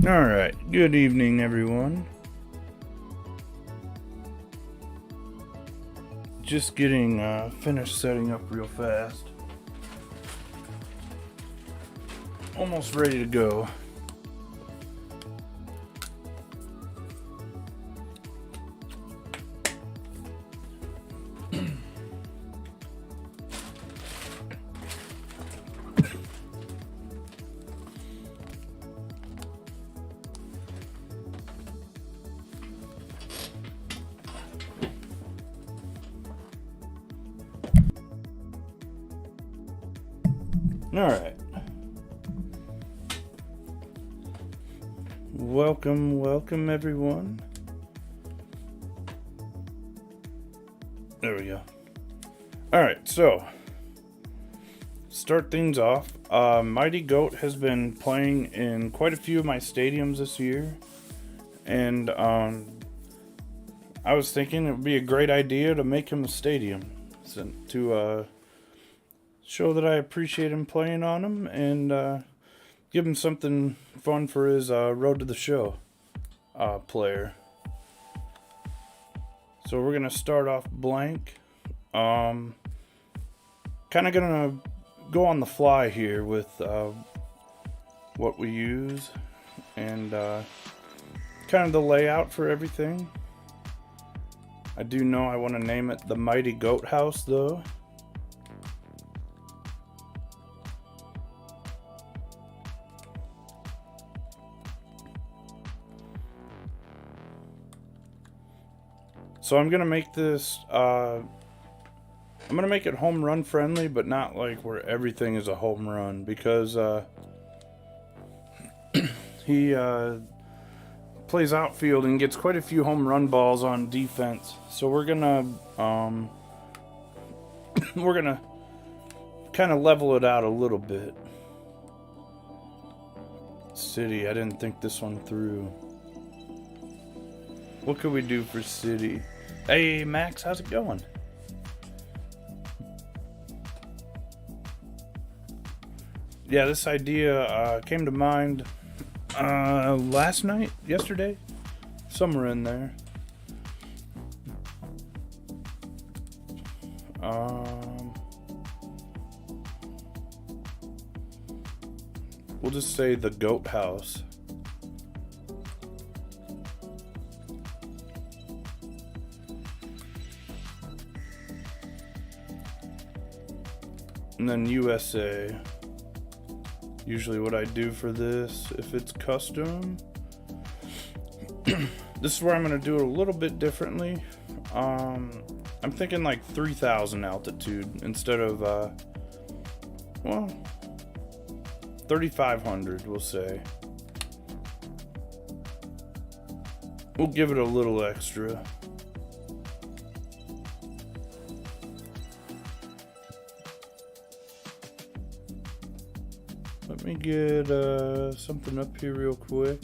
Alright, good evening everyone. Just getting finished setting up real fast. Almost ready to go. Alright. Welcome everyone. There we go. Alright, so start things off. Mighty Goat has been playing in quite a few of my stadiums this year. And I was thinking it would be a great idea to make him a stadium. To show that I appreciate him playing on them and give him something fun for his Road to the Show player. So we're gonna start off blank. Kind of gonna go on the fly here with what we use and kind of the layout for everything. I do know I want to name it the Mighty Goat House though. So I'm gonna make this I'm gonna make it home run friendly, but not like where everything is a home run, because he plays outfield and gets quite a few home run balls on defense. So we're gonna kind of level it out a little bit. City, I didn't think this one through. What could we do for city? Hey Max, how's it going? Yeah, this idea came to mind last night, yesterday, somewhere in there. We'll just say the Goat House. And then USA. Usually what I do for this, if it's custom, this is where I'm going to do it a little bit differently. I'm thinking like 3,000 altitude instead of, 3,500 we'll say. We'll give it a little extra. Let me get something up here real quick.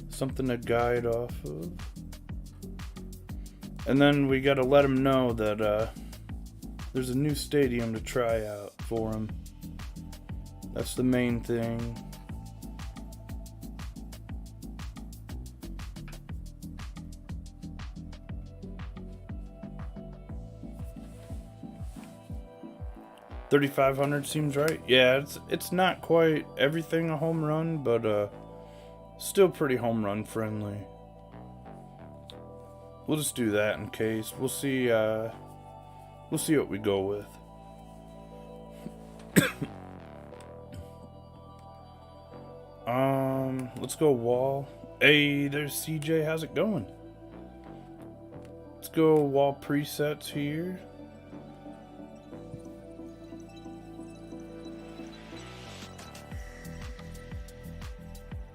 Something to guide off of. And then we gotta let him know that there's a new stadium to try out for him. That's the main thing. $3,500 seems right. Yeah, it's not quite everything a home run, but still pretty home run friendly. We'll just do that in case. We'll see what we go with. Let's go wall. Hey, there's CJ. How's it going? Let's go wall presets here.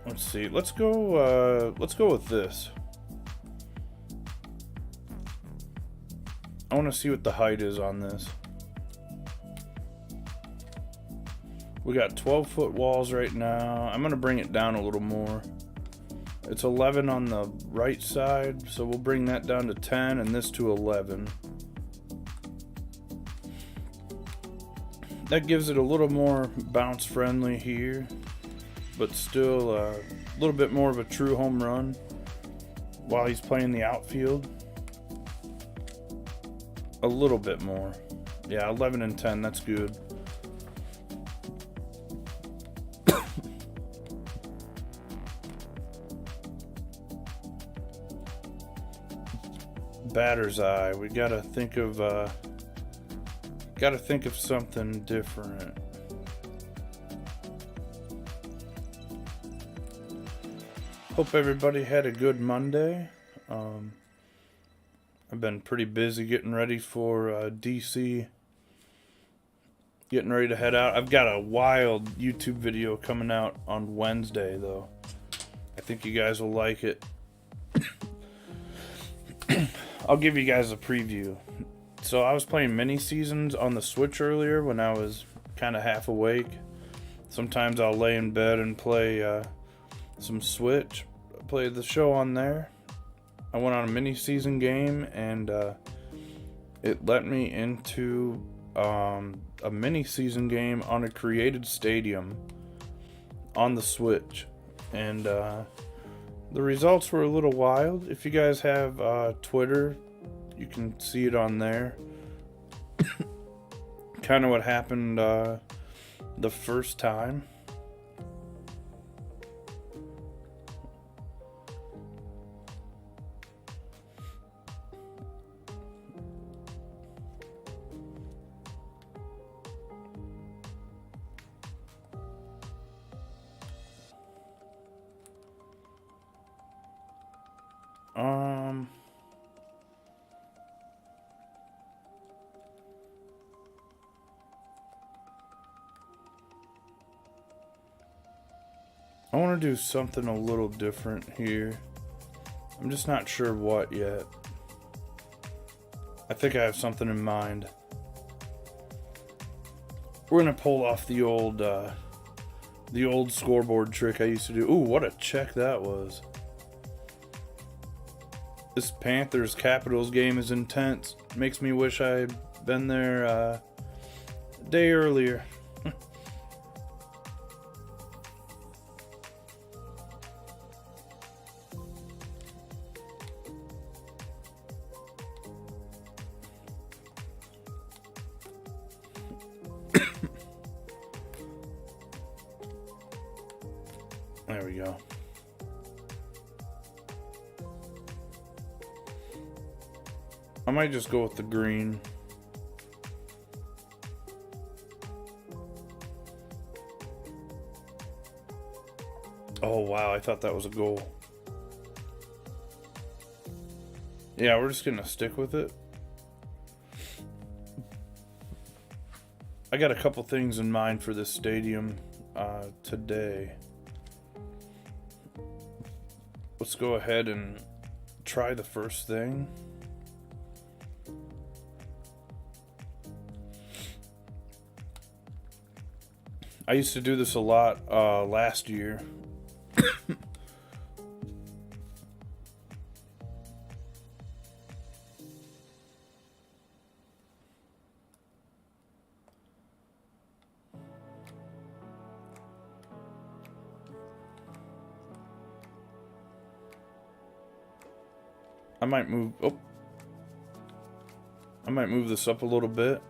Let's see. Let's go with this. I want to see what the height is on this. We got 12-foot walls right now. I'm going to bring it down a little more. It's 11 on the right side, so we'll bring that down to 10 and this to 11. That gives it a little more bounce friendly here. but still a little bit more of a true home run while he's playing the outfield. A little bit more. Yeah, 11 and 10, that's good. Batter's eye. We gotta think of something different. Hope everybody had a good Monday. I've been pretty busy getting ready for DC. Getting ready to head out. I've got a wild YouTube video coming out on Wednesday, though. I think you guys will like it. I'll give you guys a preview. So I was playing mini seasons on the Switch earlier when I was kind of half awake. Sometimes I'll lay in bed and play some Switch. Play the show on there. I went on a mini season game and it let me into a mini season game on a created stadium on the Switch. And the results were a little wild. If you guys have Twitter, you can see it on there. Kind of what happened the first time. I want to do something a little different here. I'm just not sure what yet. I think I have something in mind. We're gonna pull off the old scoreboard trick I used to do. Ooh, what a check that was. This Panthers-Capitals game is intense. Makes me wish I'd been there a day earlier. There we go. I might just go with the green. Oh wow, I thought that was a goal. Yeah, we're just gonna stick with it. I got a couple things in mind for this stadium today. Let's go ahead and try the first thing. I used to do this a lot last year. I might move this up a little bit.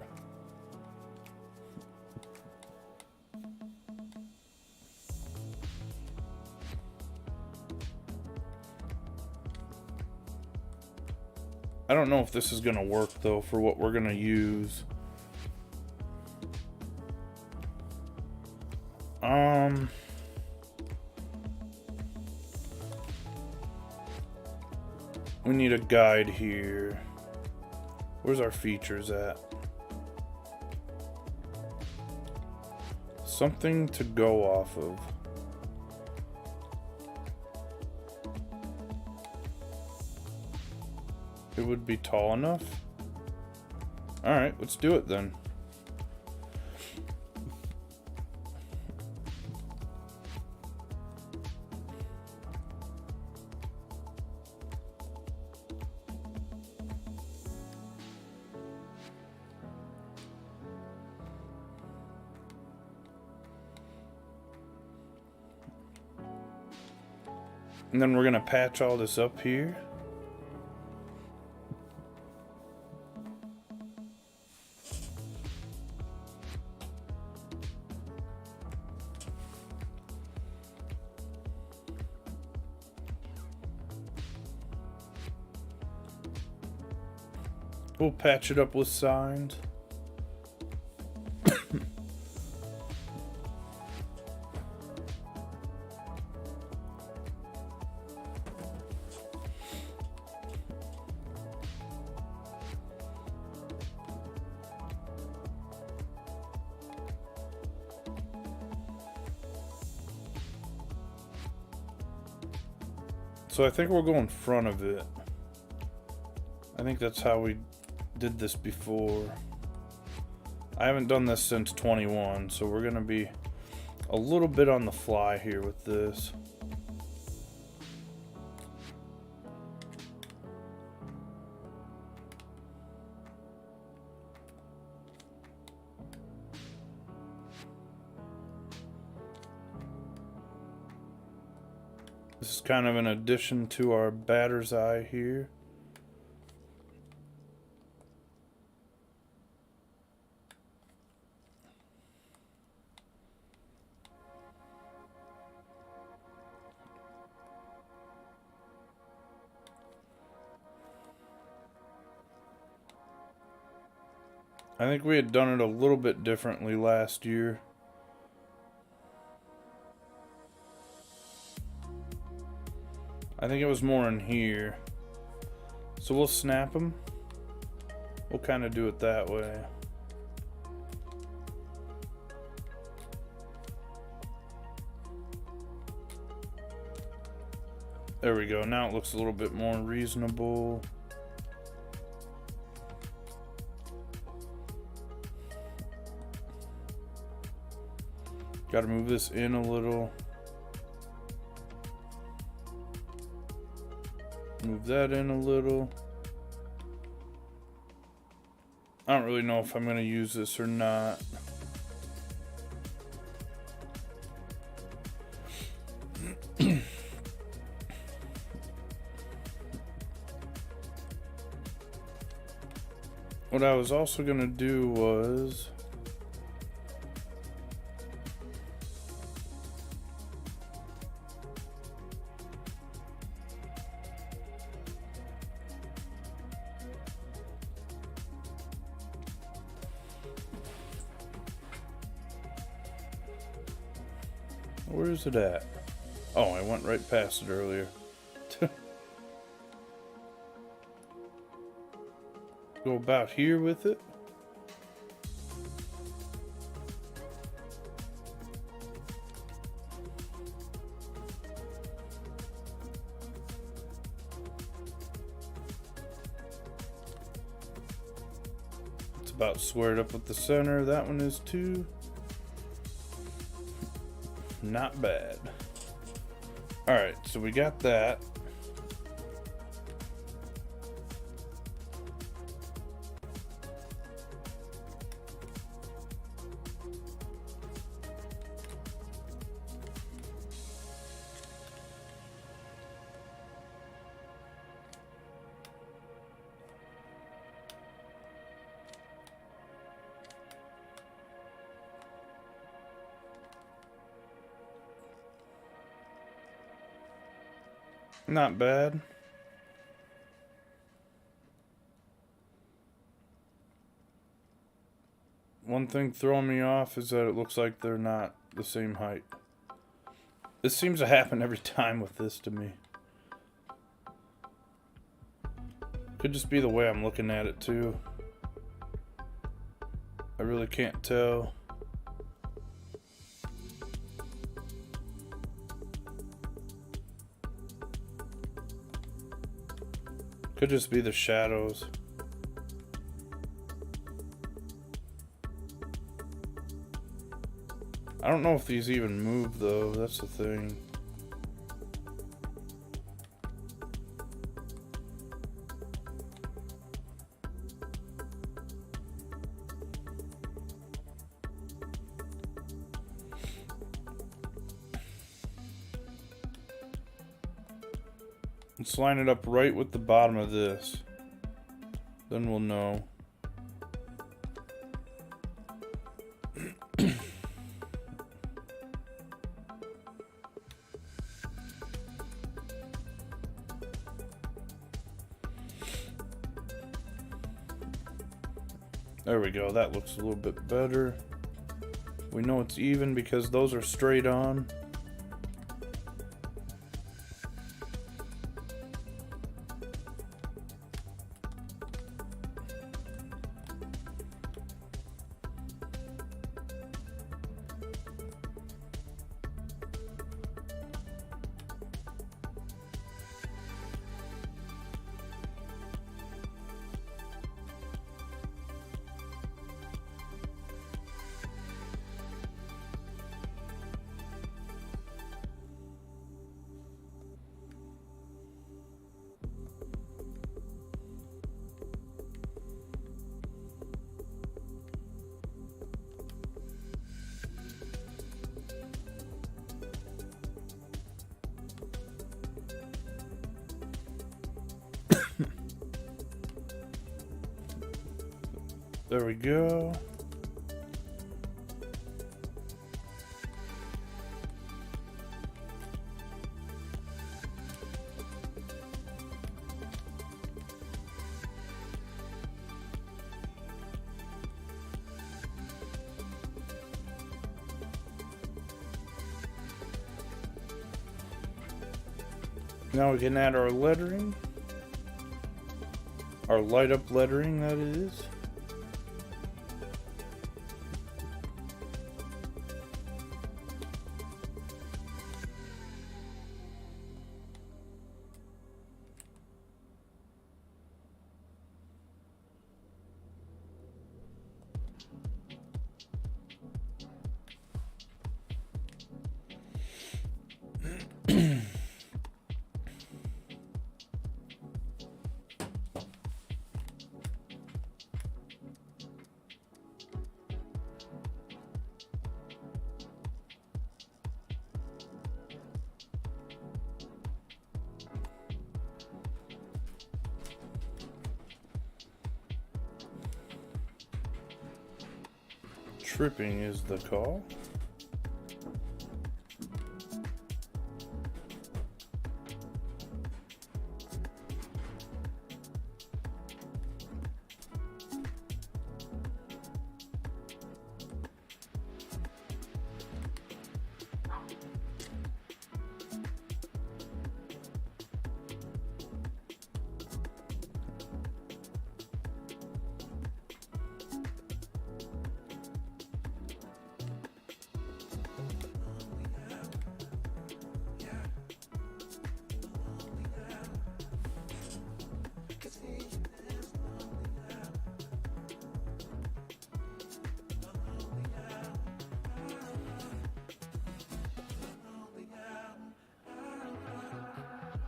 I don't know if this is going to work though for what we're going to use. We need a guide here. Where's our features at? Something to go off of. It would be tall enough? Alright, let's do it then. And then we're going to patch all this up here. We'll patch it up with signs. So I think we'll go in front of it. I think that's how we did this before. I haven't done this since 21, so we're gonna be a little bit on the fly here with this. This is kind of an addition to our batter's eye here. I think we had done it a little bit differently last year. I think it was more in here. So we'll snap them. We'll kind of do it that way. There we go. Now it looks a little bit more reasonable. Got to move this in a little. Move that in a little. I don't really know if I'm going to use this or not. What I was also going to do was where is it at? Oh, I went right past it earlier. Go about here with it. It's about squared up with the center. That one is too. Not bad. Alright, so we got that. Not bad. One thing throwing me off is that it looks like they're not the same height. This seems to happen every time with this to me. Could just be the way I'm looking at it too. I really can't tell. Could just be the shadows. I don't know if these even move though, that's the thing. Let's line it up right with the bottom of this. Then we'll know. There we go, that looks a little bit better. We know it's even because those are straight on. There we go. Now we can add our lettering. Our light up lettering, that is. Tripping is the call.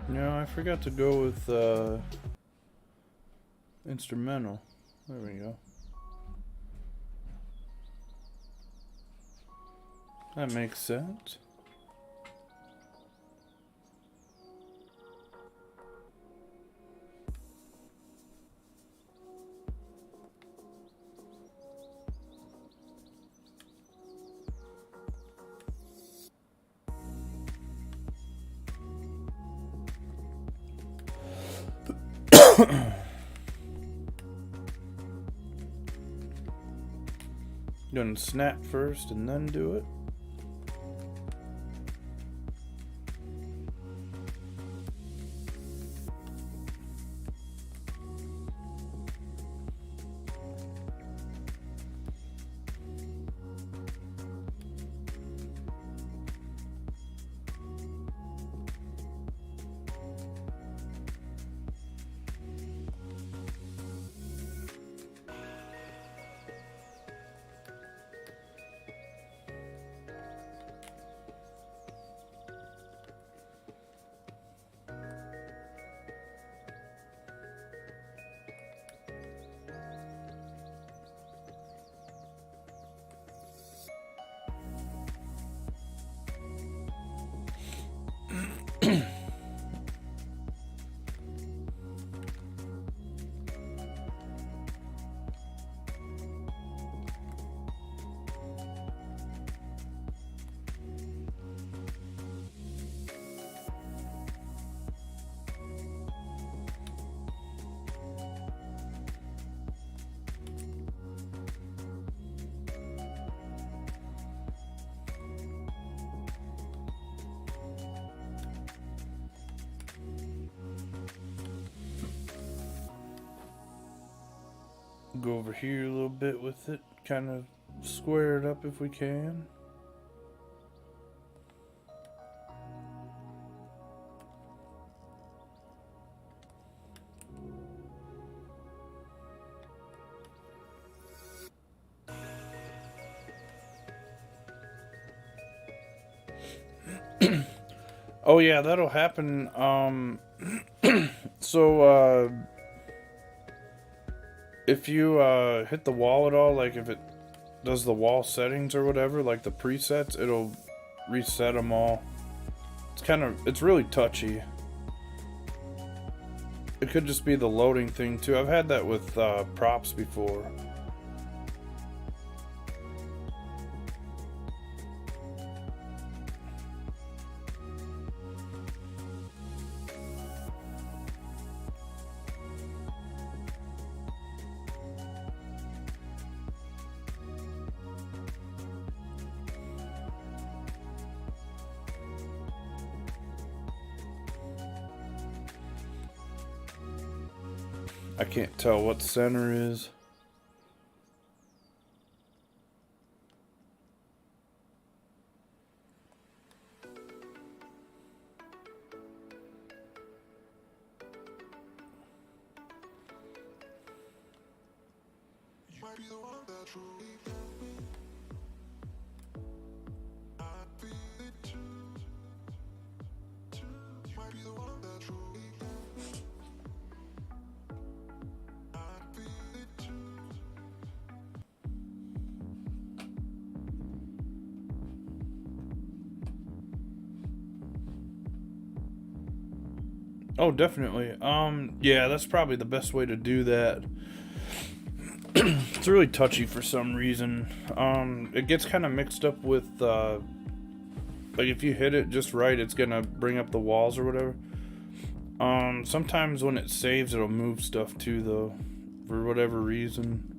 No, I forgot to go with instrumental. There we go. That makes sense. Gonna snap first and then do it. Go over here a little bit with it, kind of square it up if we can. Oh yeah, that'll happen. So if you hit the wall at all, like if it does the wall settings or whatever, like the presets, it'll reset them all. It's really touchy. It could just be the loading thing too. I've had that with props before. I can't tell what center is. Oh, definitely. Yeah, that's probably the best way to do that. It's really touchy for some reason. It gets kind of mixed up with, like if you hit it just right, it's gonna bring up the walls or whatever. Sometimes when it saves, it'll move stuff too, though, for whatever reason.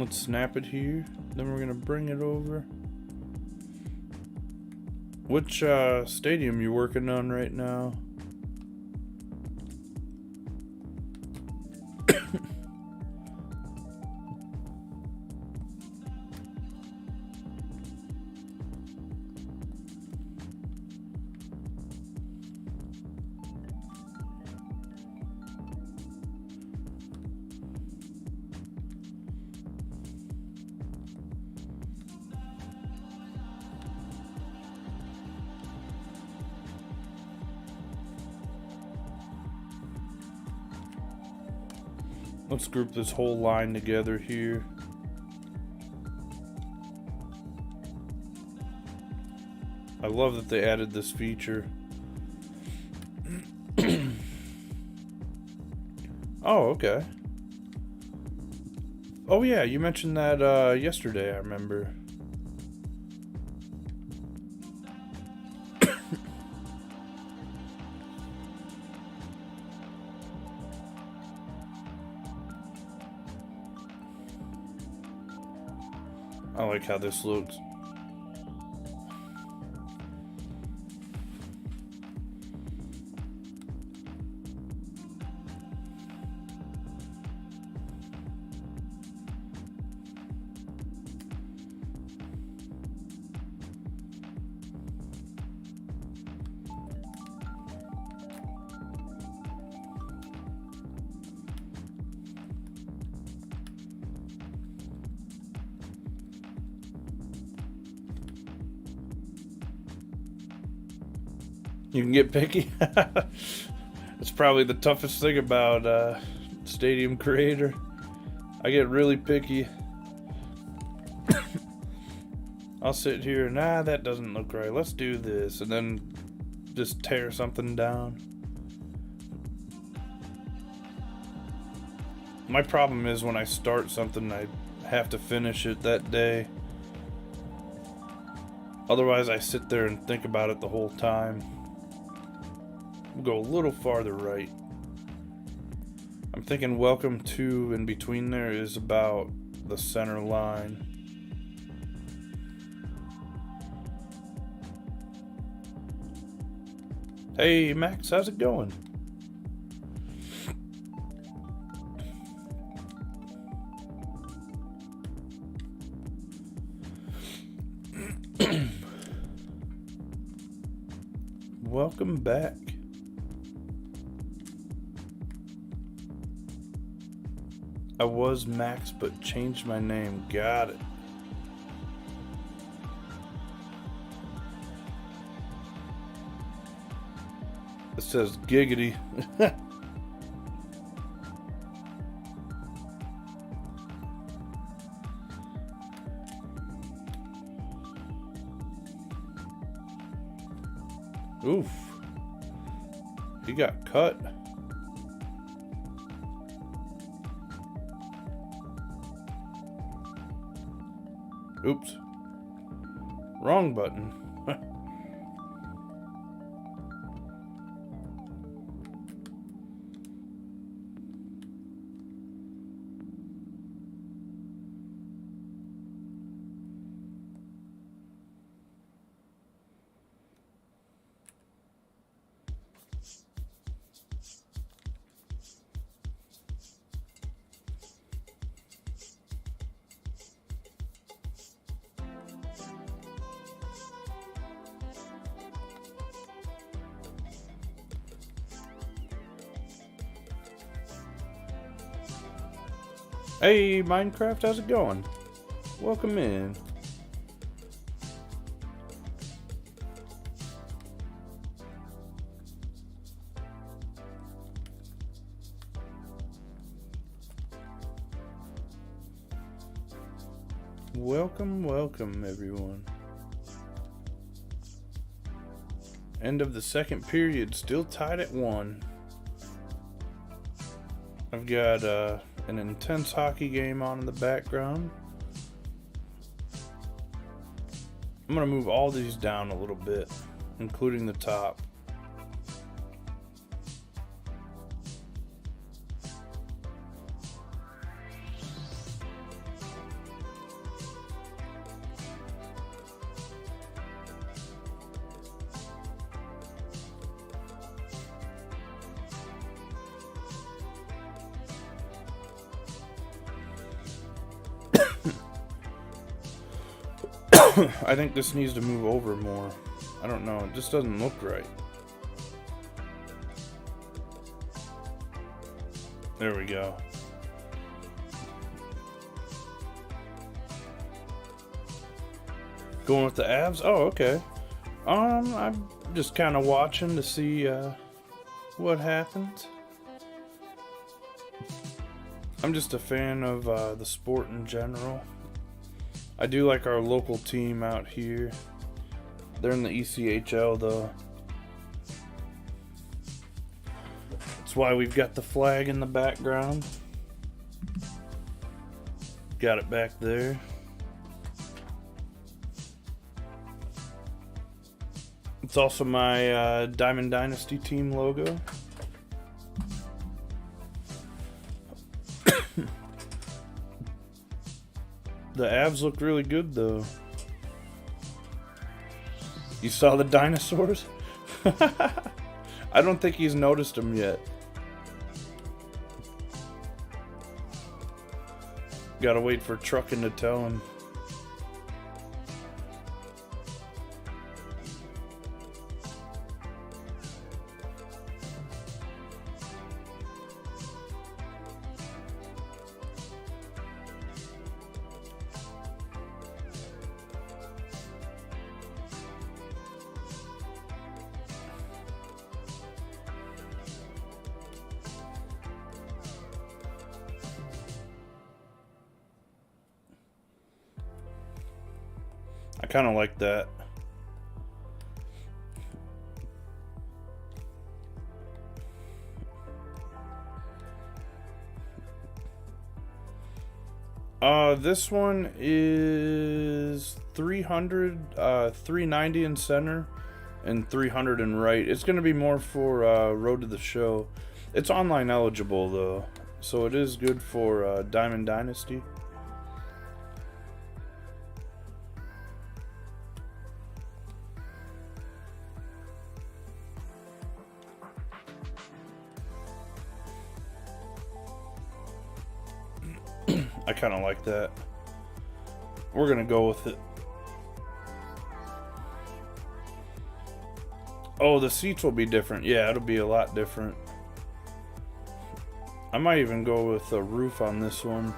Let's snap it here. Then we're gonna bring it over. Which stadium you working on right now? Let's group this whole line together here. I love that they added this feature. Oh, okay. Oh yeah, you mentioned that yesterday, I remember. I like how this looks. You can get picky. That's probably the toughest thing about Stadium Creator. I get really picky. I'll sit here and that doesn't look right. Let's do this, and then just tear something down. My problem is when I start something, I have to finish it that day. Otherwise, I sit there and think about it the whole time. We'll go a little farther right. I'm thinking welcome to in between there is about the center line. Hey Max, how's it going? Welcome back. I was Max, but changed my name. Got it. It says giggity. Oof. He got cut. Oops. Wrong button. Hey Minecraft, how's it going? Welcome in. Welcome everyone. End of the second period, still tied at 1. I've got an intense hockey game on in the background. I'm going to move all these down a little bit, including the top. I think this needs to move over more. I don't know, it just doesn't look right. There we go. Going with the Avs? Oh, okay. I'm just kind of watching to see what happens. I'm just a fan of the sport in general. I do like our local team out here. They're in the ECHL though. That's why we've got the flag in the background. Got it back there. It's also my Diamond Dynasty team logo. The Avs look really good though. You saw the dinosaurs? I don't think he's noticed them yet. Gotta wait for Truckin' to tell him. I kind of like that. This one is 390 in center and 300 in right. It's going to be more for Road to the Show. It's online eligible though, so it is good for Diamond Dynasty. I kind of like that. We're going to go with it. Oh, the seats will be different. Yeah, it'll be a lot different. I might even go with a roof on this one.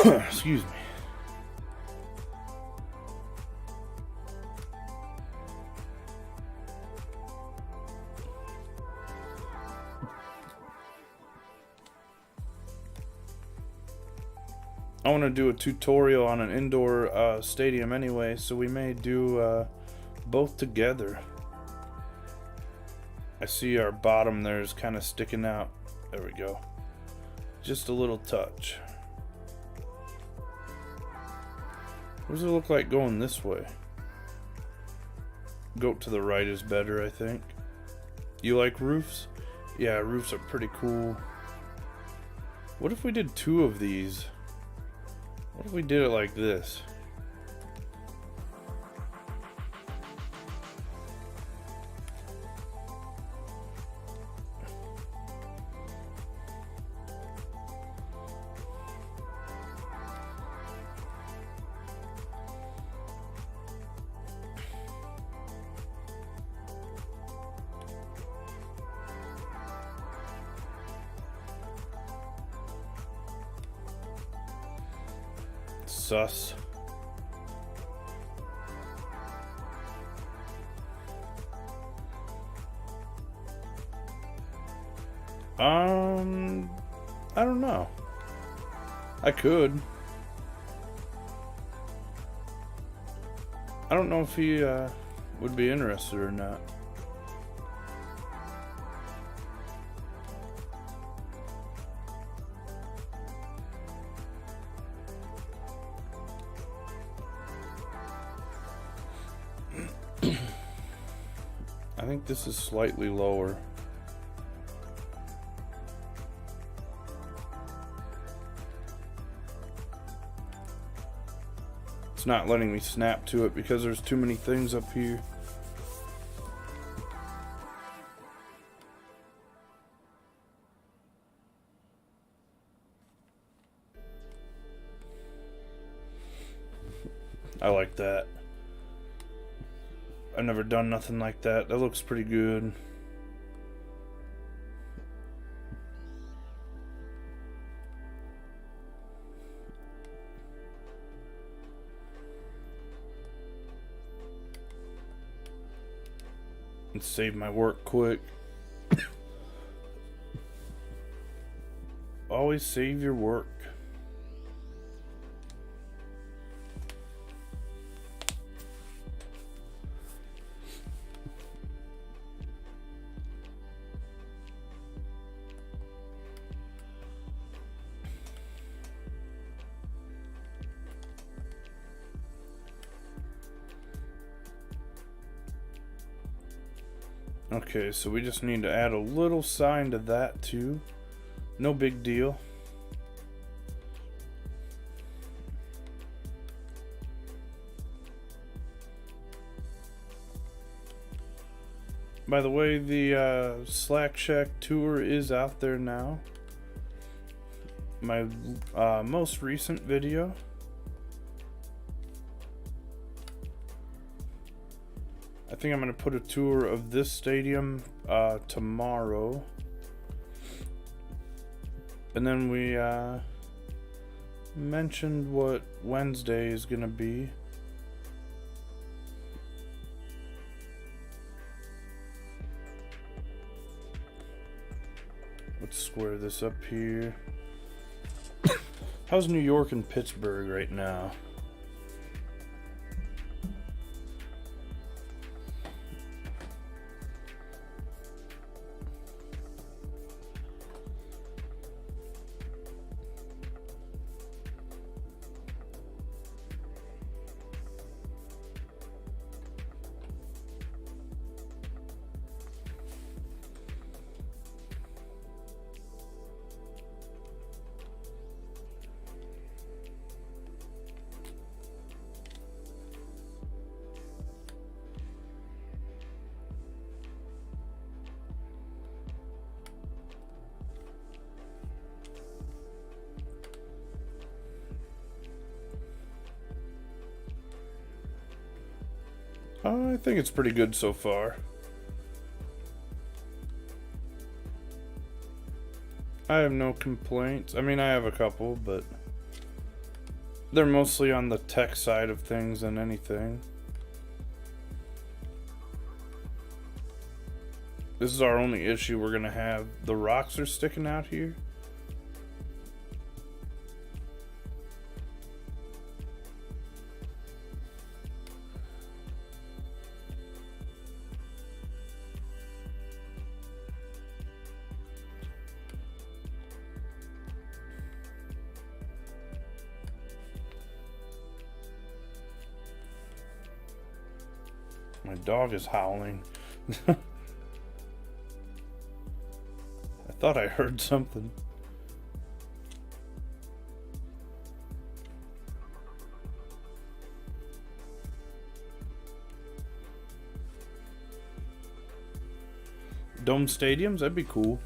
Excuse me. I want to do a tutorial on an indoor stadium anyway, so we may do both together. I see our bottom there is kind of sticking out. There we go. Just a little touch. What does it look like going this way? Goat to the right is better, I think. You like roofs? Yeah, roofs are pretty cool. What if we did 2 of these? What if we did it like this? Sus. I don't know. I could. I don't know if he would be interested or not. I think this is slightly lower. It's not letting me snap to it because there's too many things up here. I like that. I've never done nothing like that. That looks pretty good. And save my work quick. Always save your work. Okay, so we just need to add a little sign to that too. No big deal. By the way, the Slack Shack tour is out there now. My most recent video. I think I'm going to put a tour of this stadium tomorrow. And then we mentioned what Wednesday is going to be. Let's square this up here. How's New York and Pittsburgh right now? I think it's pretty good so far. I have no complaints. I mean, I have a couple, but they're mostly on the tech side of things than anything. This is our only issue we're gonna have. The rocks are sticking out here. My dog is howling. I thought I heard something. Dome stadiums? That'd be cool.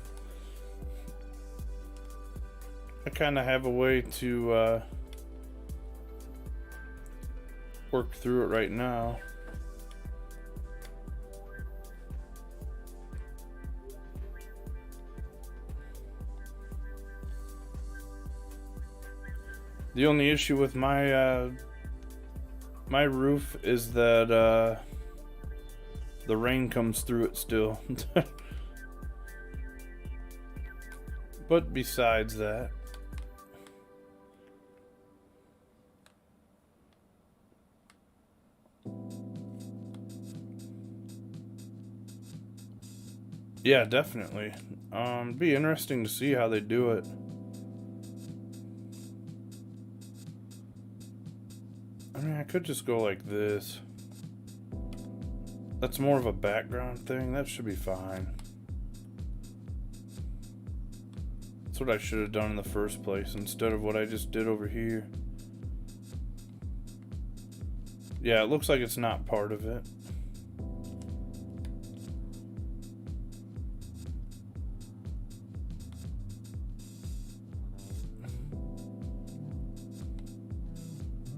I kind of have a way to work through it right now. The only issue with my my roof is that the rain comes through it still. But besides that, yeah, definitely. It'd be interesting to see how they do it. I mean, I could just go like this. That's more of a background thing. That should be fine. That's what I should have done in the first place instead of what I just did over here. Yeah, it looks like it's not part of it.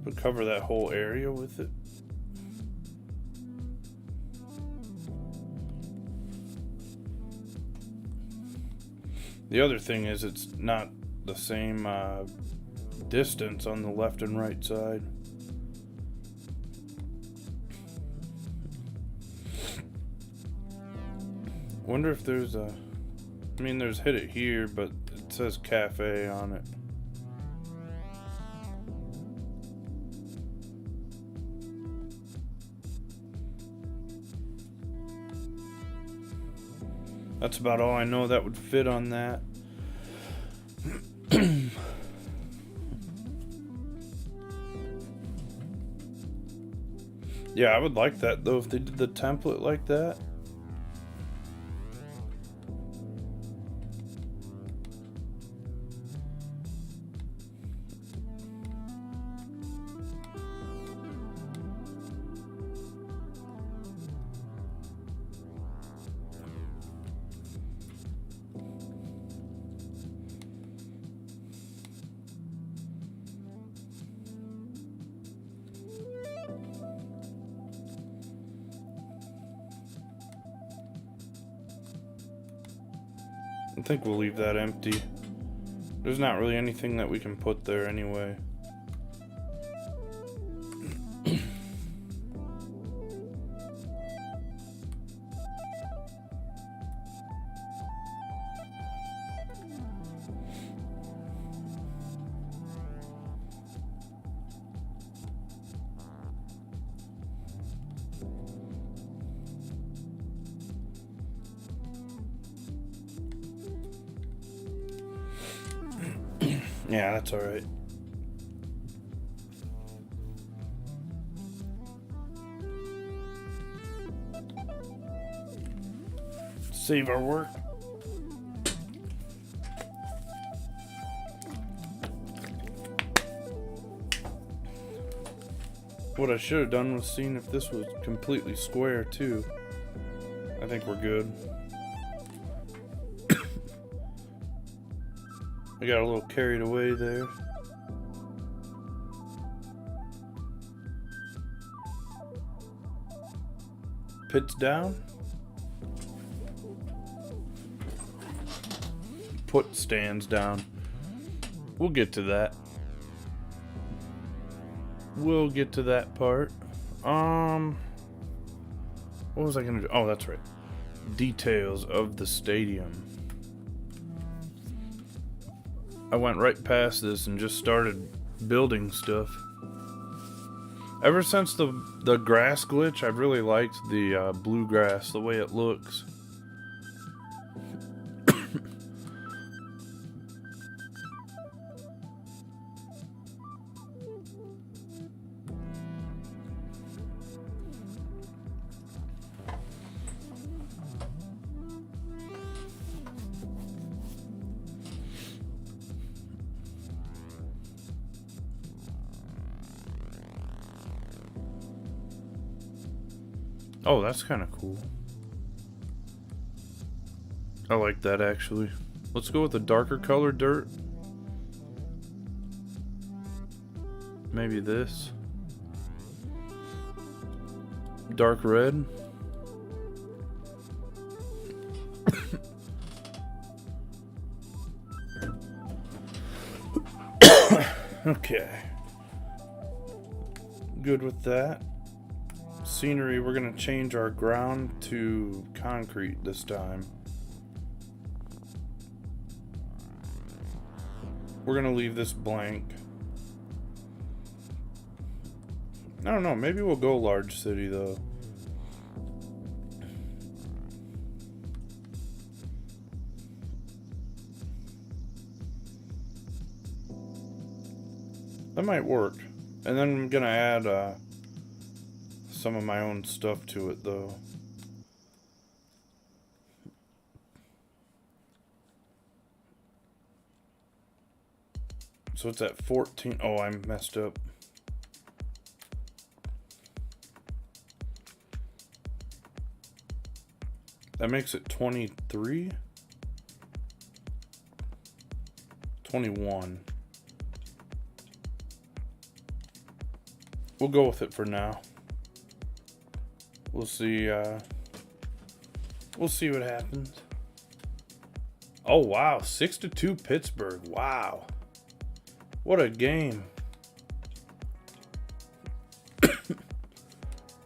But cover that whole area with it. The other thing is it's not the same distance on the left and right side. Wonder if there's a... I mean, there's Hit It Here, but it says cafe on it. That's about all I know that would fit on that. Yeah, I would like that though if they did the template like that. I think we'll leave that empty. There's not really anything that we can put there anyway. Yeah, that's all right. Save our work. What I should have done was seen if this was completely square too. I think we're good. I got a little carried away there. pits down. Put stands down. We'll get to that. We'll get to that part. What was I gonna do? Oh, that's right. Details of the stadium. I went right past this and just started building stuff. Ever since the grass glitch, I've really liked the blue grass, the way it looks. Oh, that's kind of cool. I like that, actually. Let's go with a darker color dirt. Maybe this. Dark red. Okay. Good with that. Scenery, we're going to change our ground to concrete this time. We're going to leave this blank. I don't know, maybe we'll go large city though. That might work. And then I'm going to add some of my own stuff to it though. So it's at 14. Oh, I messed up. That makes it 23? 21. We'll go with it for now. We'll see what happens. Oh wow, 6-2 Pittsburgh. Wow. What a game.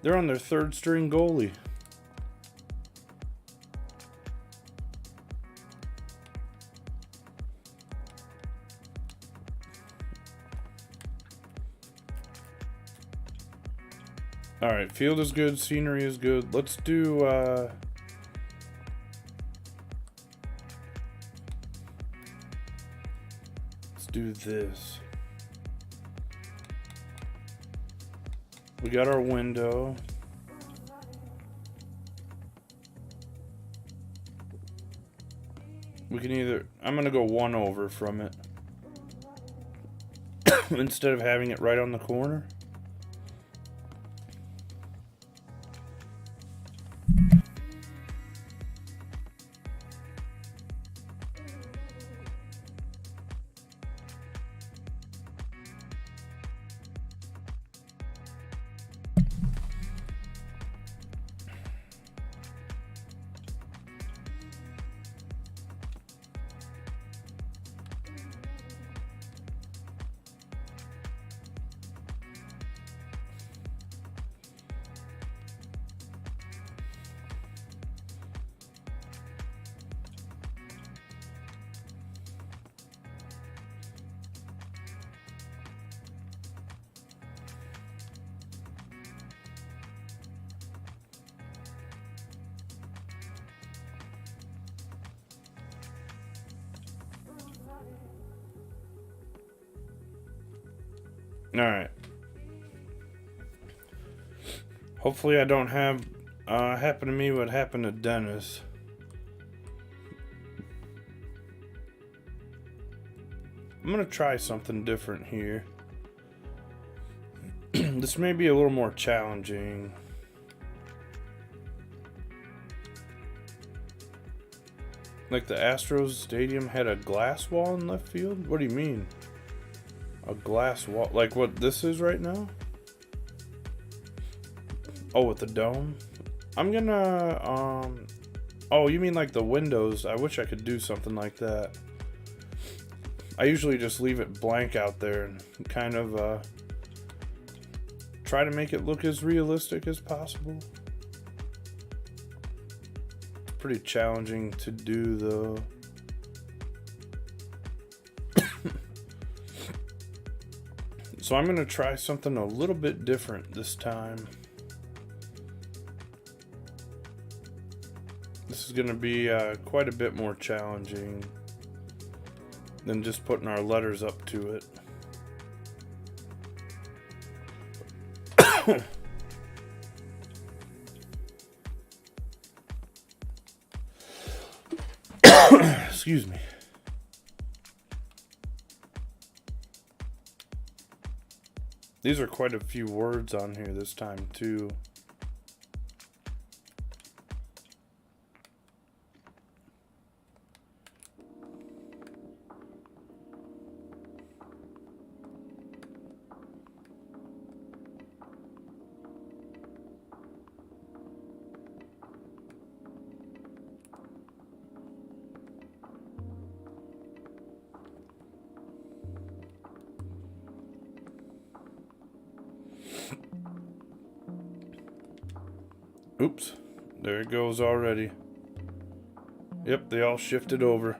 They're on their third string goalie. Alright, field is good, scenery is good. Let's do this. We got our window. We can either, I'm gonna go one over from it instead of having it right on the corner. Alright. Hopefully I don't have happen to me what happened to Dennis. I'm gonna try something different here. This may be a little more challenging. Like the Astros stadium had a glass wall in left field? What do you mean? A glass wall? Like what this is right now? Oh, with the dome? I'm gonna, oh, you mean like the windows? I wish I could do something like that. I usually just leave it blank out there and kind of, try to make it look as realistic as possible. Pretty challenging to do, though. So I'm gonna try something a little bit different this time. This is gonna be quite a bit more challenging than just putting our letters up to it. Excuse me. These are quite a few words on here this time, too. Oops, there it goes already. Yep, they all shifted over.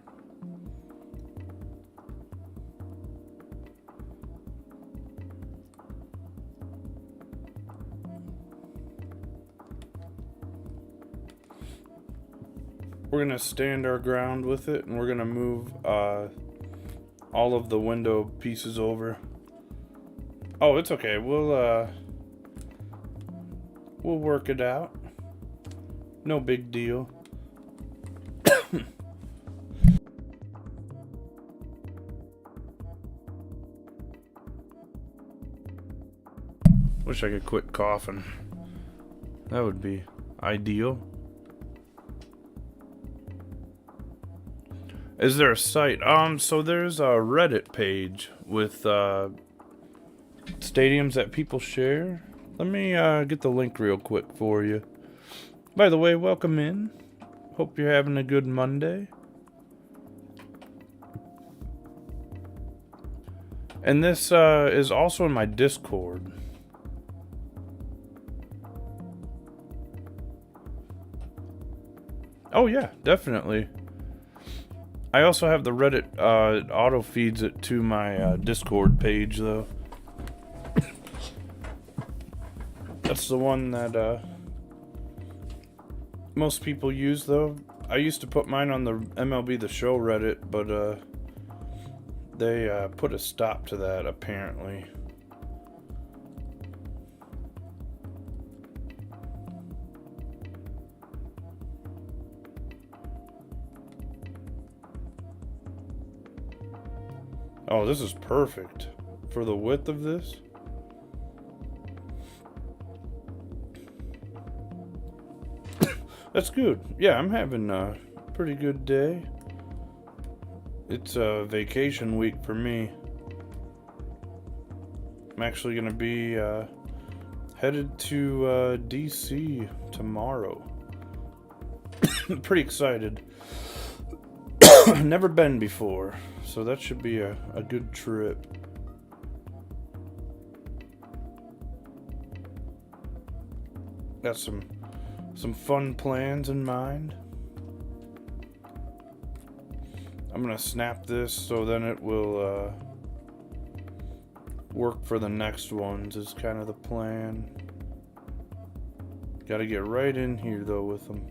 We're gonna stand our ground with it, and we're gonna move all of the window pieces over. Oh, it's okay. We'll work it out. No big deal. Wish I could quit coughing. That would be ideal. Is there a site? So there's a Reddit page with stadiums that people share. Let me get the link real quick for you. By the way, welcome in. Hope you're having a good Monday. And this is also in my Discord. Oh yeah, definitely. I also have the Reddit auto feeds it to my Discord page, though. That's the one that most people use, though. I used to put mine on the MLB The Show Reddit, but they put a stop to that, apparently. Oh, this is perfect for the width of this. That's good. Yeah, I'm having a pretty good day. It's a vacation week for me. I'm actually going to be headed to DC tomorrow. Pretty excited. Never been before, so that should be a good trip. Got some fun plans in mind. I'm gonna snap this so then it will work for the next ones is kind of the plan. Gotta get right in here though with them.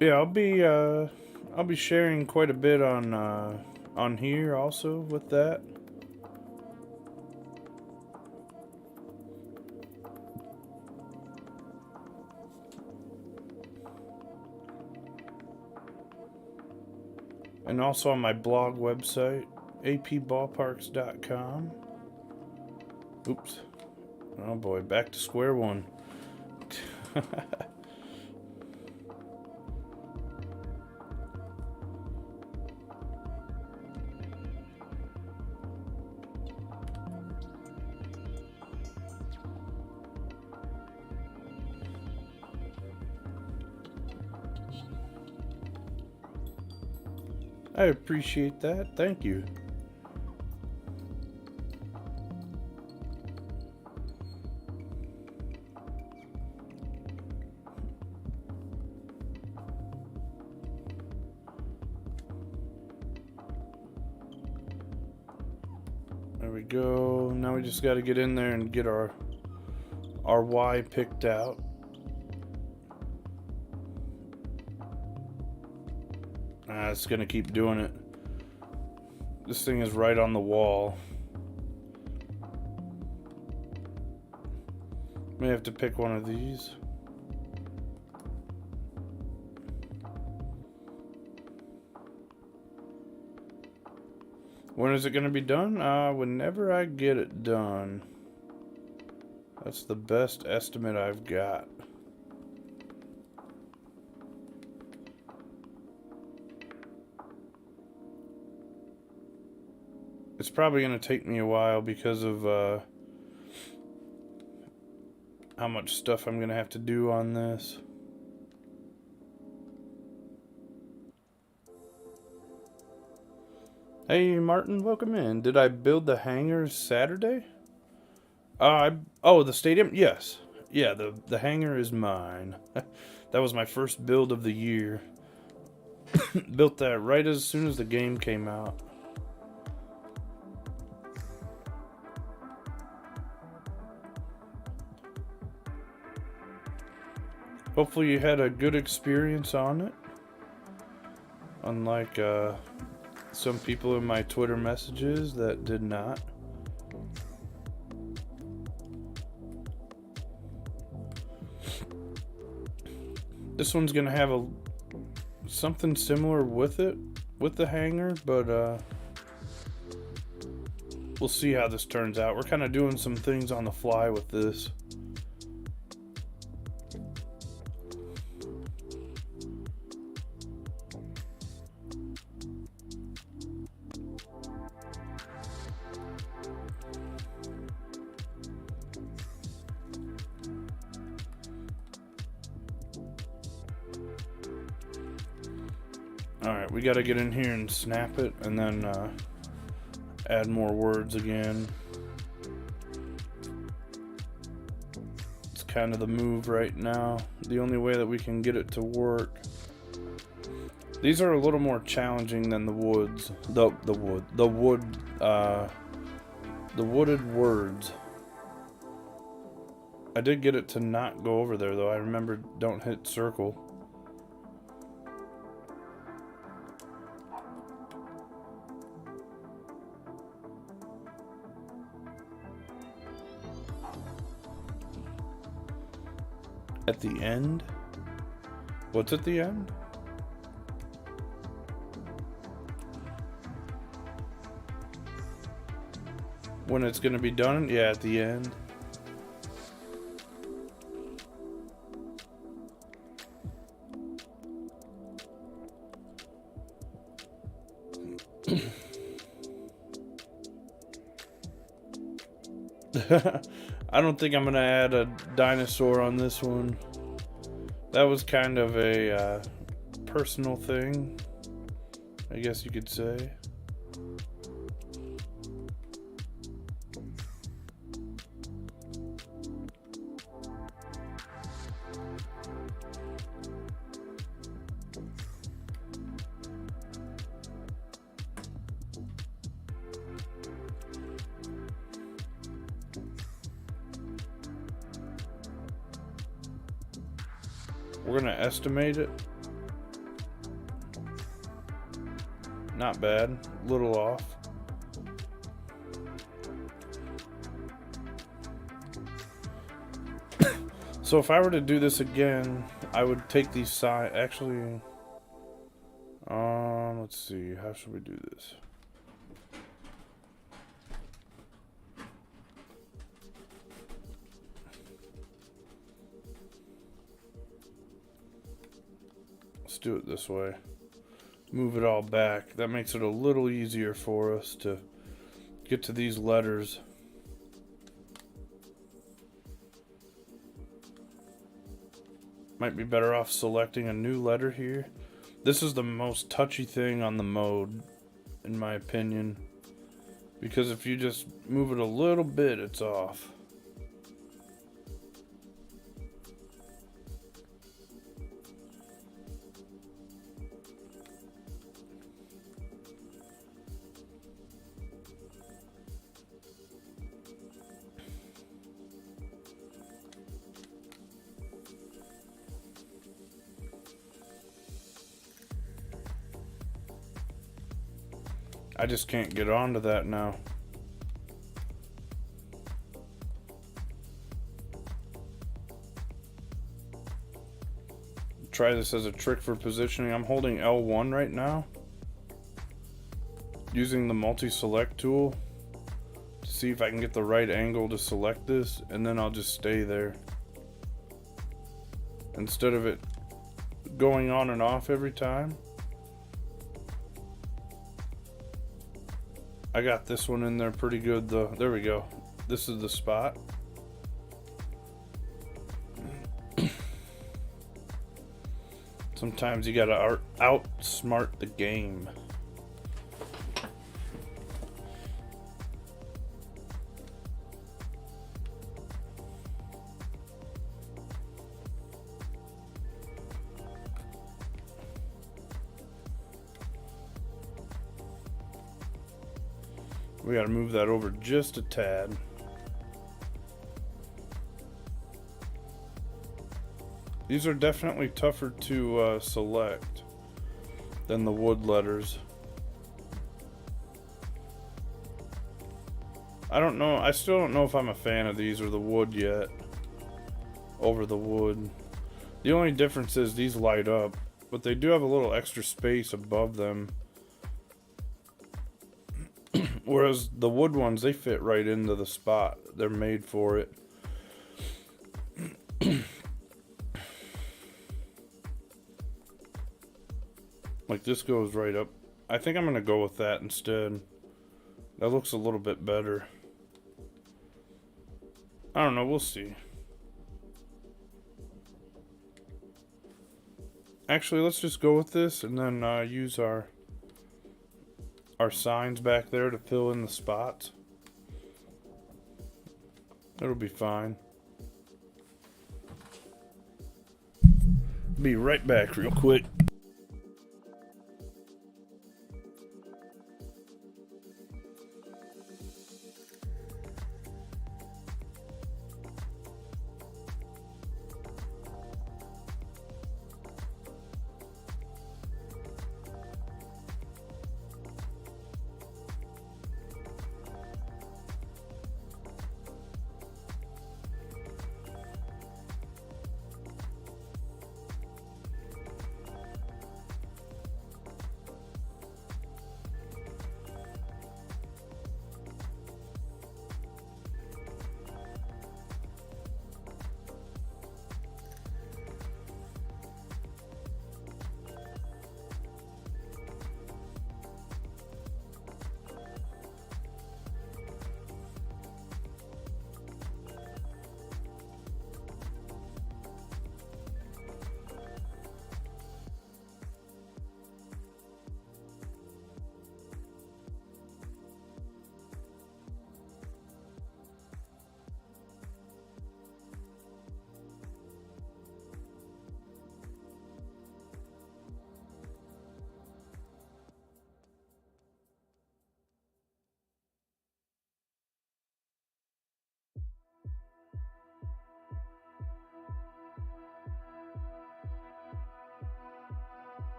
Yeah, I'll be sharing quite a bit on here also with that. And also on my blog website, apballparks.com. Oops. Oh boy, back to square one. I appreciate that. Thank you. There we go. Now we just got to get in there and get our Y picked out. It's gonna keep doing it. This thing is right on the wall. May have to pick one of these. When is it gonna be done? Whenever I get it done. That's the best estimate I've got. It's probably going to take me a while because of how much stuff I'm going to have to do on this. Hey Martin, welcome in. Did I build the hangars Saturday? The stadium? Yes. Yeah, the hangar is mine. That was my first build of the year. Built that right as soon as the game came out. Hopefully you had a good experience on it. Unlike some people in my Twitter messages that did not. This one's gonna have something similar with it, with the hangar, but we'll see how this turns out. We're kind of doing some things on the fly with this. Alright, we gotta get in here and snap it, and then add more words again. It's kind of the move right now. The only way that we can get it to work. These are a little more challenging than the woods. The wooded words. I did get it to not go over there though. I remember don't hit circle. At the end? What's at the end? When it's gonna be done? Yeah, at the end. I don't think I'm gonna add a dinosaur on this one. That was kind of a personal thing, I guess you could say. We're gonna estimate it. Not bad, a little off. So if I were to do this again, I would take these sides. Actually, let's see. How should we do this? Let's do it this way. Move it all back. That makes it a little easier for us to get to these letters. Might be better off selecting a new letter here. This is the most touchy thing on the mode, in my opinion, because if you just move it a little bit, it's off. I just can't get onto that now. Try this as a trick for positioning. I'm holding L1 right now, using the multi-select tool to see if I can get the right angle to select this, and then I'll just stay there. Instead of it going on and off every time. I got this one in there pretty good though. There we go. This is the spot. Sometimes you gotta outsmart the game. We gotta move that over just a tad. These are definitely tougher to select than the wood letters. I don't know. I still don't know if I'm a fan of these or the wood yet. Over the wood. The only difference is these light up, but they do have a little extra space above them. Whereas the wood ones, they fit right into the spot. They're made for it. Like this goes right up. I think I'm going to go with that instead. That looks a little bit better. I don't know. We'll see. Actually, let's just go with this and then use our signs back there to fill in the spots. It'll be fine. Be right back real quick.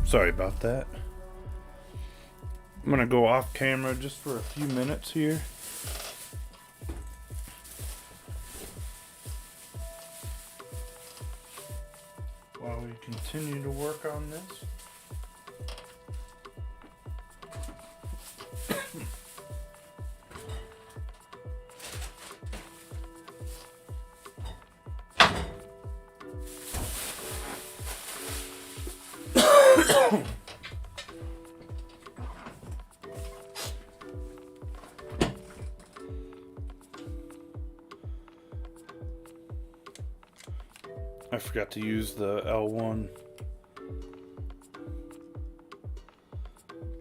Sorry about that. I'm gonna go off camera just for a few minutes here. continue to work on this. I forgot to use the L1.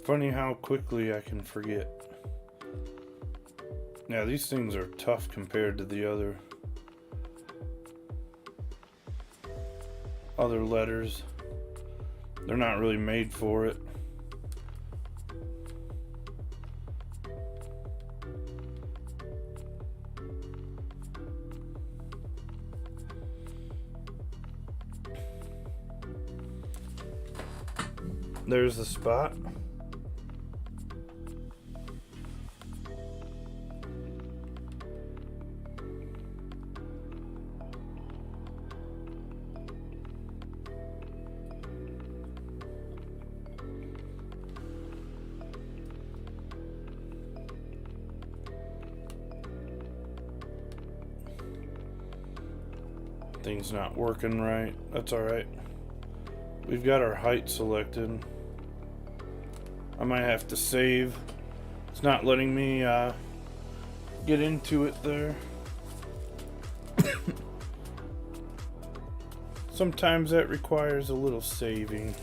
Funny how quickly I can forget. Yeah, these things are tough compared to the other letters. They're not really made for it. There's the spot. Thing's not working right. That's alright. We've got our height selected. I might have to save. It's not letting me get into it there. Sometimes that requires a little saving.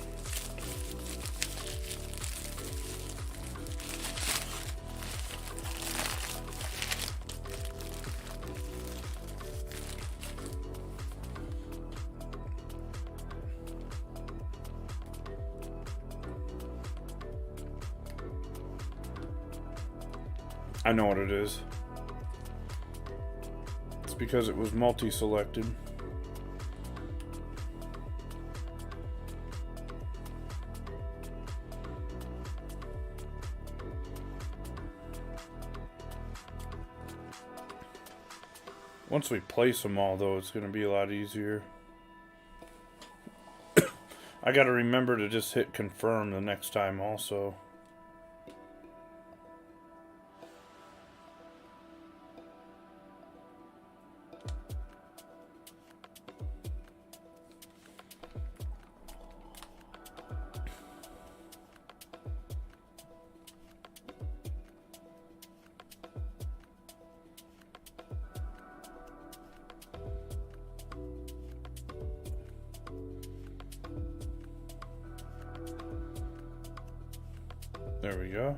I know what it is. It's because it was multi-selected. Once we place them all, though, it's going to be a lot easier. I got to remember to just hit confirm the next time also. There we go.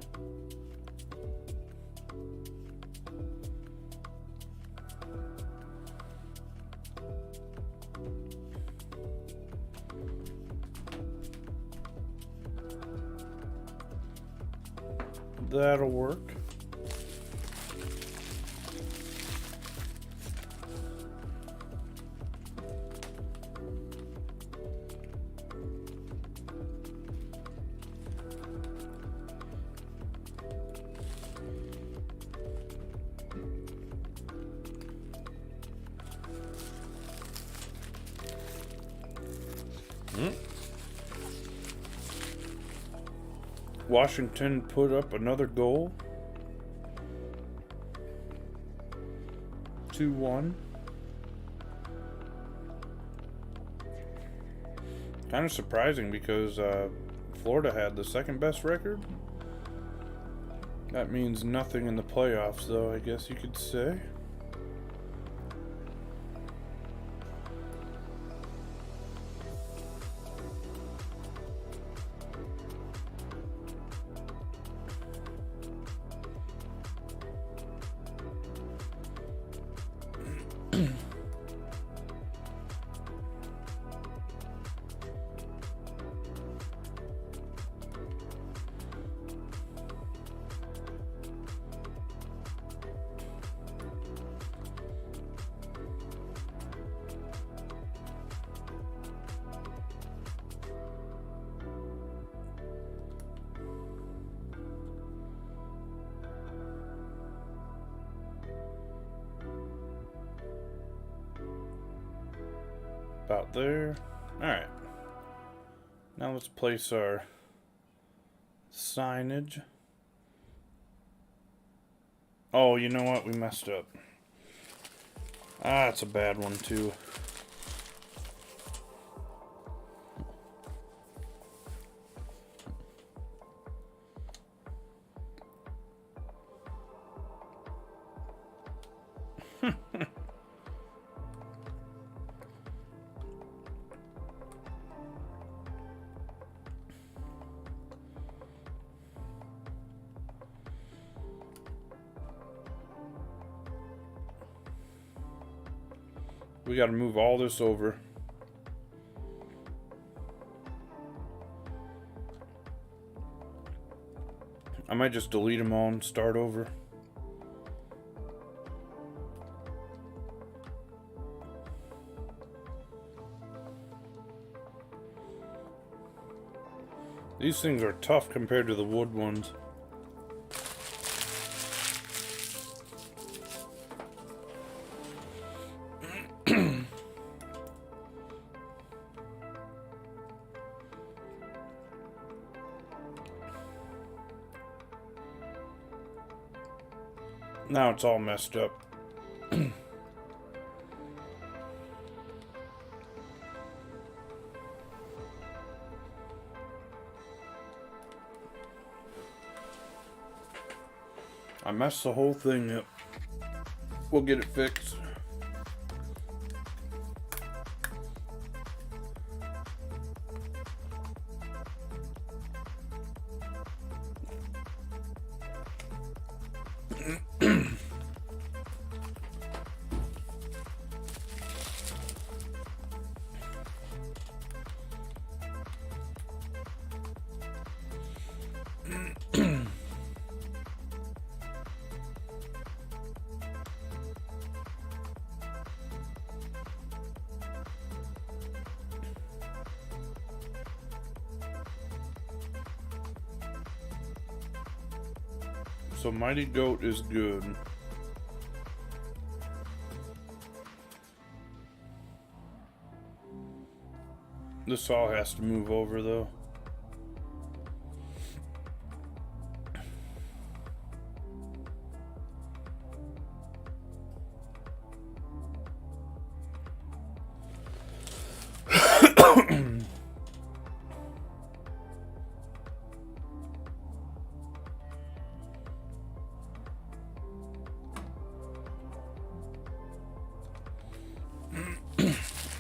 That'll work. Washington put up another goal. 2-1. Kind of surprising because Florida had the second best record. That means nothing in the playoffs, though, I guess you could say. About there. Alright. Now let's place our signage. Oh, you know what? We messed up. Ah, it's a bad one too. We got to move all this over. I might just delete them all and start over. These things are tough compared to the wood ones. Now it's all messed up. I messed the whole thing up. We'll get it fixed. So Mighty Goat is good. This all has to move over though.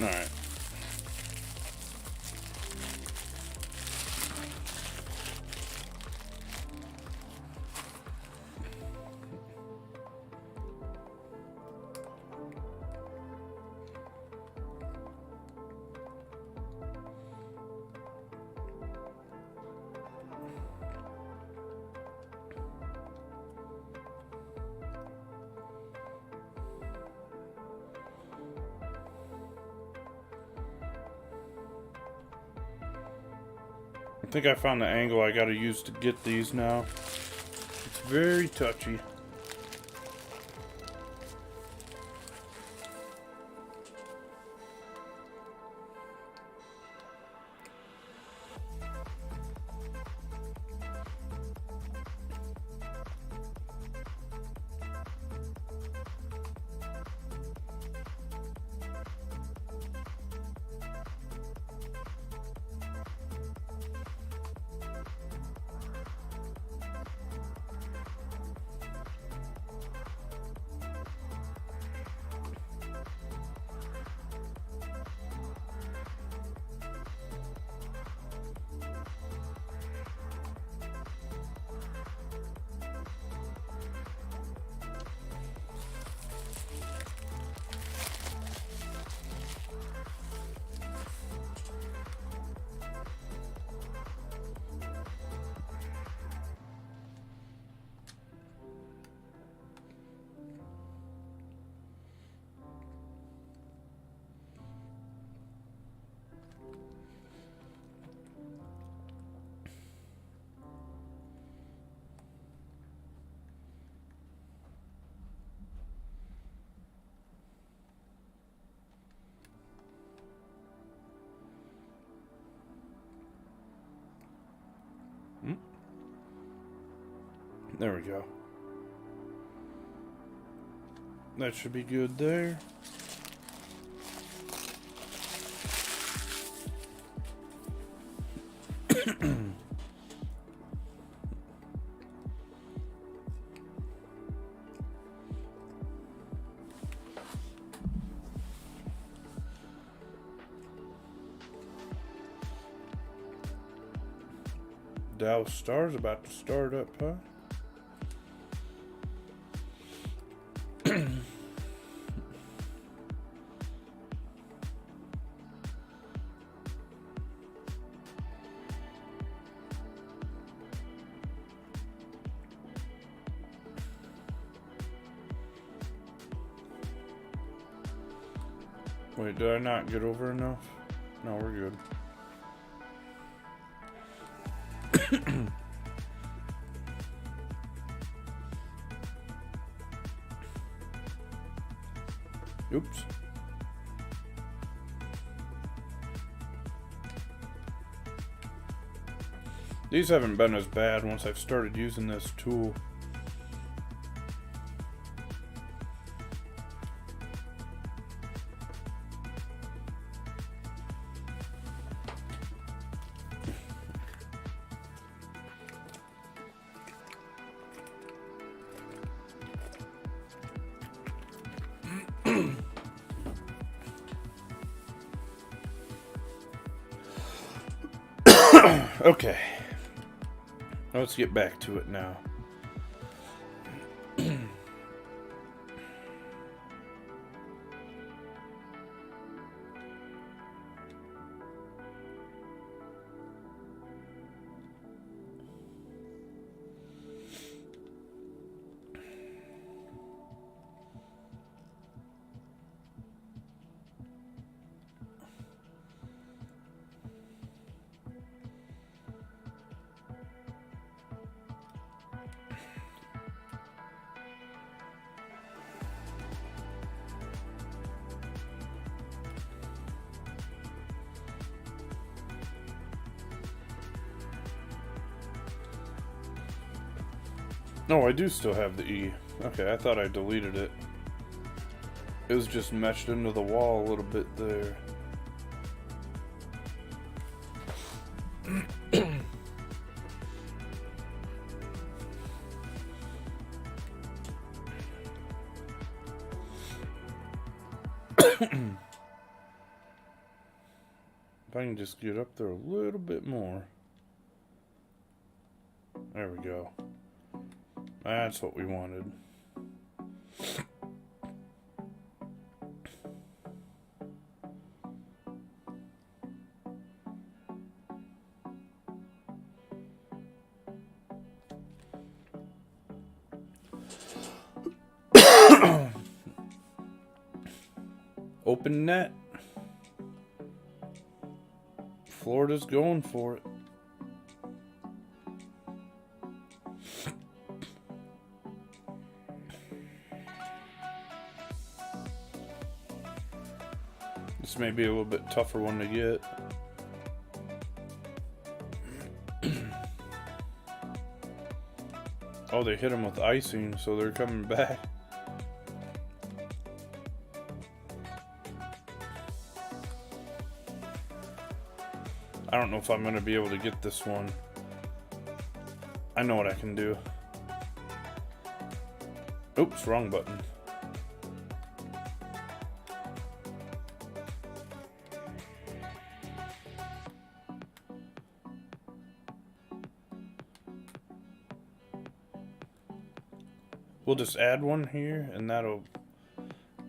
Alright. I think I found the angle I gotta use to get these now. It's very touchy. There we go. That should be good there. Dallas Star's about to start up, huh? Wait, did I not get over enough? No, we're good. Oops. These haven't been as bad once I've started using this tool. Okay, let's get back to it now. No, I do still have the E. Okay, I thought I deleted it. It was just meshed into the wall a little bit there. If I can just get up there a little bit more. There we go. That's what we wanted. Open net. Florida's going for it. This may be a little bit tougher one to get. Oh, they hit him with icing, so they're coming back. I don't know if I'm going to be able to get this one. I know what I can do. Oops, wrong button. We'll just add one here, and that'll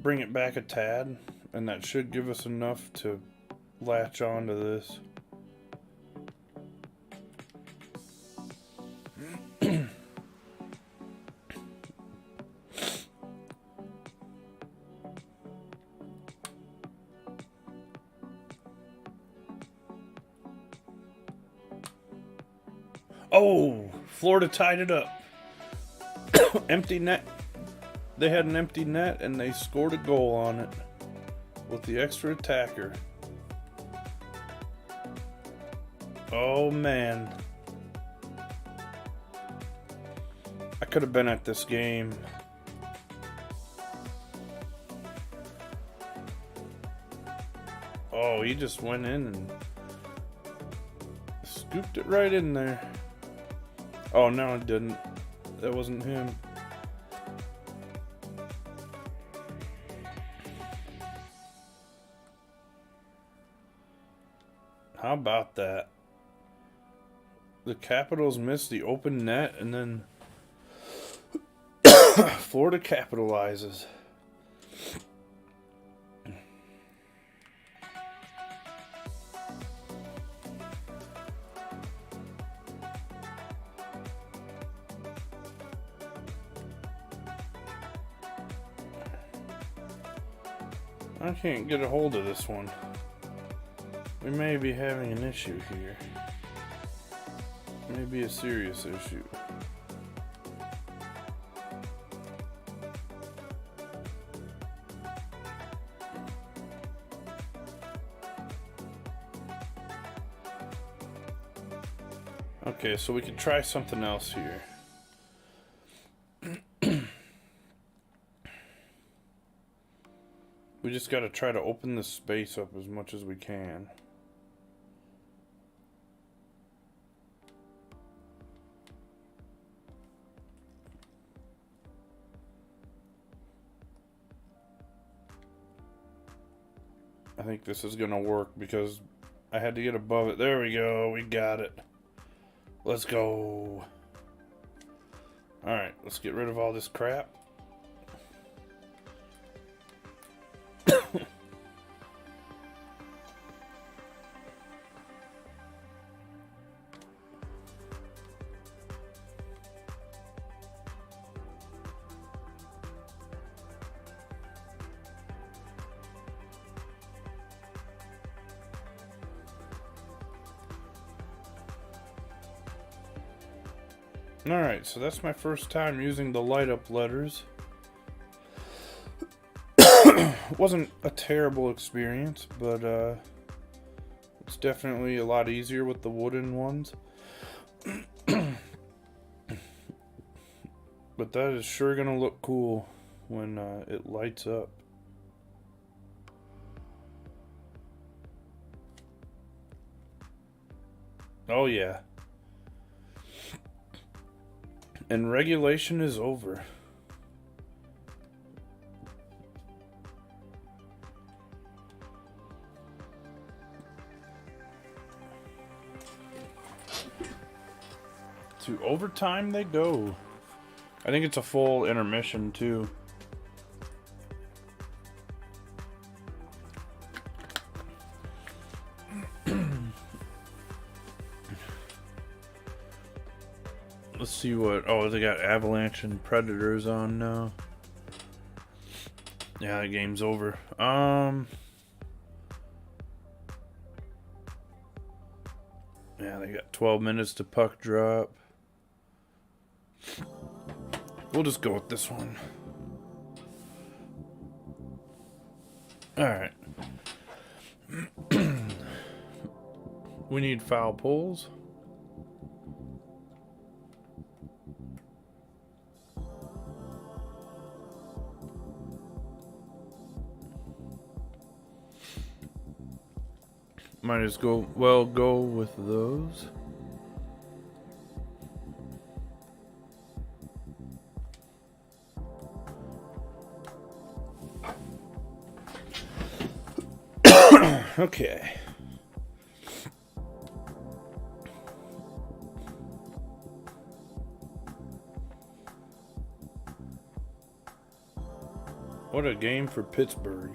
bring it back a tad, and that should give us enough to latch onto this. Oh, Florida tied it up. Empty net. They had an empty net and they scored a goal on it with the extra attacker. Oh man. I could have been at this game. Oh, he just went in and scooped it right in there. Oh, no, it didn't. That wasn't him. How about that? The Capitals missed the open net, and then Florida capitalizes. I can't get a hold of this one. We may be having an issue here. Maybe a serious issue. Okay, so we could try something else here. We just gotta try to open this space up as much as we can. I think this is gonna work because I had to get above it. There we go, we got it. Let's go. Alright, let's get rid of all this crap. Alright, so that's my first time using the light up letters. Wasn't a terrible experience, but it's definitely a lot easier with the wooden ones. But that is sure gonna look cool when it lights up. Oh yeah. And regulation is over. To overtime they go. I think it's a full intermission too. Let's see what... Oh, they got Avalanche and Predators on now. Yeah, the game's over. Yeah, they got 12 minutes to puck drop. We'll just go with this one. Alright. We need foul pulls. Might as go with those. Okay. What a game for Pittsburgh.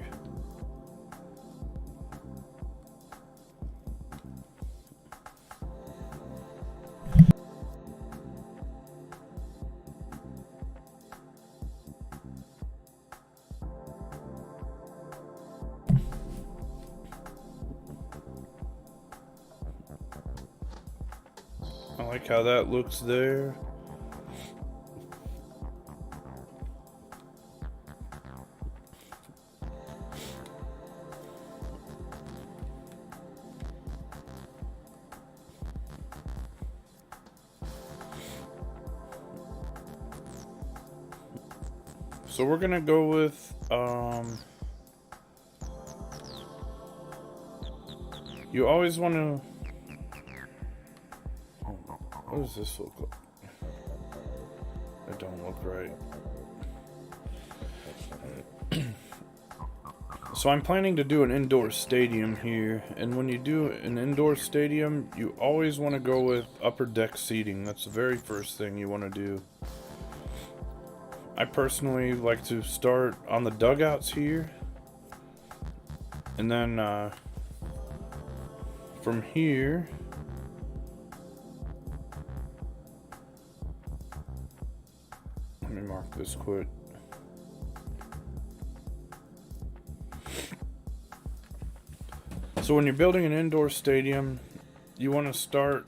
I like how that looks there. So we're gonna go with you always want to. What does this look like? It don't look right. So I'm planning to do an indoor stadium here, and when you do an indoor stadium, you always want to go with upper deck seating. That's the very first thing you want to do. I personally like to start on the dugouts here, and then from here let me mark this quick. So when you're building an indoor stadium, you want to start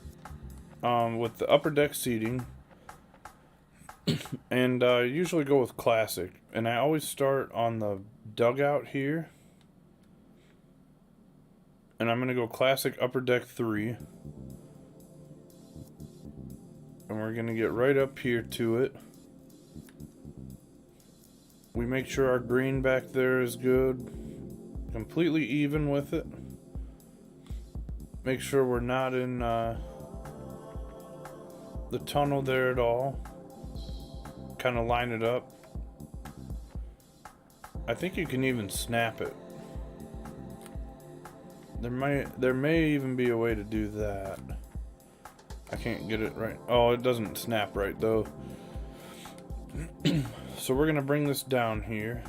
with the upper deck seating, and usually go with classic. And I always start on the dugout here, and I'm going to go classic upper deck 3, and we're going to get right up here to it. We make sure our green back there is good, completely even with it. Make sure we're not in the tunnel there at all. Kind of line it up. I think you can even snap it. There may even be a way to do that. I can't get it right. Oh, it doesn't snap right though. So we're gonna bring this down here.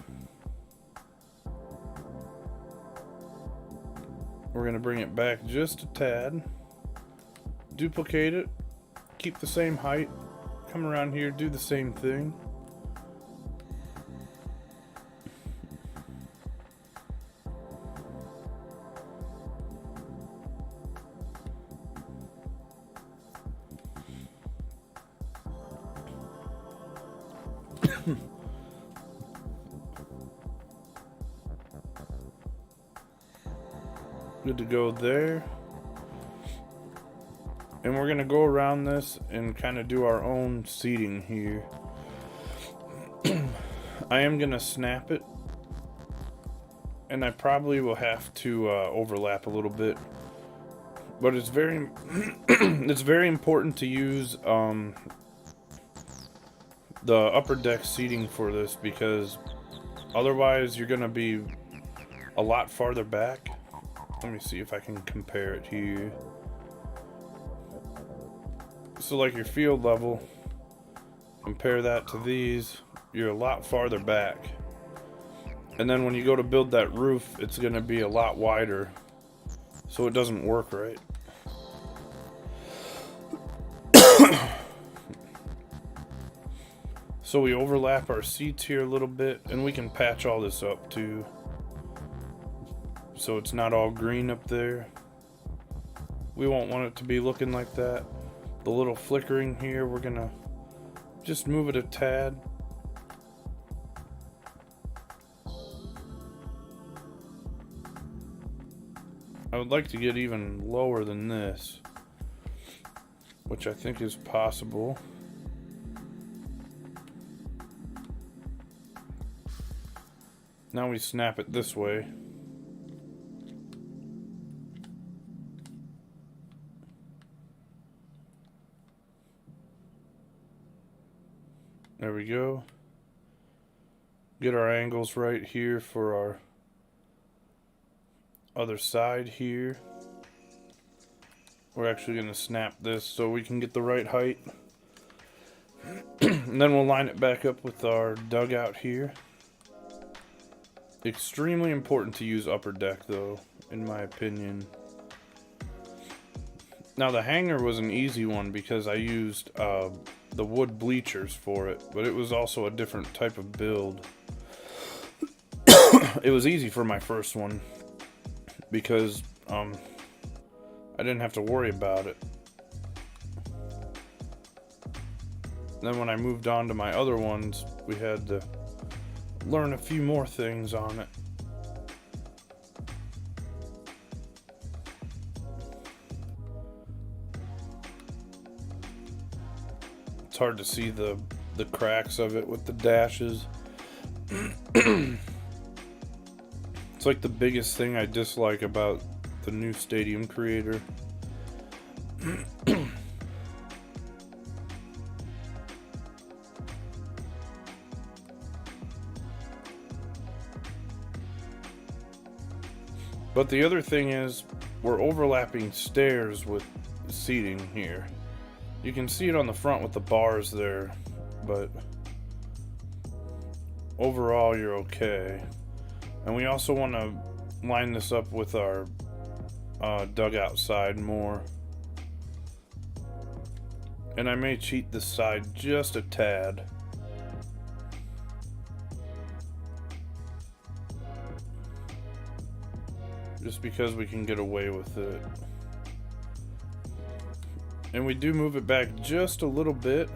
We're going to bring it back just a tad, duplicate it, keep the same height, come around here, do the same thing. Good to go there. And we're gonna go around this and kind of do our own seating here. I am gonna snap it, and I probably will have to overlap a little bit, but it's very it's very important to use the upper deck seating for this, because otherwise you're gonna be a lot farther back. Let me see if I can compare it here. So like your field level, compare that to these, you're a lot farther back. And then when you go to build that roof, it's going to be a lot wider. So it doesn't work right. So we overlap our seats here a little bit, and we can patch all this up too, so it's not all green up there. We won't want it to be looking like that. The little flickering here, we're gonna just move it a tad. I would like to get even lower than this, which I think is possible. Now we snap it this way. There we go. Get our angles right here for our other side here. We're actually going to snap this so we can get the right height. And then we'll line it back up with our dugout here. Extremely important to use upper deck though, in my opinion. Now the hanger was an easy one because I used the wood bleachers for it, but it was also a different type of build. It was easy for my first one because I didn't have to worry about it. Then when I moved on to my other ones, we had to learn a few more things on it. It's hard to see the cracks of it with the dashes. It's like the biggest thing I dislike about the new stadium creator. But the other thing is, we're overlapping stairs with seating here. You can see it on the front with the bars there, but overall you're okay. And we also want to line this up with our dugout side more. And I may cheat this side just a tad. Just because we can get away with it. And we do move it back just a little bit,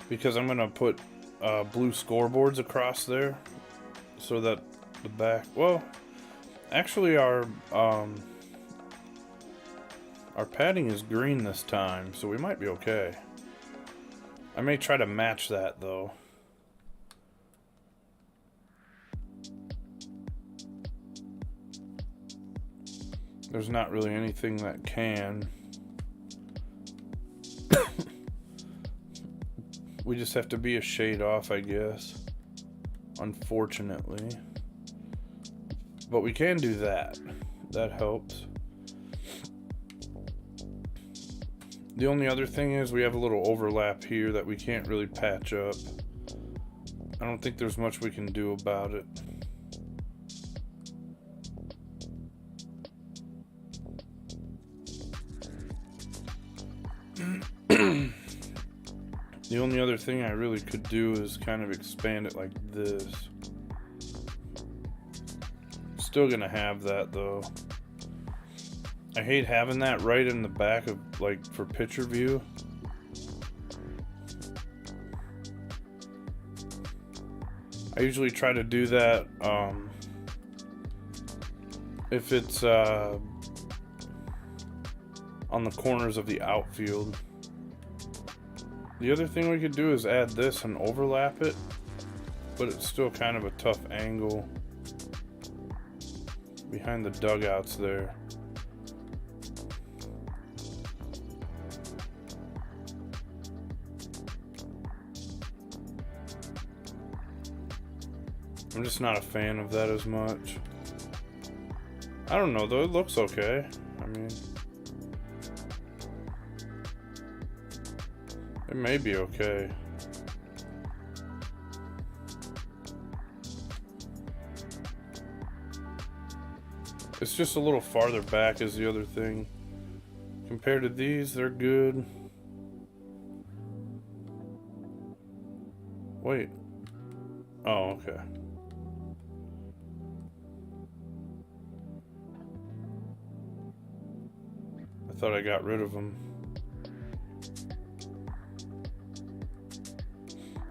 because I'm going to put blue scoreboards across there, so that the back, well, actually our padding is green this time, so we might be okay. I may try to match that though. There's not really anything that can. We just have to be a shade off, I guess. Unfortunately. But we can do that. That helps. The only other thing is we have a little overlap here that we can't really patch up. I don't think there's much we can do about it. The only other thing I really could do is kind of expand it like this. Still gonna have that though. I hate having that right in the back of, like, for picture view. I usually try to do that if it's on the corners of the outfield. The other thing we could do is add this and overlap it, but it's still kind of a tough angle behind the dugouts there. I'm just not a fan of that as much. I don't know though, it looks okay. I mean, it may be okay. It's just a little farther back is the other thing. Compared to these, they're good. Wait. Oh, okay. I thought I got rid of them.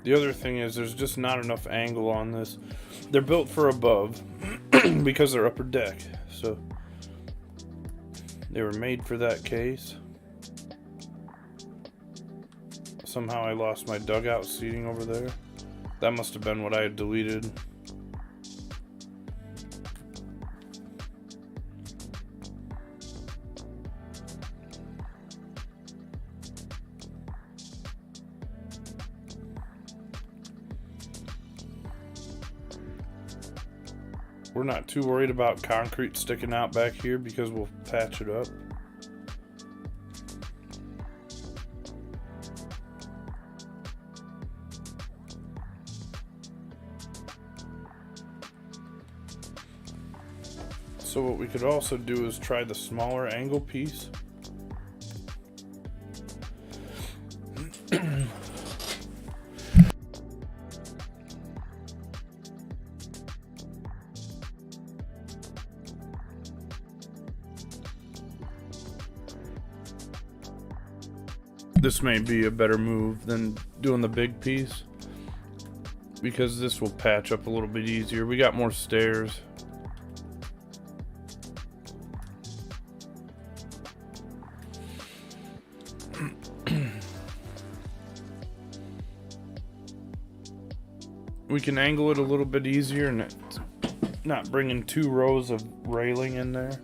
The other thing is there's just not enough angle on this. They're built for above because they're upper deck. So they were made for that case. Somehow I lost my dugout seating over there. That must have been what I had deleted. We're not too worried about concrete sticking out back here because we'll patch it up. So what we could also do is try the smaller angle piece. This may be a better move than doing the big piece, because this will patch up a little bit easier. We got more stairs. we can angle it a little bit easier and it's not bringing 2 rows of railing in there.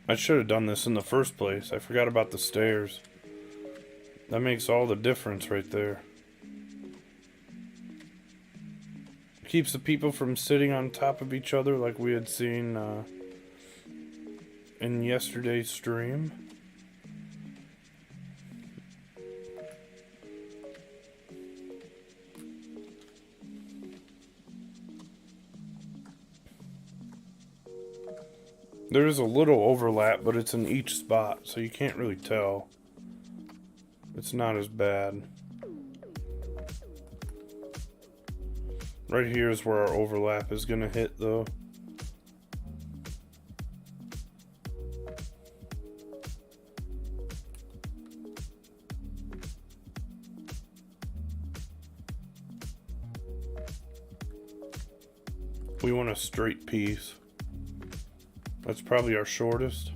I should have done this in the first place. I forgot about the stairs. That makes all the difference right there. Keeps the people from sitting on top of each other like we had seen in yesterday's stream. There's a little overlap, but it's in each spot, so you can't really tell. It's not as bad. Right here is where our overlap is going to hit, though. We want a straight piece. That's probably our shortest.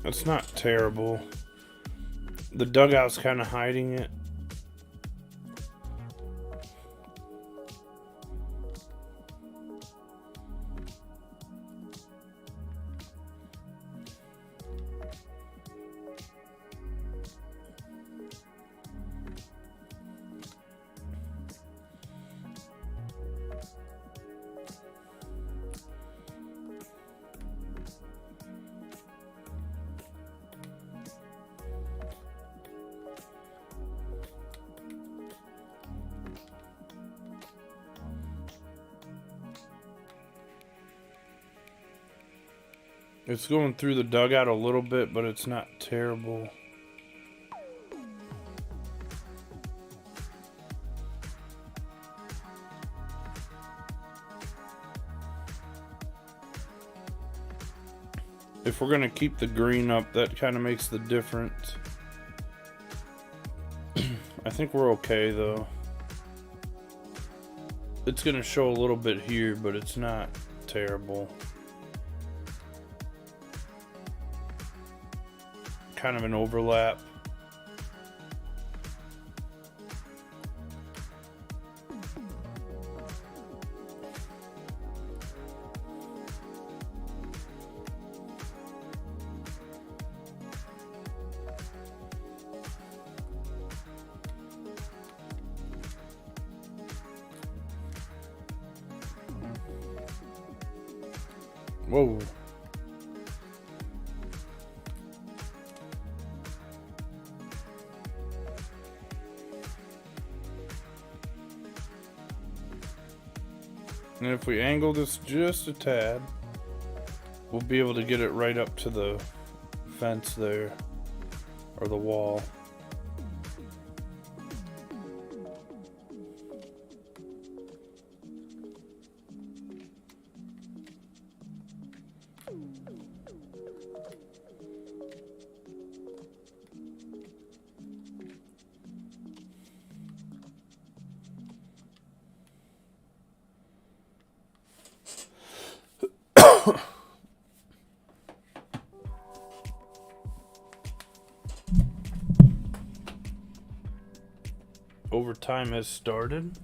It's not terrible. The dugout's kind of hiding it. It's going through the dugout a little bit, but it's not terrible. If we're going to keep the green up, that kind of makes the difference. I think we're okay, though. It's going to show a little bit here, but it's not terrible. Kind of an overlap. Whoa. And if we angle this just a tad, we'll be able to get it right up to the fence there, or the wall. Overtime has started.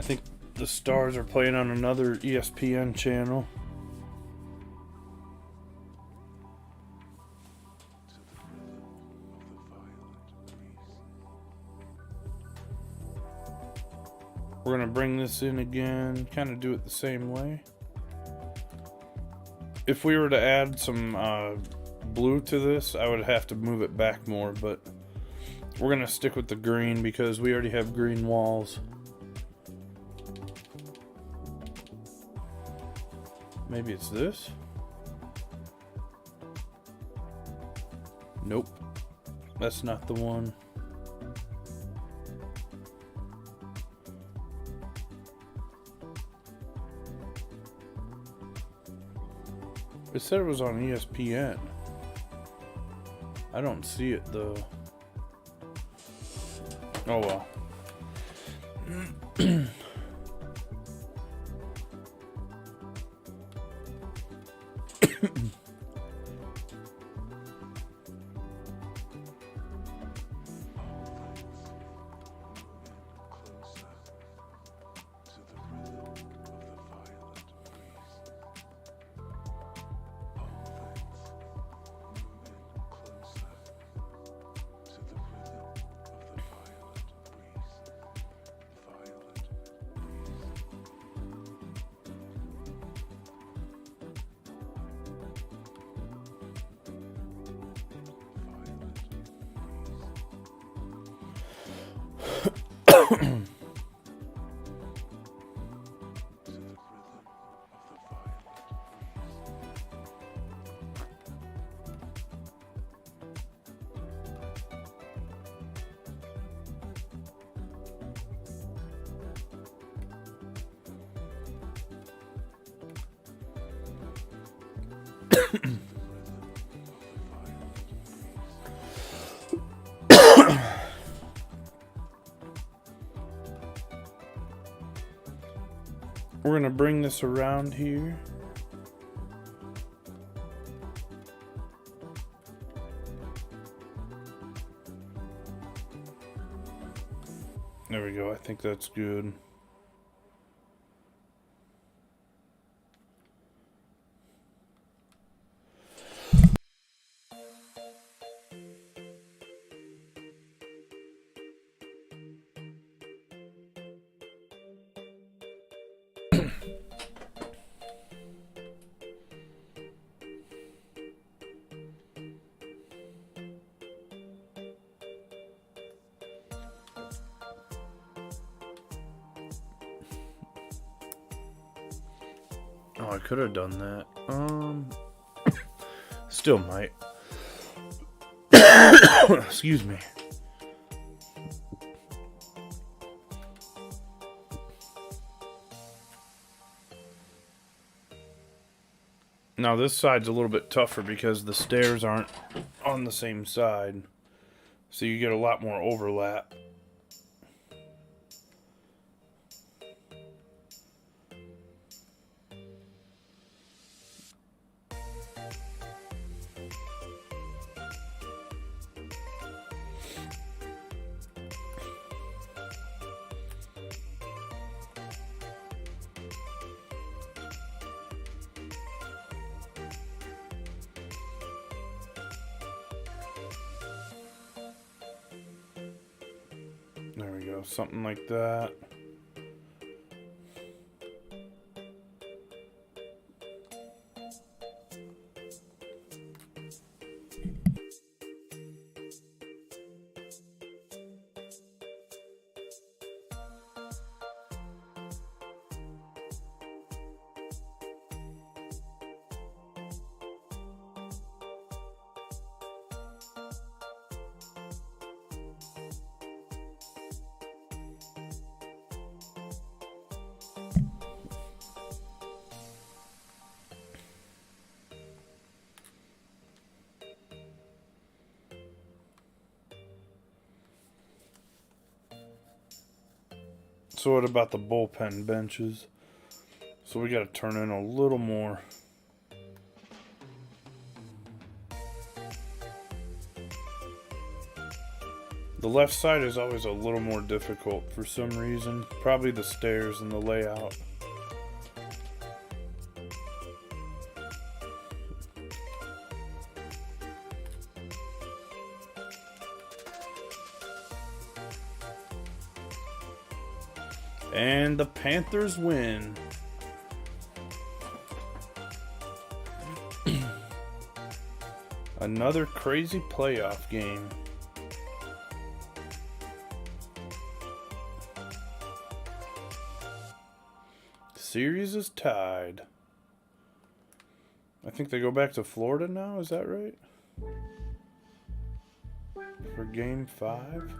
think the Stars are playing on another ESPN channel. We're going to bring this in again, kind of do it the same way. If we were to add some blue to this, I would have to move it back more, but we're going to stick with the green because we already have green walls. Maybe it's this? Nope. That's not the one. It said it was on ESPN. I don't see it though. Oh well. We're going to bring this around here. There we go. I think that's good. Oh, I could have done that. Still might. Excuse me. Now this side's a little bit tougher because the stairs aren't on the same side. So you get a lot more overlap. There we go, something like that. So what about the bullpen benches? So we got to turn in a little more. The left side is always a little more difficult for some reason. Probably the stairs and the layout. And the Panthers win. Another crazy playoff game. Series is tied. I think they go back to Florida now, is that right? For game 5?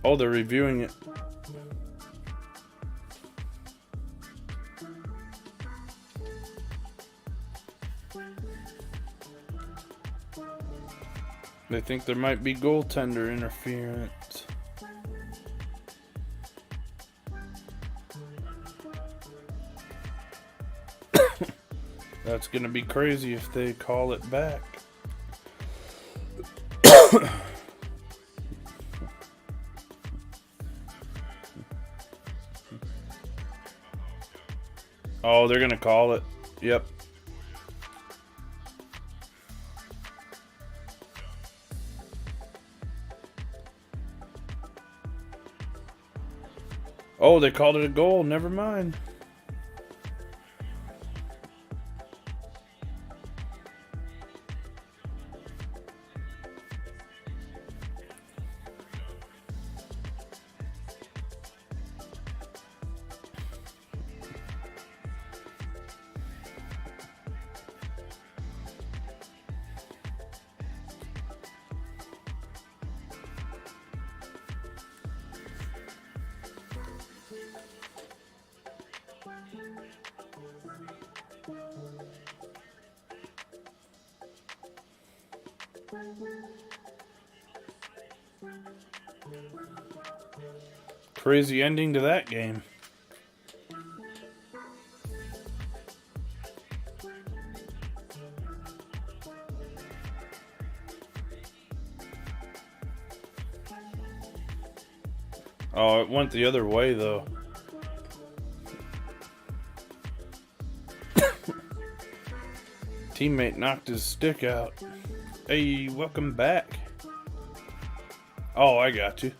Oh, they're reviewing it. They think there might be goaltender interference. That's gonna be crazy if they call it back. Oh, they're gonna call it. Yep. Oh, they called it a goal. Never mind. Crazy ending to that game. Oh, it went the other way though. Teammate knocked his stick out. Hey, welcome back. Oh, I got you.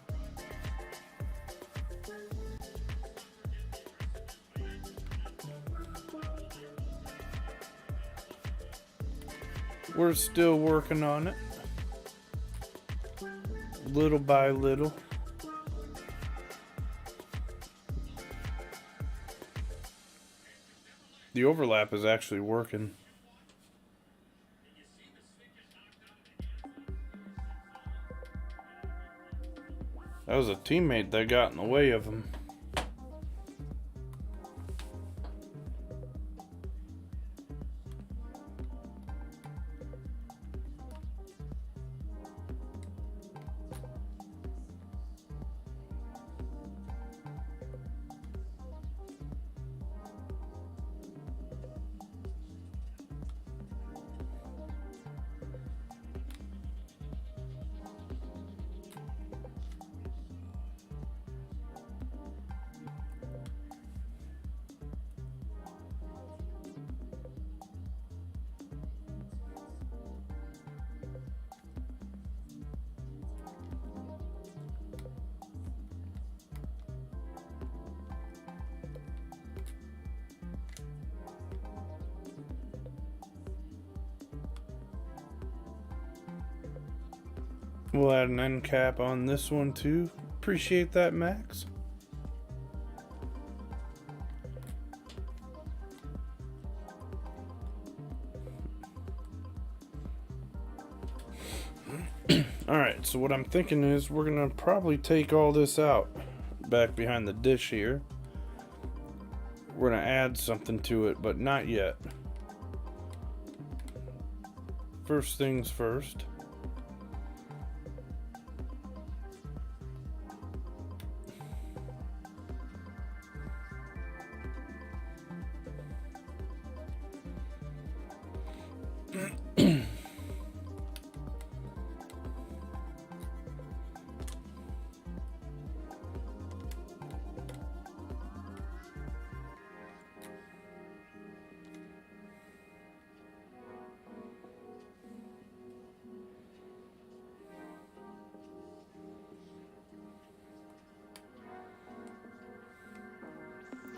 We're still working on it. Little by little. The overlap is actually working. That was a teammate that got in the way of him. We'll add an end cap on this one too. Appreciate that, Max. Alright, so what I'm thinking is we're going to probably take all this out back behind the dish here. We're going to add something to it, but not yet. First things first.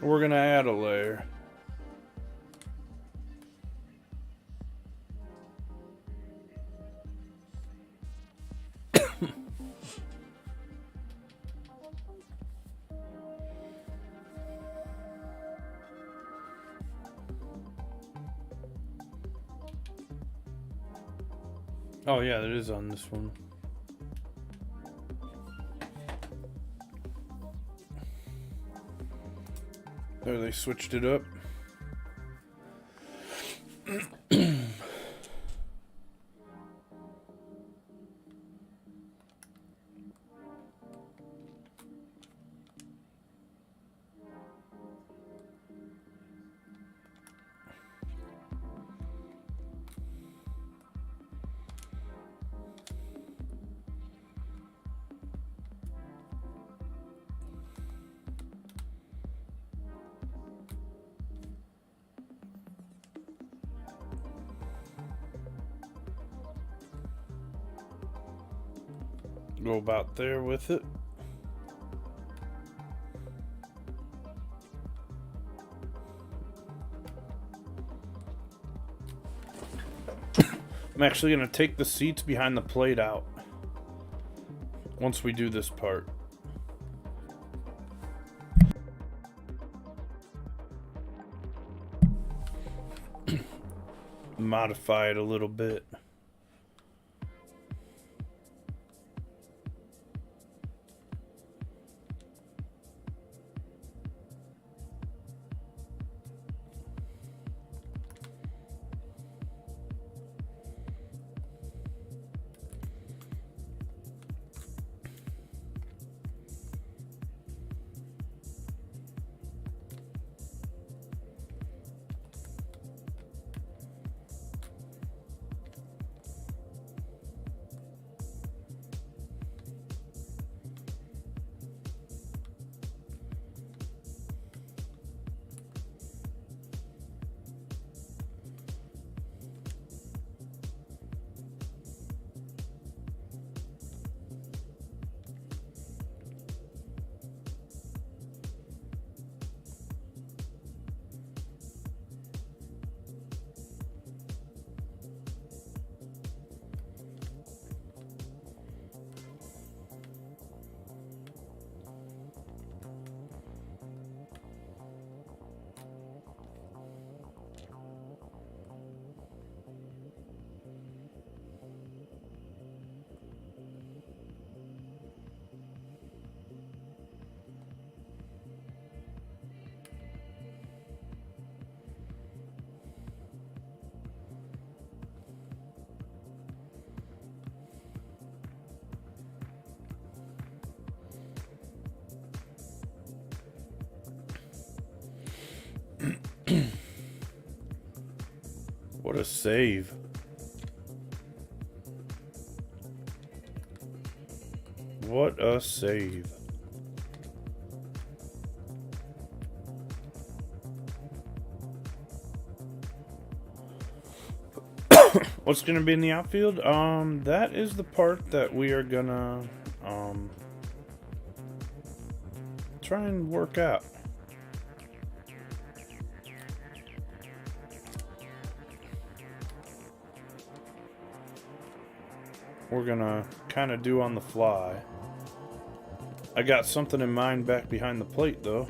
We're going to add a layer. Oh yeah, that is on this one. There, they switched it up. Go about there with it. I'm actually going to take the seats behind the plate out once we do this part. Modify it a little bit. What a save. What a save. What's going to be in the outfield? That is the part that we are going to try and work out. We're gonna kind of do on the fly. I got something in mind back behind the plate though.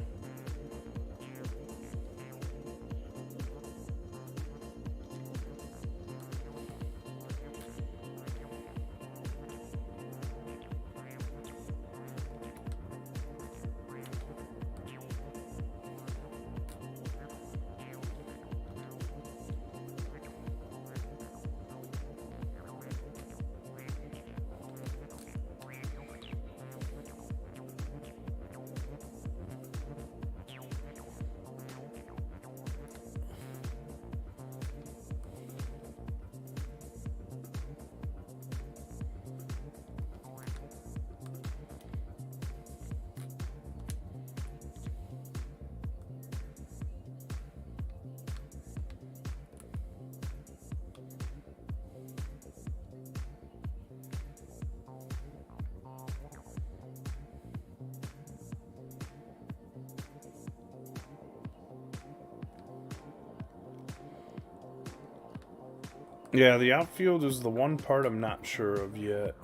Yeah, the outfield is the one part I'm not sure of yet.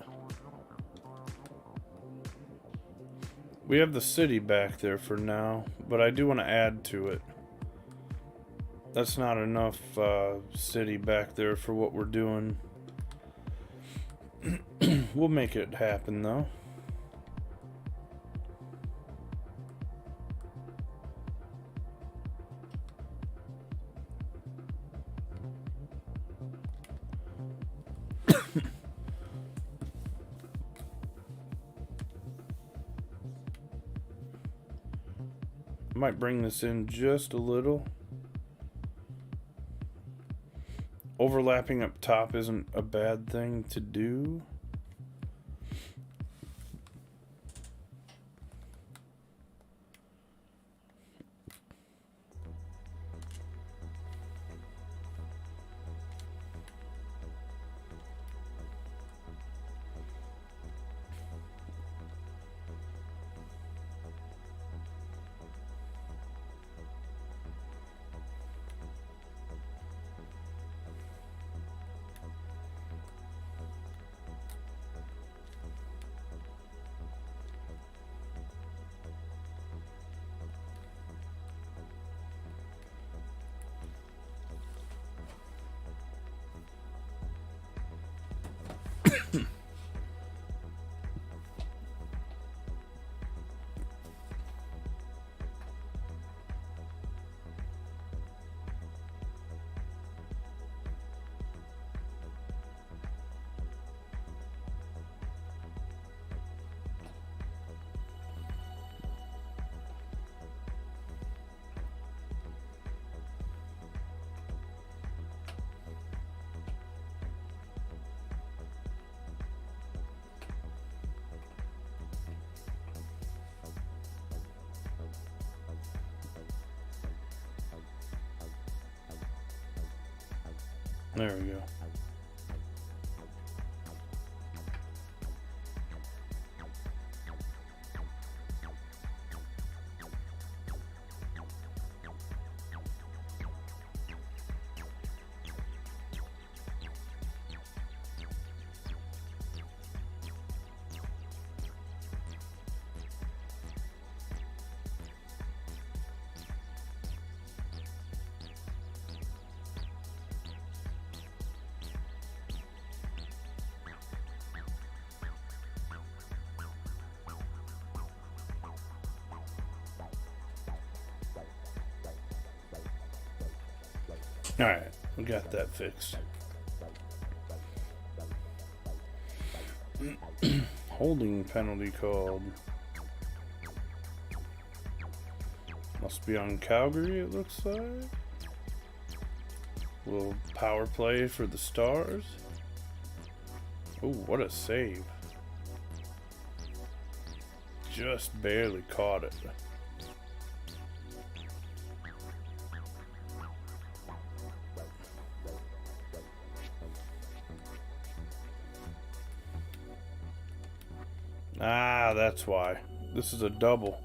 We have the city back there for now, but I do want to add to it. That's not enough city back there for what we're doing. We'll make it happen though. Might bring this in just a little. Overlapping up top isn't a bad thing to do. There we go. Alright, we got that fixed. Holding penalty called. Must be on Calgary, it looks like. Little power play for the Stars. Oh, what a save. Just barely caught it. Ah, that's why. This is a double.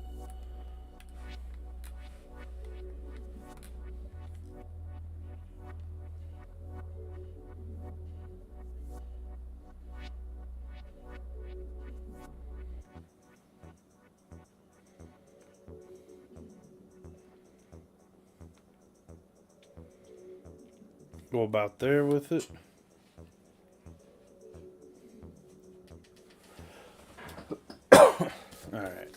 Go about there with it. All right.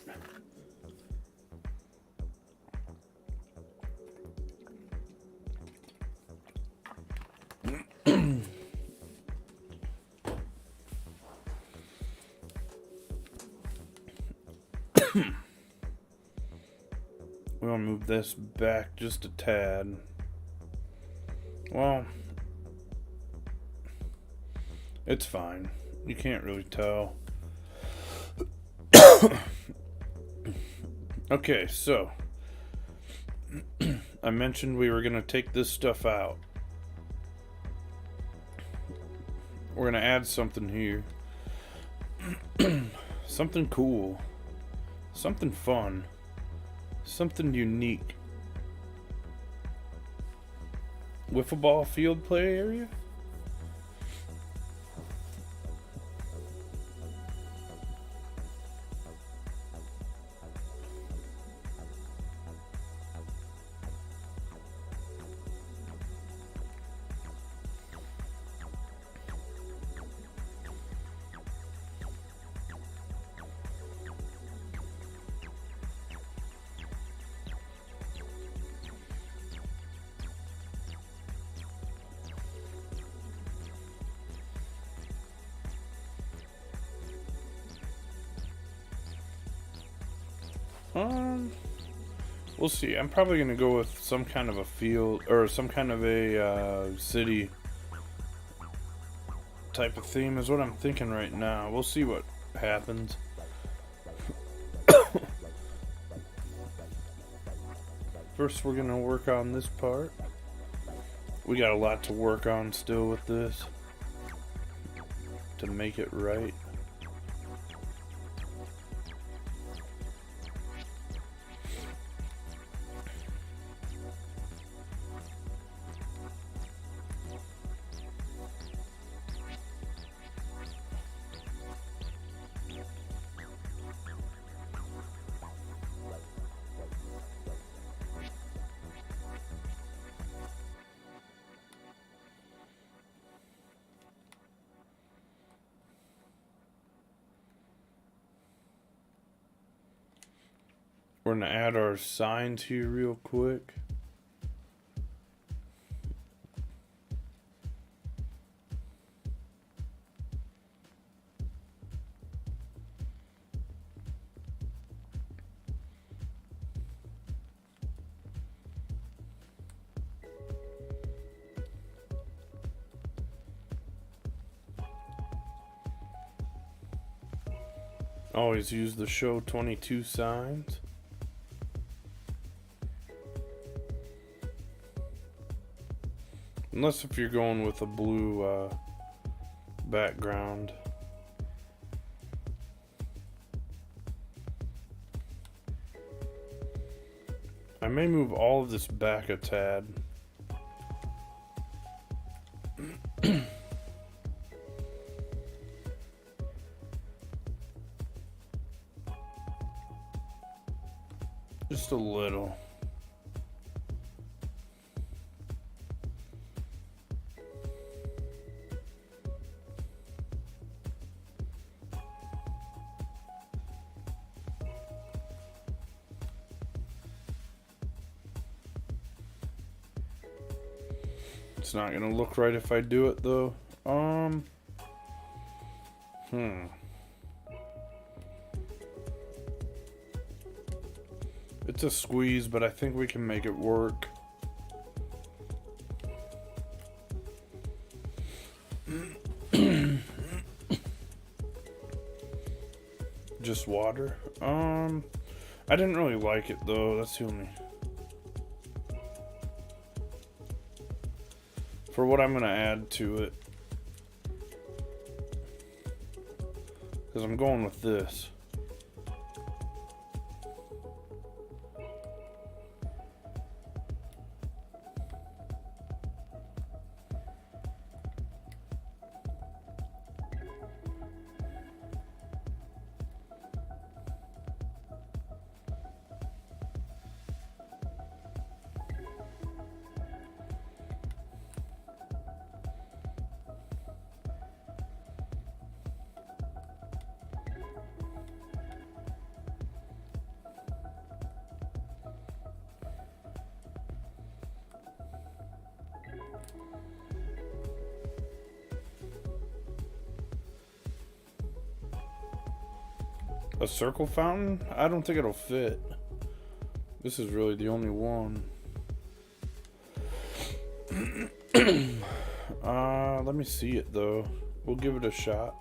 We're gonna move this back just a tad. Well, it's fine. You can't really tell. Okay, so I mentioned we were going to take this stuff out. We're going to add something here. Something cool. Something fun. Something unique. Wiffle ball field play area? Um, we'll see. I'm probably gonna go with some kind of a field or some kind of a city type of theme is what I'm thinking right now. We'll see what happens. First, we're gonna work on this part. We got a lot to work on still with this to make it right. We're gonna add our signs here real quick. Always use the show 22 signs. Unless if you're going with a blue background. I may move all of this back a tad. Just a little. It's not gonna look right if I do it though. It's a squeeze, but I think we can make it work. Just water. I didn't really like it though. That's the only. For what I'm gonna add to it, because I'm going with this. A circle fountain? I don't think it'll fit. This is really the only one. Let me see it though. We'll give it a shot.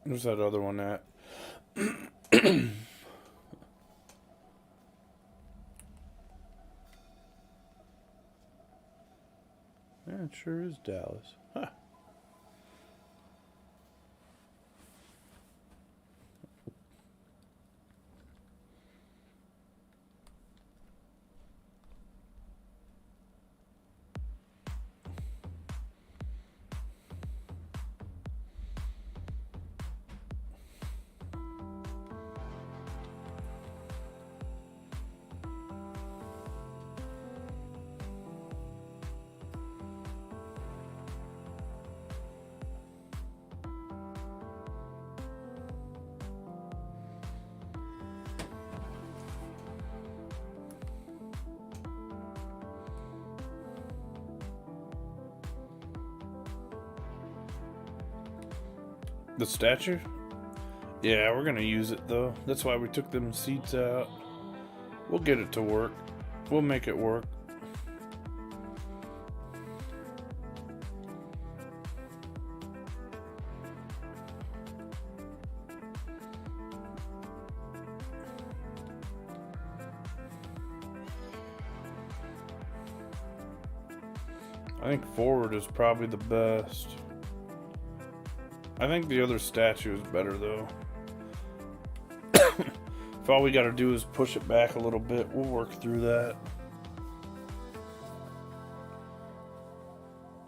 Where's that other one at? Yeah, it sure is Dallas. Huh. The statue? Yeah, we're gonna use it though. That's why we took them seats out. We'll get it to work. We'll make it work. I think forward is probably the best. I think the other statue is better though. If all we gotta do is push it back a little bit, we'll work through that.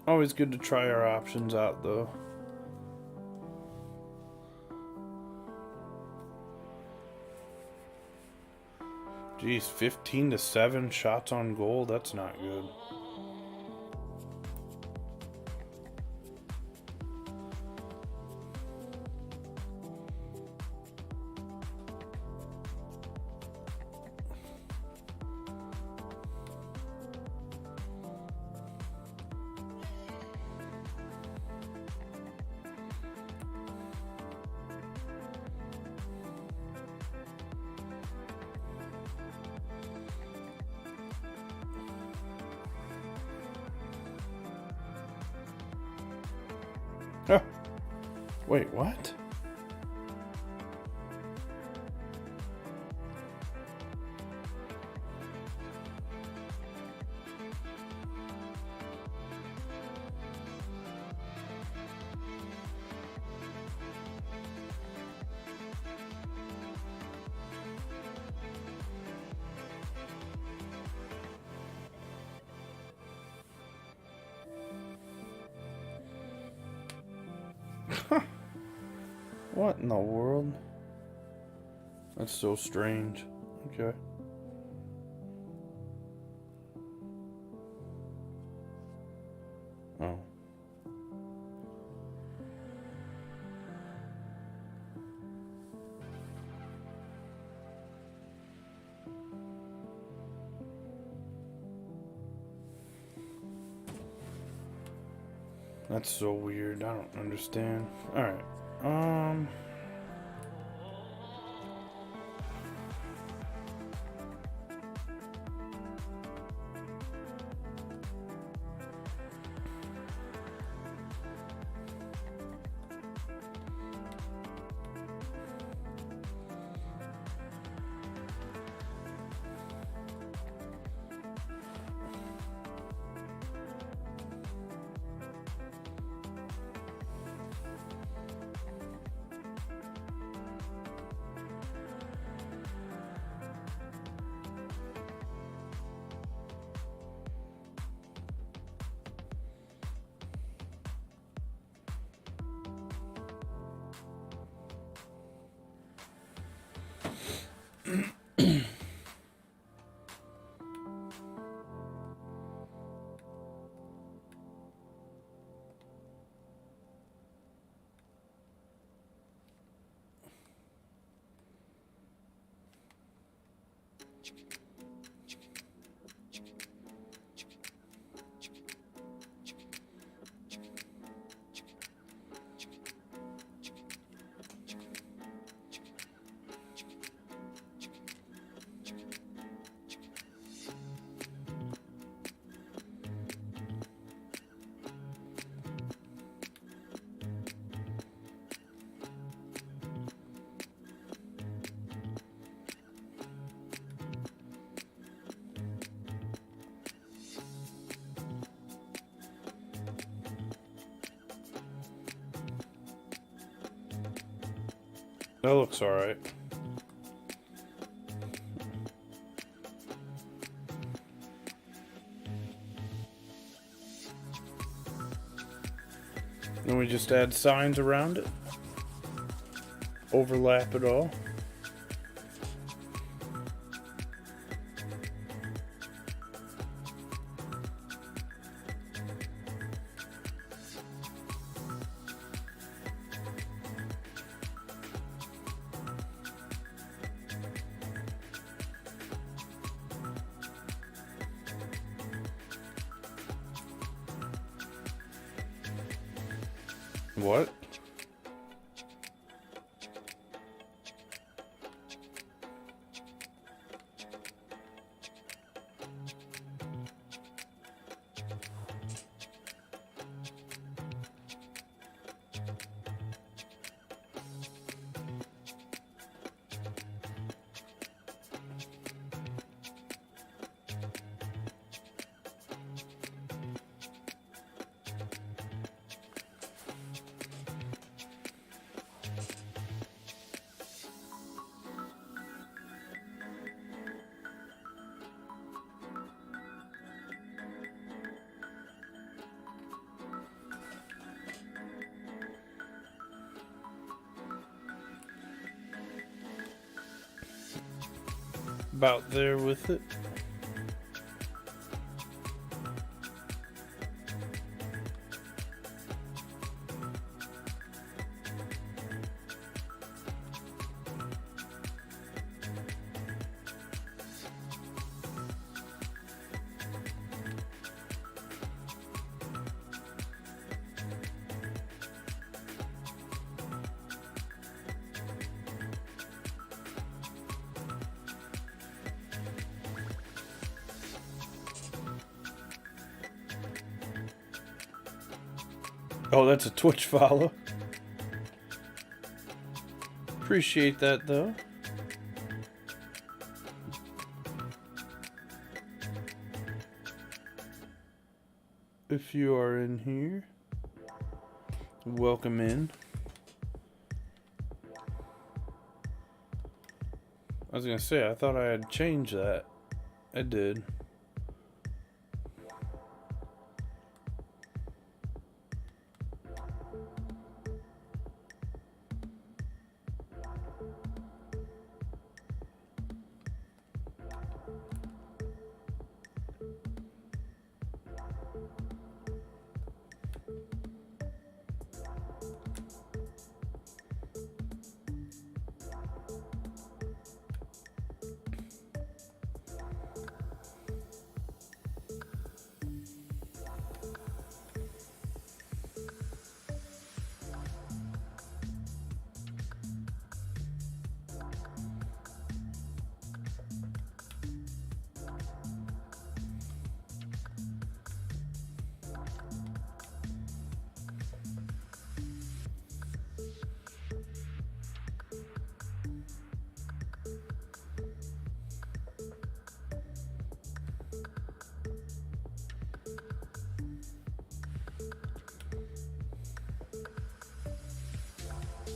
Always good to try our options out though. Geez, 15-7 shots on goal, that's not good. Oh, wait, what? What in the world? That's so strange. Okay. Oh. That's so weird. I don't understand. Alright. That looks alright. Then we just add signs around it. Overlap it all. What? about there with it. Oh, that's a Twitch follow. Appreciate that, though. If you are in here, welcome in. I was gonna say, I thought I had changed that. I did.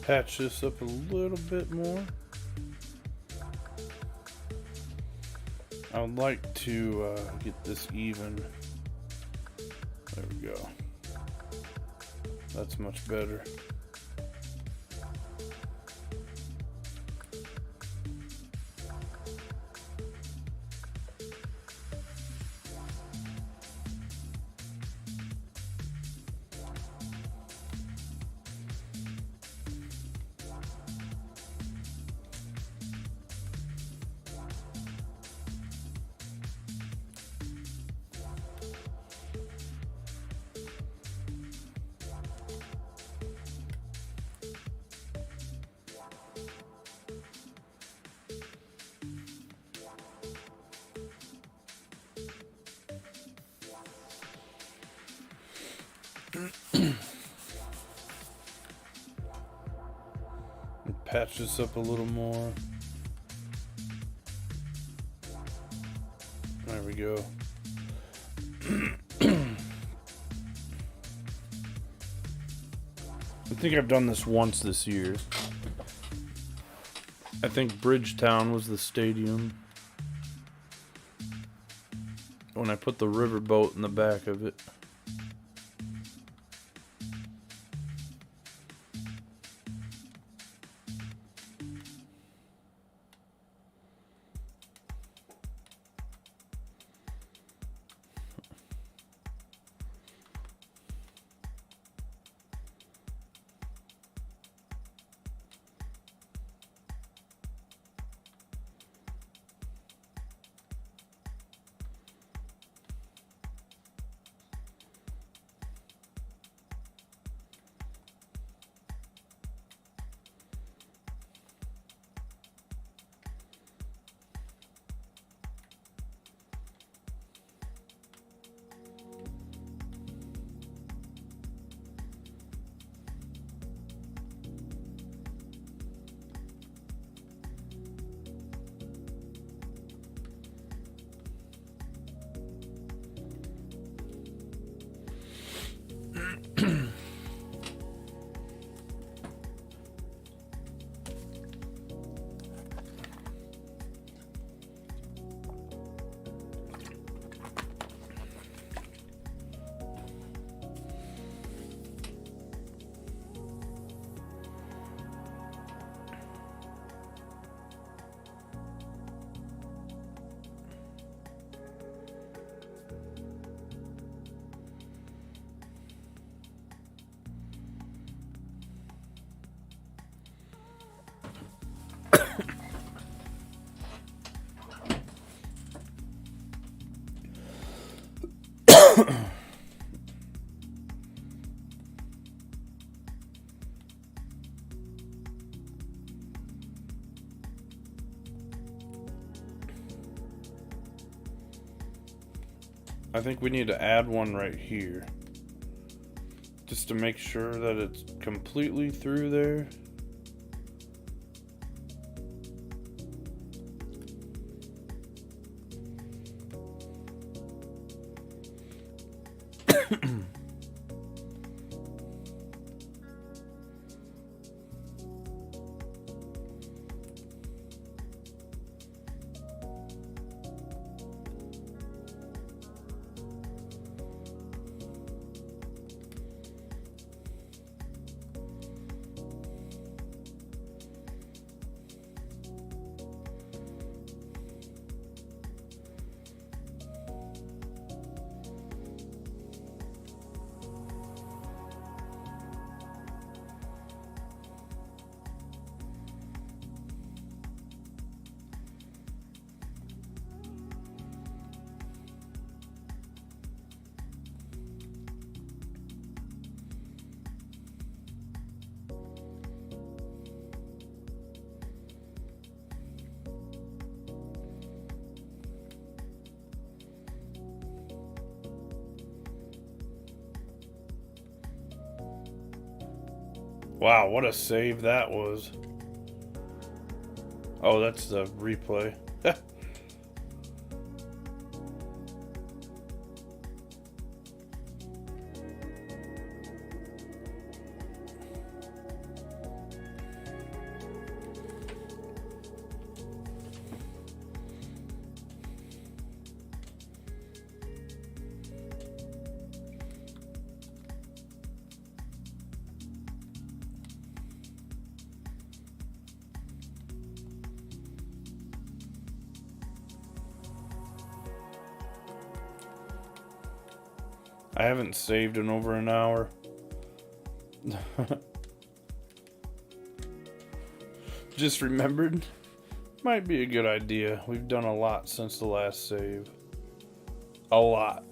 Patch this up a little bit more. I would like to get this even. There we go. That's much better. Patch this up a little more. There we go. I think I've done this once this year. I think Bridgetown was the stadium when I put the riverboat in the back of it. I think we need to add one right here. Just to make sure that it's completely through there. Wow, what a save that was. Oh, that's the replay. I haven't saved in over an hour. Just remembered. Might be a good idea. We've done a lot since the last save. A lot.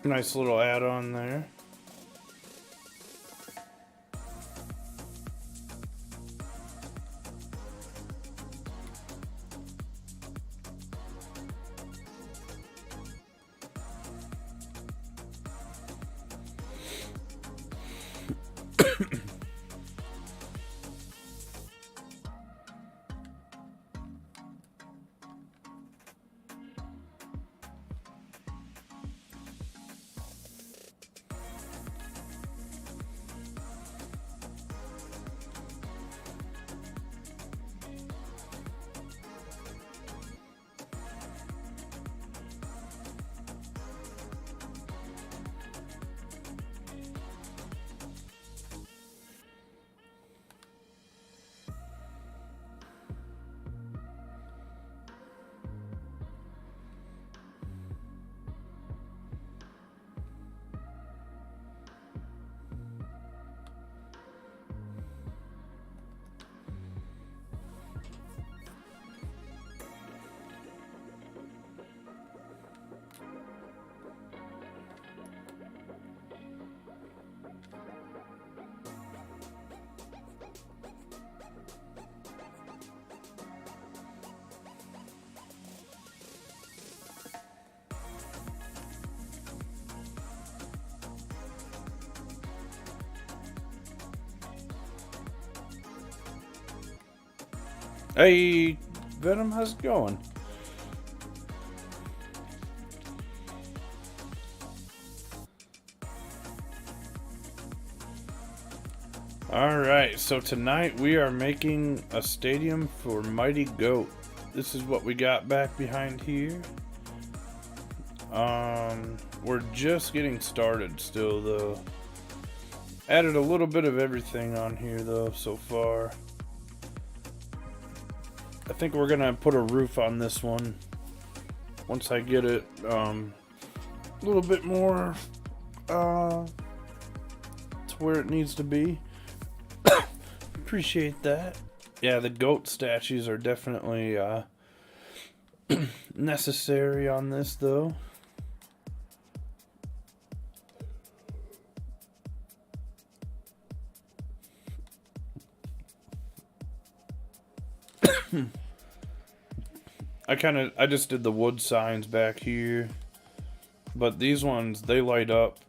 Nice little add-on there. Hey, Venom, how's it going? Alright, so tonight we are making a stadium for Mighty Goat. This is what we got back behind here. We're just getting started still, though. Added a little bit of everything on here, though, so far. I think we're gonna put a roof on this one once I get it a little bit more to where it needs to be. Appreciate that. Yeah, the goat statues are definitely necessary on this, though. I just did the wood signs back here, but these ones, they light up.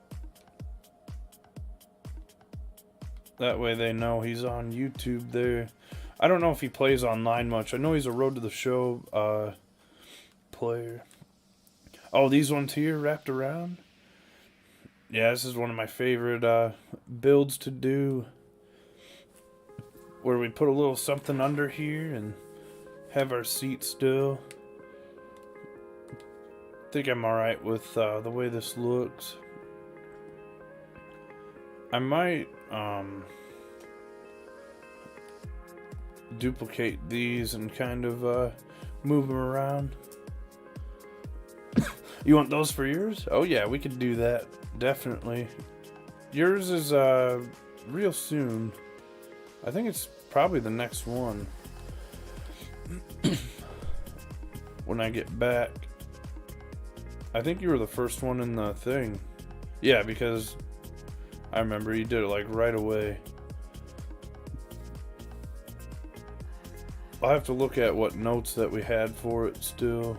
That way they know he's on YouTube there. I don't know if he plays online much. I know he's a Road to the Show player. Oh, these ones here wrapped around? Yeah, this is one of my favorite builds to do. Where we put a little something under here and have our seat still. I think I'm alright with the way this looks. I might duplicate these and kind of move them around. You want those for yours? Oh yeah, we could do that. Definitely. Yours is real soon. I think it's probably the next one. When I get back. I think you were the first one in the thing. Yeah, because I remember you did it like right away. I'll have to look at what notes that we had for it still.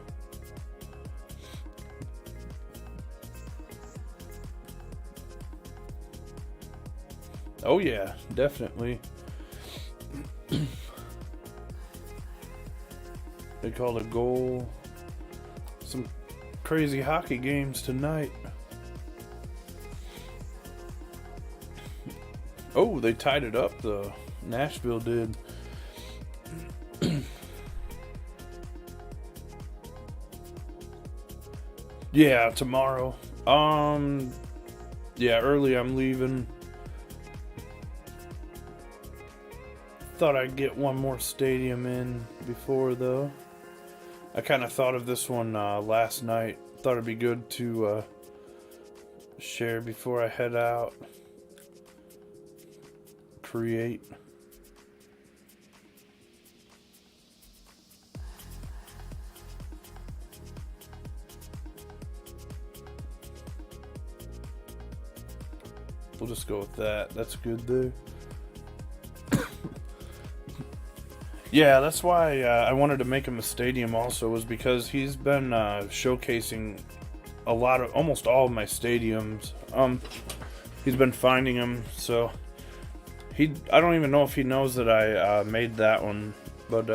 Oh yeah, definitely. They called a goal. Some crazy hockey games tonight. Oh, they tied it up though. Nashville did. Yeah, tomorrow. Yeah, early I'm leaving. Thought I'd get one more stadium in before, though. I kind of thought of this one last night. Thought it'd be good to share before I head out. Create. We'll just go with that. That's good, though. Yeah, that's why I wanted to make him a stadium also, was because he's been showcasing a lot of, almost all of my stadiums. He's been finding them, so I don't even know if he knows that I made that one, but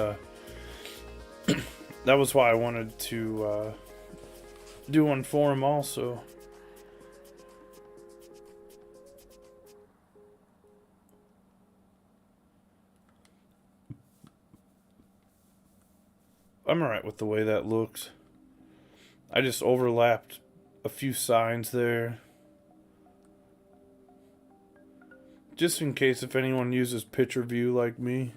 that was why I wanted to do one for him also. I'm alright with the way that looks. I just overlapped a few signs there. Just in case if anyone uses picture view like me.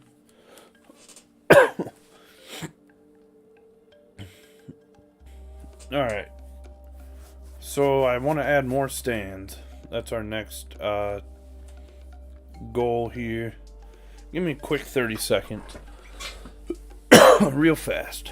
Alright. So I want to add more stands. That's our next goal here. Give me a quick 30 seconds. Real fast.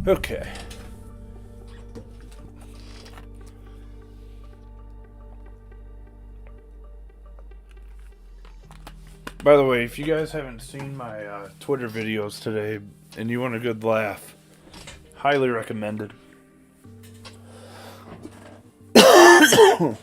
Okay. By the way, if you guys haven't seen my Twitter videos today and you want a good laugh, highly recommended. I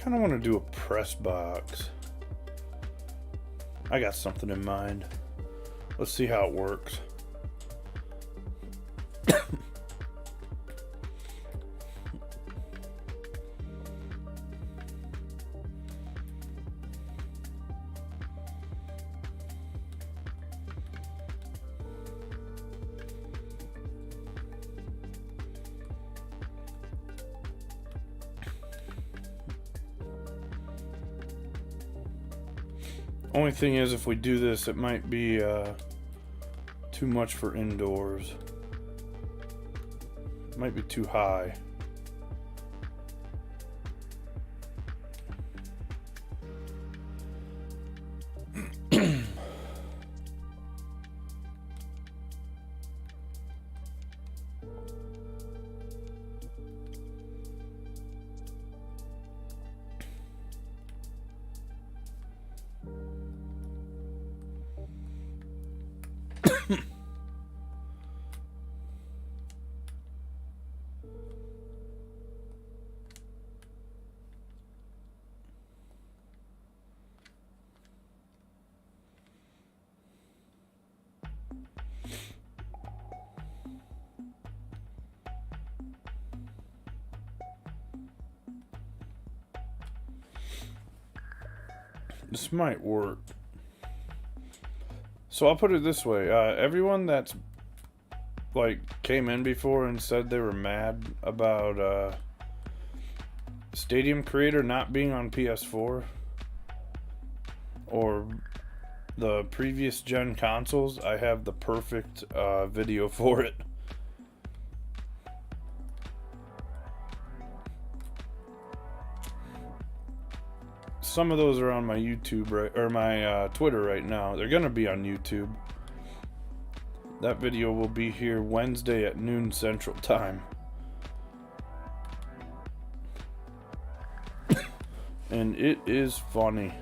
kind of want to do a press box. I got something in mind. Let's see how it works. Only thing is, if we do this, it might be too much for indoors. It might be too high. This might work. So I'll put it this way. Everyone that's like came in before and said they were mad about Stadium Creator not being on PS4 or the previous gen consoles, I have the perfect video for it. Some of those are on my YouTube or my Twitter right now. They're gonna be on YouTube. That video will be here Wednesday at noon Central Time. And it is funny.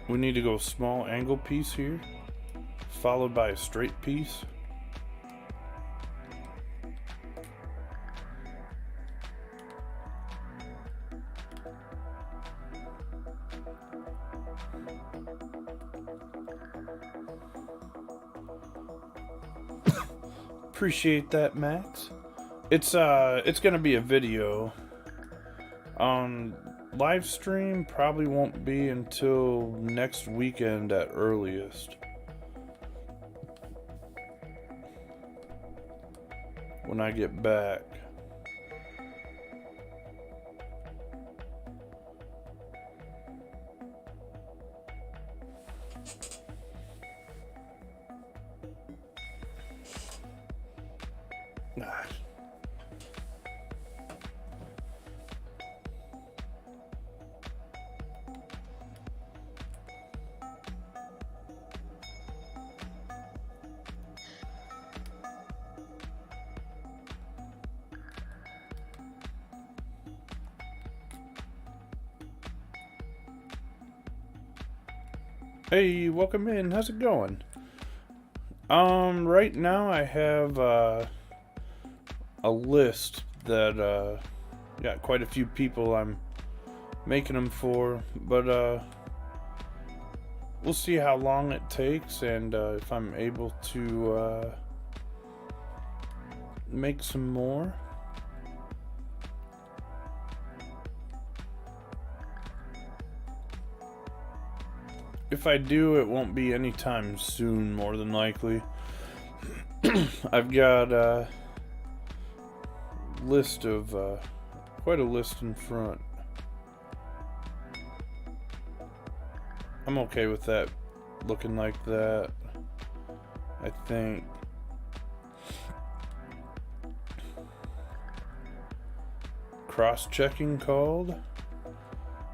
We need to go small angle piece here, followed by a straight piece. Appreciate that, Max. It's gonna be a video. Live stream probably won't be until next weekend at earliest. When I get back. Hey, welcome in. How's it going? Right now I have a list that got quite a few people I'm making them for. But we'll see how long it takes, and if I'm able to make some more. If I do, it won't be anytime soon, more than likely. I've got a list of, quite a list in front. I'm okay with that looking like that, I think. Cross-checking called.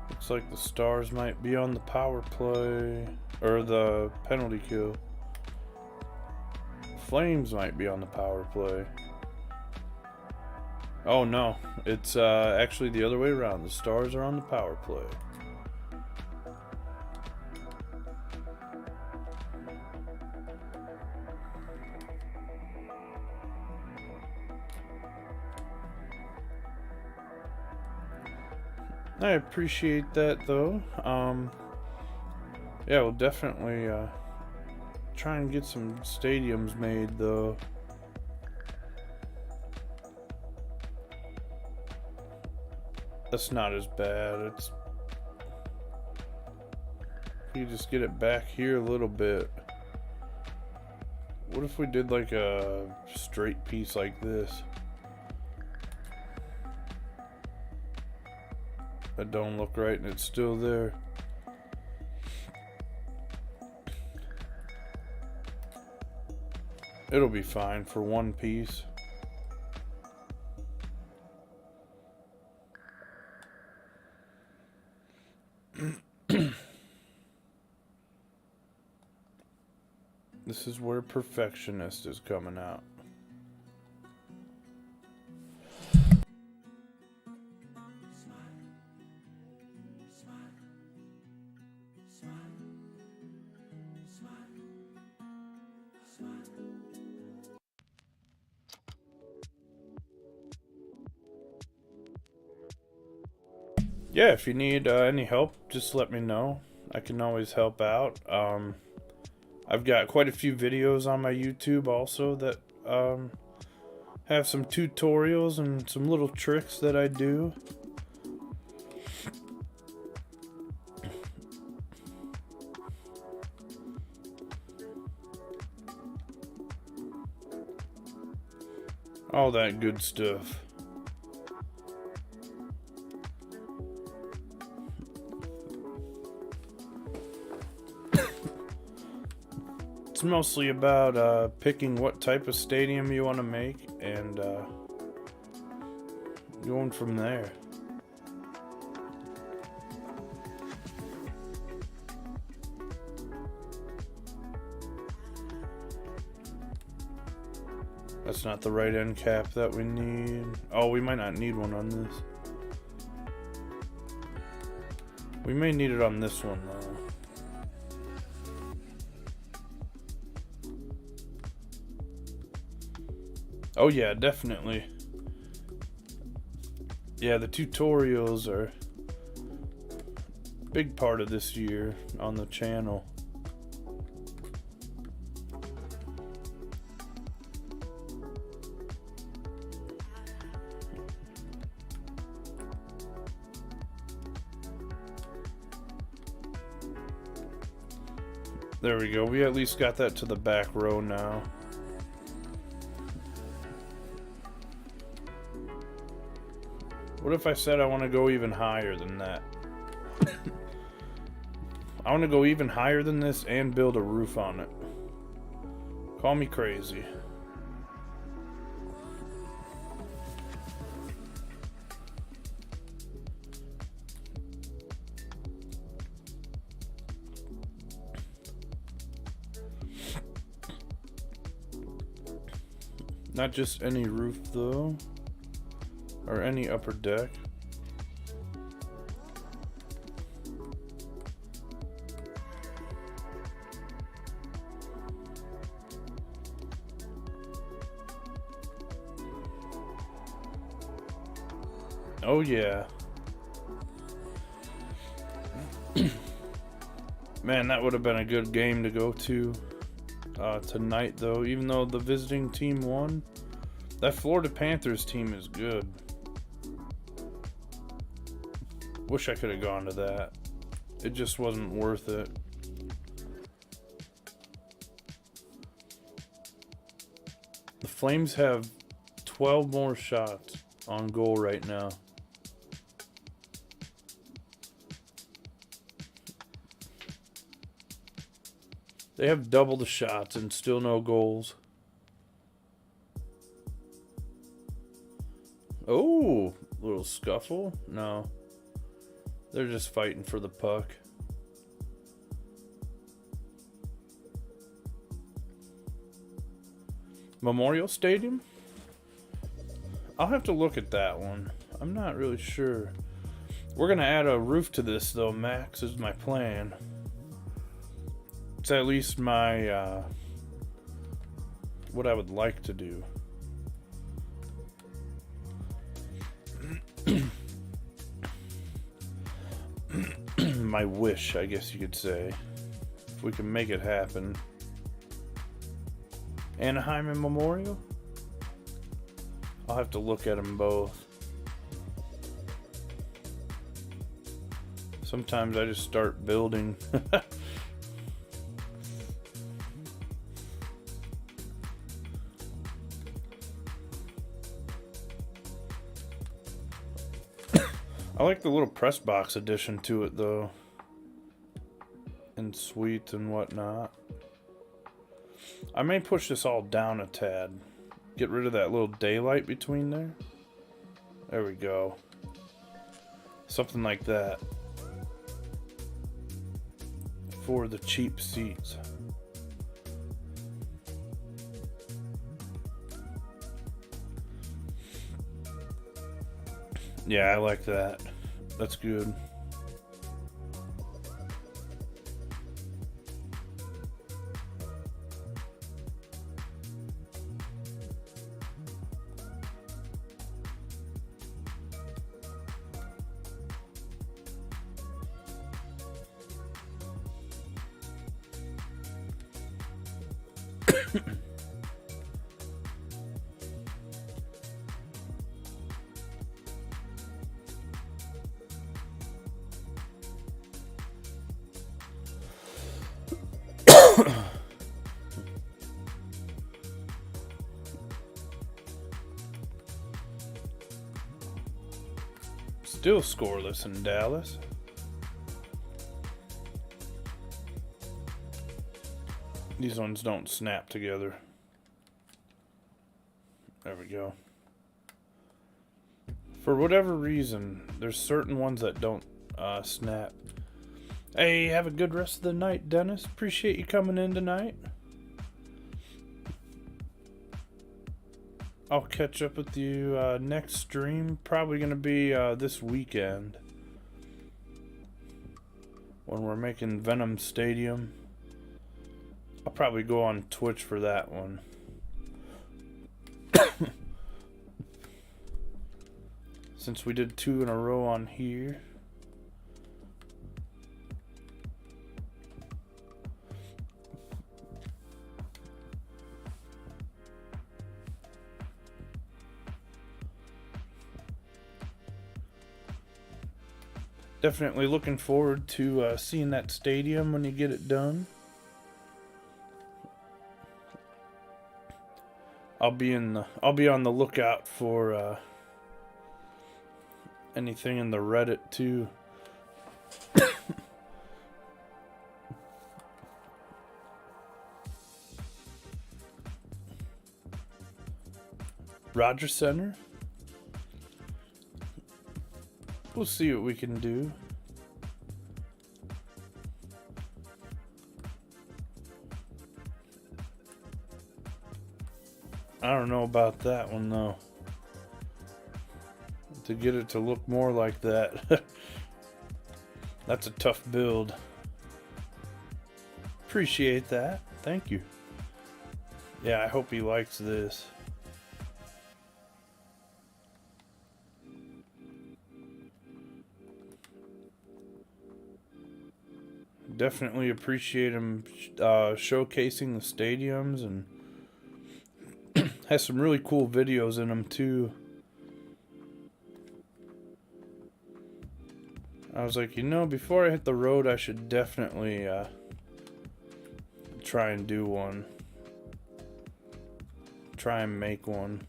Looks like the Stars might be on the power play, or the penalty kill. Flames might be on the power play. Oh no, it's actually the other way around. The Stars are on the power play. I appreciate that though. Yeah, we'll definitely try and get some stadiums made though. That's not as bad. It's, you just get it back here a little bit. What if we did like a straight piece like this? That don't look right and it's still there. It'll be fine for one piece. This is where perfectionist is coming out. Yeah, if you need any help, just let me know. I can always help out. I've got quite a few videos on my YouTube also that have some tutorials and some little tricks that I do. All that good stuff. It's mostly about picking what type of stadium you want to make and going from there. That's not the right end cap that we need. Oh, we might not need one on this. We may need it on this one though. Oh yeah, definitely. Yeah, the tutorials are a big part of this year on the channel. There we go. We at least got that to the back row now. What if I said I want to go even higher than that? I want to go even higher than this and build a roof on it. Call me crazy. Not just any roof though, or any upper deck. Oh yeah. Man, that would have been a good game to go to tonight, though. Even though the visiting team won, that Florida Panthers team is good. Wish I could have gone to that. It just wasn't worth it. The Flames have 12 more shots on goal right now. They have double the shots and still no goals. Oh, little scuffle? No. They're just fighting for the puck. Memorial Stadium? I'll have to look at that one. I'm not really sure. We're going to add a roof to this, though, Max, is my plan. It's at least my, what I would like to do. My wish, I guess you could say. If we can make it happen. Anaheim and Memorial? I'll have to look at them both. Sometimes I just start building. I like the little press box addition to it, though. And suites and whatnot. I may push this all down a tad. Get rid of that little daylight between there. There we go. Something like that. For the cheap seats. Yeah, I like that. That's good. Still scoreless in Dallas. These ones don't snap together. There we go. For whatever reason, there's certain ones that don't snap. Hey, have a good rest of the night, Dennis. Appreciate you coming in tonight. I'll catch up with you next stream. Probably going to be this weekend. When we're making Venom Stadium. I'll probably go on Twitch for that one. Since we did 2 in a row on here. Definitely looking forward to seeing that stadium when you get it done. I'll be on the lookout for anything in the Reddit too. Rogers Center. We'll see what we can do. I don't know about that one though. To get it to look more like that. That's a tough build. Appreciate that. Thank you. Yeah, I hope he likes this. definitely appreciate him showcasing the stadiums, and has some really cool videos in them too. I was like, before I hit the road, I should definitely try and do one. Try and make one.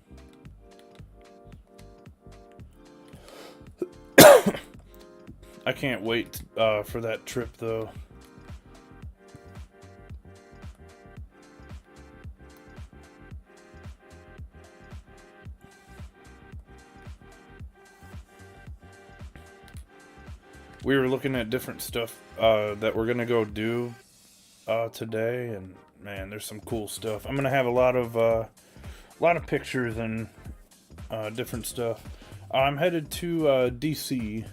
I can't wait for that trip, though. We were looking at different stuff that we're gonna go do today, and man, there's some cool stuff. I'm gonna have a lot of pictures and different stuff. I'm headed to DC.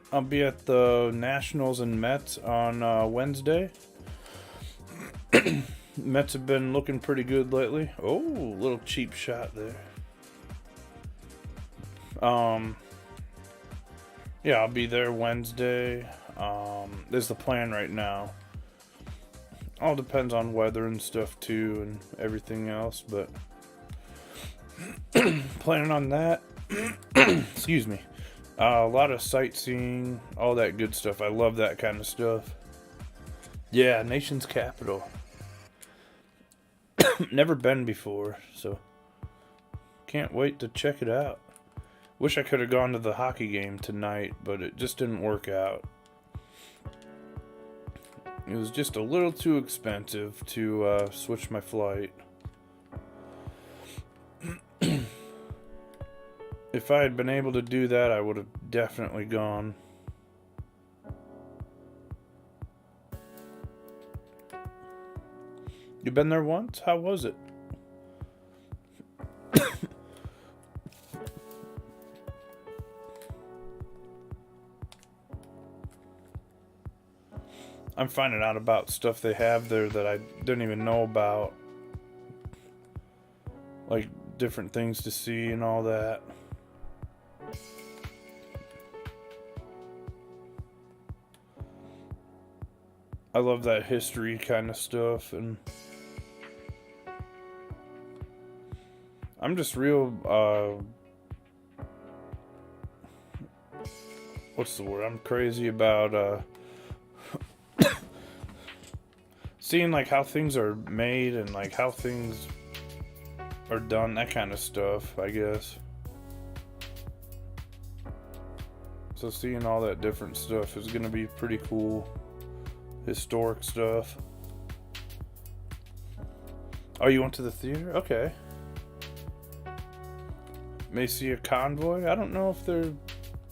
I'll be at the Nationals and Mets on Wednesday. Mets have been looking pretty good lately. Oh, little cheap shot there. Yeah, I'll be there Wednesday. This is the plan right now. All depends on weather and stuff too, and everything else, but planning on that. Excuse me. A lot of sightseeing, all that good stuff. I love that kind of stuff. Yeah, nation's capital. Never been before, so can't wait to check it out. Wish I could have gone to the hockey game tonight, but it just didn't work out. It was just a little too expensive to switch my flight. If I had been able to do that, I would have definitely gone. You been there once? How was it? I'm finding out about stuff they have there that I didn't even know about. Like different things to see and all that. I love that history kind of stuff, and I'm just real, what's the word? I'm crazy about, seeing like how things are made and like how things are done, that kind of stuff, I guess. So seeing all that different stuff is gonna be pretty cool. Historic stuff. Oh, you went to the theater? Okay. May see a convoy? I don't know if they're...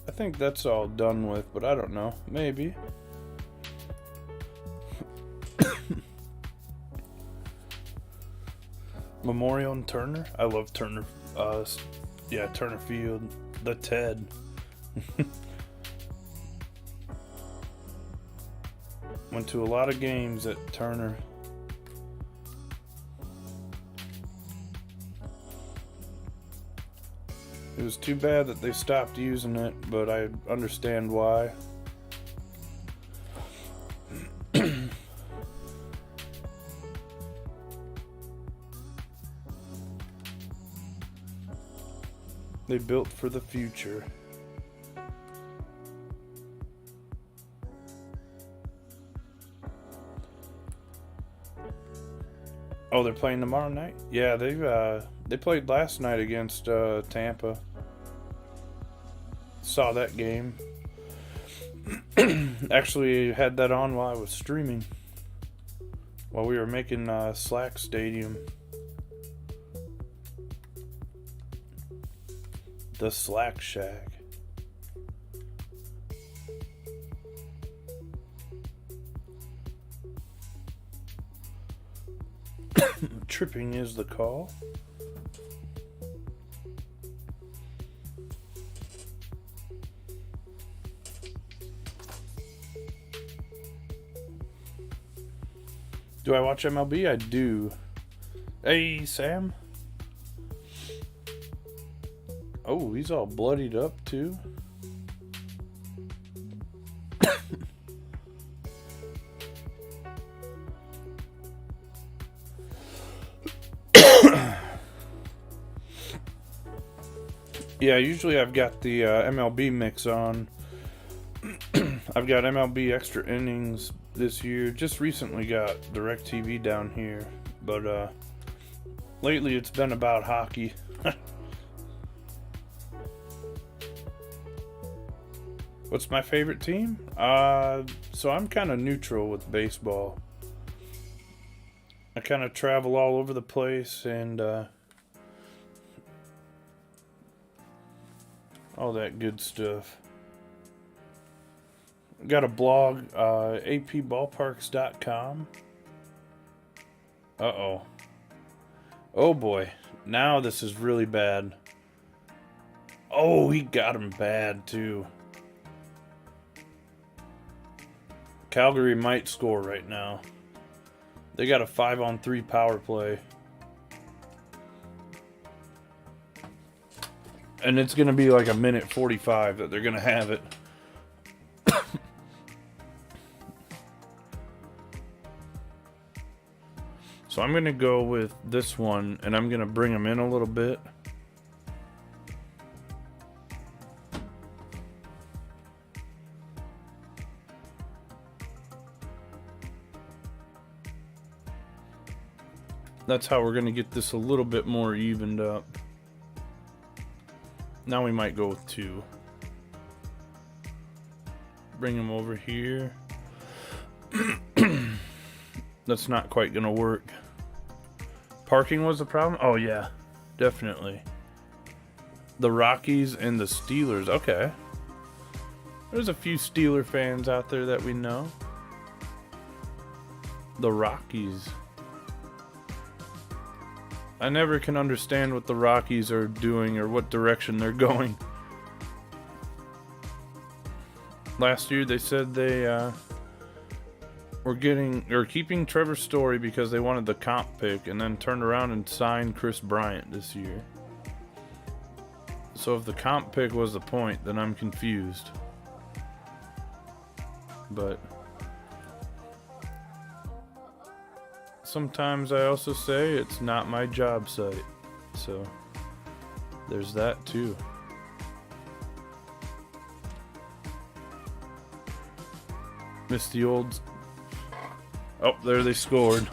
I think that's all done with, but I don't know. Maybe. Memorial and Turner? I love Turner. Yeah, Turner Field. The TED. Went to a lot of games at Turner. It was too bad that they stopped using it, but I understand why. They built for the future. Oh, they're playing tomorrow night? Yeah, they played last night against Tampa. Saw that game. Actually had that on while I was streaming. While we were making Slack Stadium. The Slack Shack. Tripping is the call. Do I watch MLB? I do. Hey, Sam. Oh, he's all bloodied up too. Yeah, usually I've got the MLB mix on. I've got MLB Extra Innings this year. Just recently got DirecTV down here. But lately it's been about hockey. What's my favorite team? So I'm kind of neutral with baseball. I kind of travel all over the place and all that good stuff. Got a blog, apballparks.com. Uh-oh. Oh boy. Now this is really bad. Oh, he got him bad too. Calgary might score right now. They got a 5-on-3 power play. And it's going to be like a minute 45 that they're going to have it. So I'm going to go with this one, and I'm going to bring them in a little bit. That's how we're going to get this a little bit more evened up. Now we might go with 2. Bring them over here. That's not quite going to work. Parking was the problem? Oh, yeah. Definitely. The Rockies and the Steelers. Okay. There's a few Steeler fans out there that we know. The Rockies. I never can understand what the Rockies are doing or what direction they're going. Last year they said they were keeping Trevor Story because they wanted the comp pick, and then turned around and signed Chris Bryant this year. So if the comp pick was the point, then I'm confused. But sometimes I also say it's not my job site. So there's that too. Missed the old... Oh, there they scored.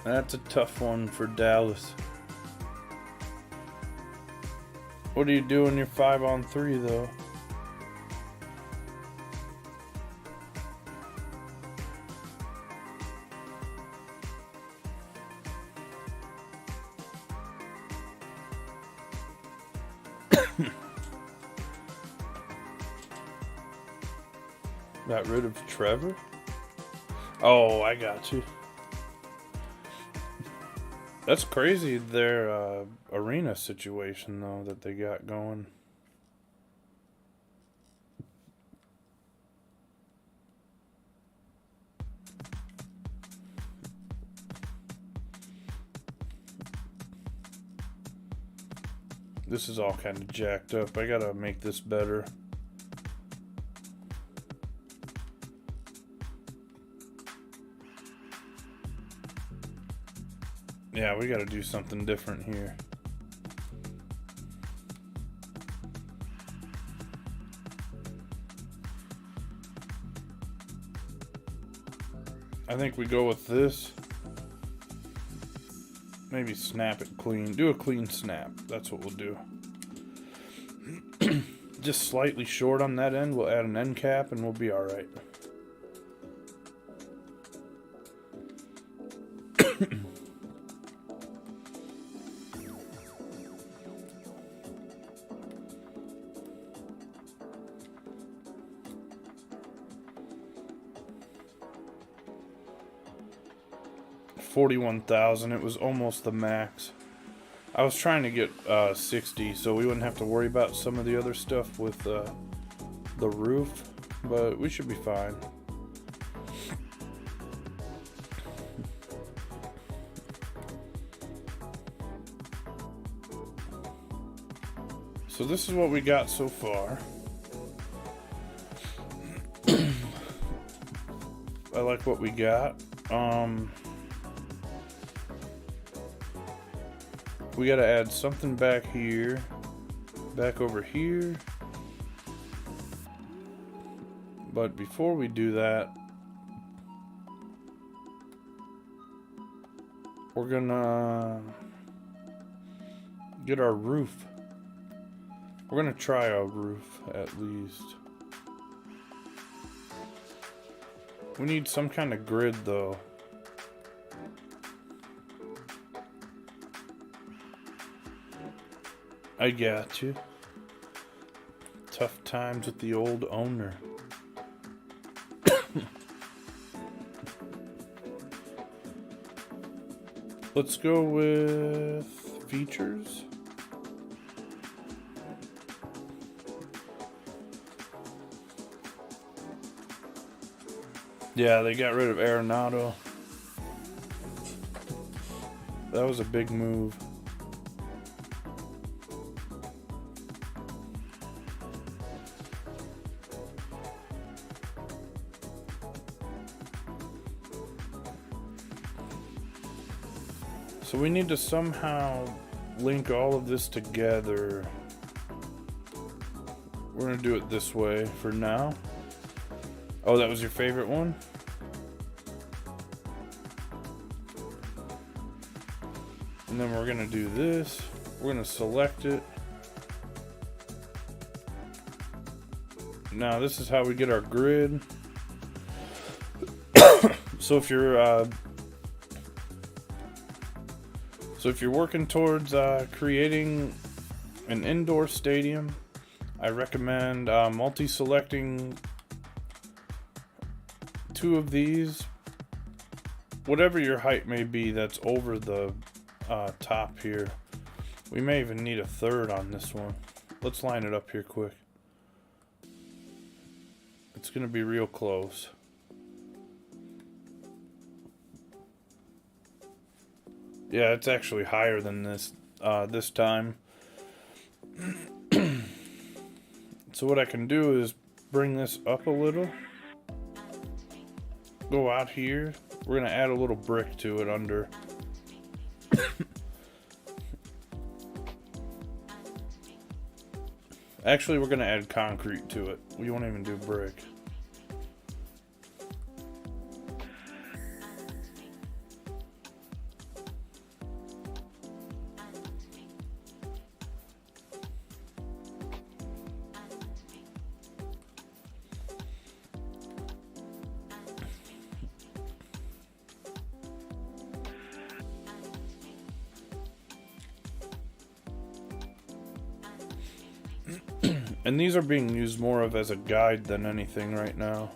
That's a tough one for Dallas. What do you do when you're 5-on-3 though? Got rid of Trevor? Oh, I got you. That's crazy, their arena situation, though, that they got going. This is all kind of jacked up. I gotta make this better. Yeah, we gotta do something different here. I think we go with this. Maybe snap it clean. Do a clean snap. That's what we'll do. Just slightly short on that end. We'll add an end cap and we'll be alright. $41,000. It was almost the max. I was trying to get 60 so we wouldn't have to worry about some of the other stuff with the roof, but we should be fine. So this is what we got so far. I like what we got. We gotta add something back here, back over here. But before we do that, we're gonna get our roof. We're gonna try our roof at least. We need some kind of grid though. I got you. Tough times with the old owner. Let's go with features. Yeah, they got rid of Arenado. That was a big move. So we need to somehow link all of this together. We're gonna do it this way for now. Oh, that was your favorite one? And then we're gonna do this. We're gonna select it. Now this is how we get our grid. So if you're working towards creating an indoor stadium, I recommend multi-selecting 2 of these. Whatever your height may be that's over the top here. We may even need a 3rd on this one. Let's line it up here quick. It's gonna be real close. Yeah, it's actually higher than this this time. So what I can do is bring this up a little. Go out here. We're gonna add a little brick to it under. Actually, we're gonna add concrete to it. We won't even do brick. And these are being used more of as a guide than anything right now.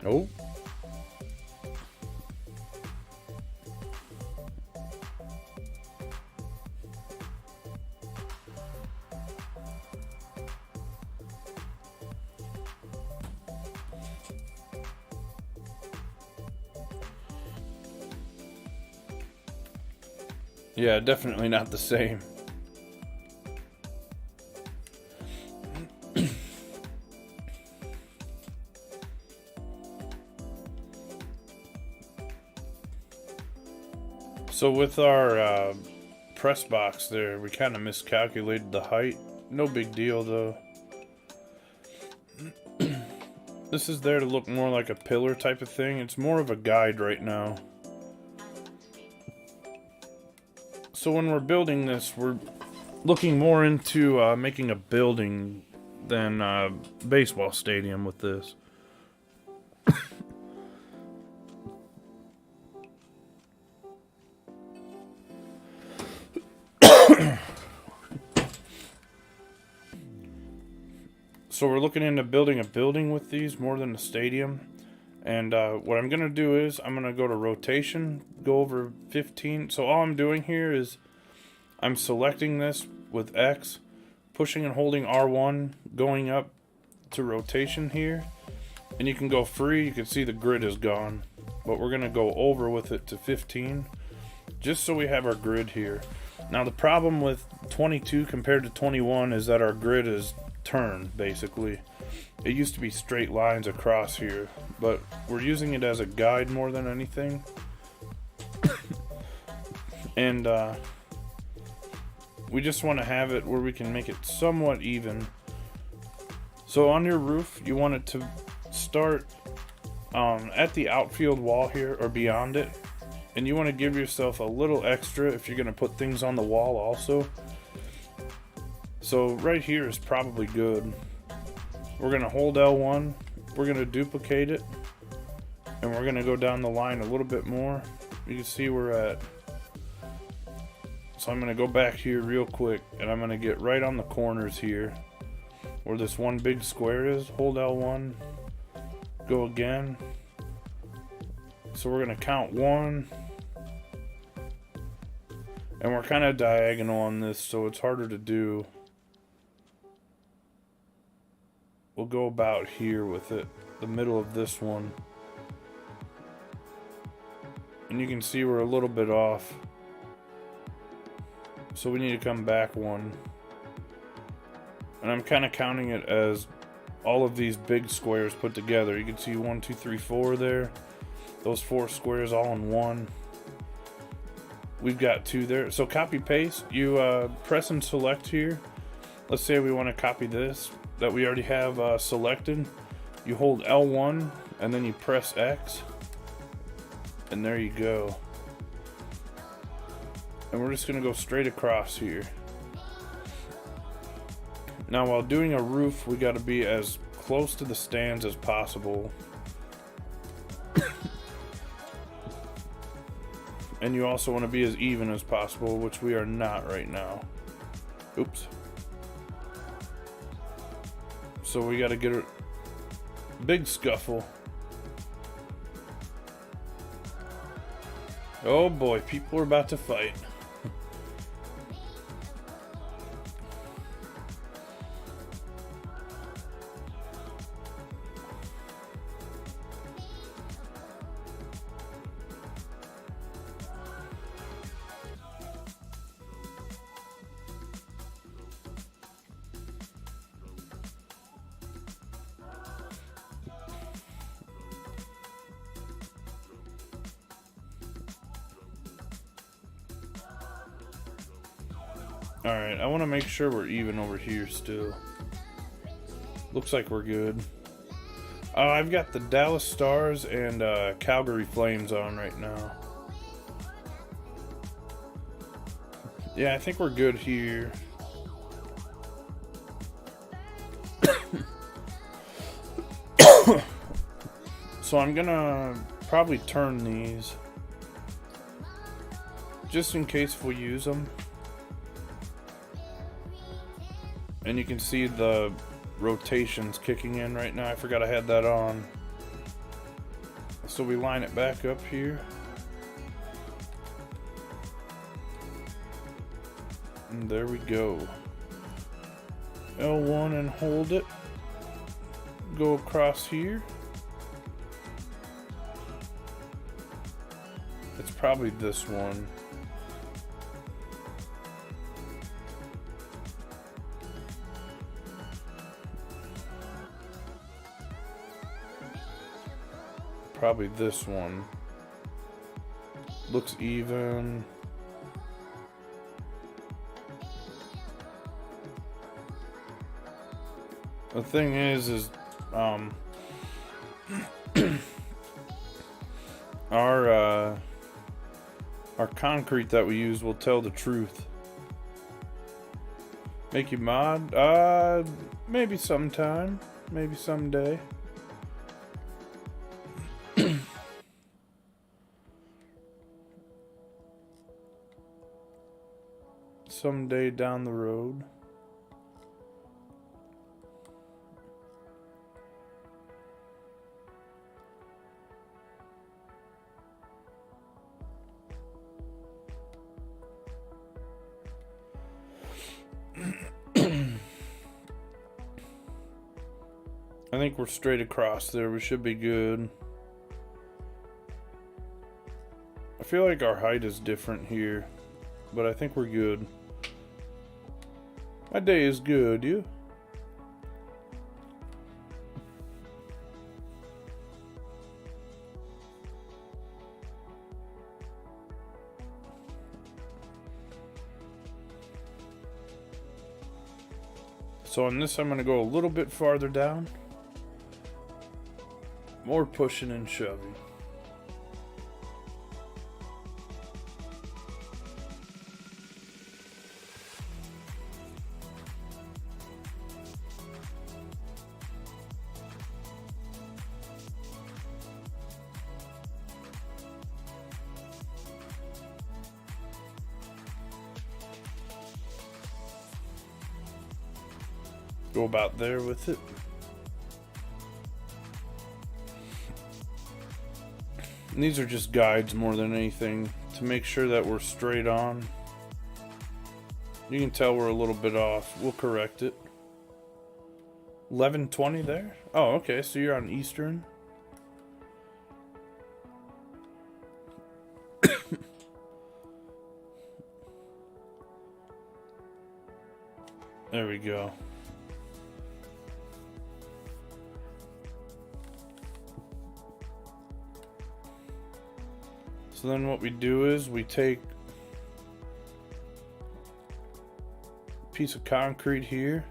Oh. Yeah, definitely not the same. So with our press box there, we kind of miscalculated the height. No big deal though. This is there to look more like a pillar type of thing. It's more of a guide right now. So when we're building this, we're looking more into making a building than a baseball stadium with this. So we're looking into building a building with these more than a stadium. And what I'm going to do is I'm going to go to rotation, go over 15. So all I'm doing here is I'm selecting this with X, pushing and holding R1, going up to rotation here. And you can go free. You can see the grid is gone. But we're going to go over with it to 15, just so we have our grid here. Now the problem with 22 compared to 21 is that our grid is turned, basically. It used to be straight lines across here, but we're using it as a guide more than anything. And we just want to have it where we can make it somewhat even. So on your roof, you want it to start at the outfield wall here, or beyond it. And you want to give yourself a little extra if you're going to put things on the wall also. So right here is probably good. We're going to hold L1, we're going to duplicate it, and we're going to go down the line a little bit more. You can see we're at. So I'm going to go back here real quick, and I'm going to get right on the corners here where this one big square is. Hold L1, go again. So we're going to count 1, and we're kind of diagonal on this, so it's harder to do. We'll go about here with it, the middle of this one. And you can see we're a little bit off. So we need to come back 1. And I'm kind of counting it as all of these big squares put together. You can see 1, 2, 3, 4 there. Those 4 squares all in 1. We've got 2 there. So copy paste. You press and select here. Let's say we want to copy this that we already have selected. You hold L1 and then you press X, and there you go. And we're just going to go straight across here. Now while doing a roof, we got to be as close to the stands as possible. And you also want to be as even as possible, which we are not right now. Oops. So we got to get a big scuffle. Oh boy, people are about to fight. Alright, I want to make sure we're even over here still. Looks like we're good. I've got the Dallas Stars and Calgary Flames on right now. Yeah, I think we're good here. So I'm gonna probably turn these just in case if we use them. And you can see the rotations kicking in right now. I forgot I had that on. So we line it back up here. And there we go. L1 and hold it. Go across here. It's probably this one. Probably this one. Looks even. The thing is our concrete that we use will tell the truth. Make you mod? Maybe sometime. Maybe someday. Someday down the road. think we're straight across there. We should be good. I feel like our height is different here, but I think we're good. My day is good, you? So on this, I'm going to go a little bit farther down. More pushing and shoving. Go about there with it. And these are just guides more than anything to make sure that we're straight on. You can tell we're a little bit off. We'll correct it. 11:20 there? Oh, okay, so you're on Eastern. There we go. So then what we do is we take a piece of concrete here.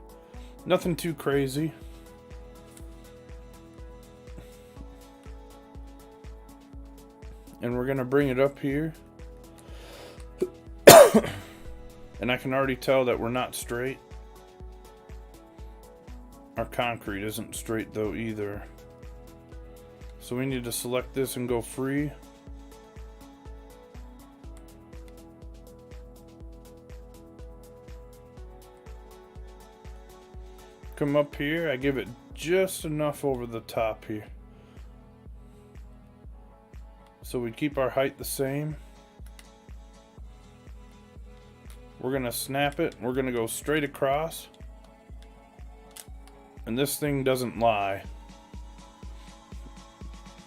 Nothing too crazy. And we're going to bring it up here. And I can already tell that we're not straight. Our concrete isn't straight though either. So we need to select this and go free. Come up here, I give it just enough over the top here. So we keep our height the same. We're gonna snap it, we're gonna go straight across. And this thing doesn't lie.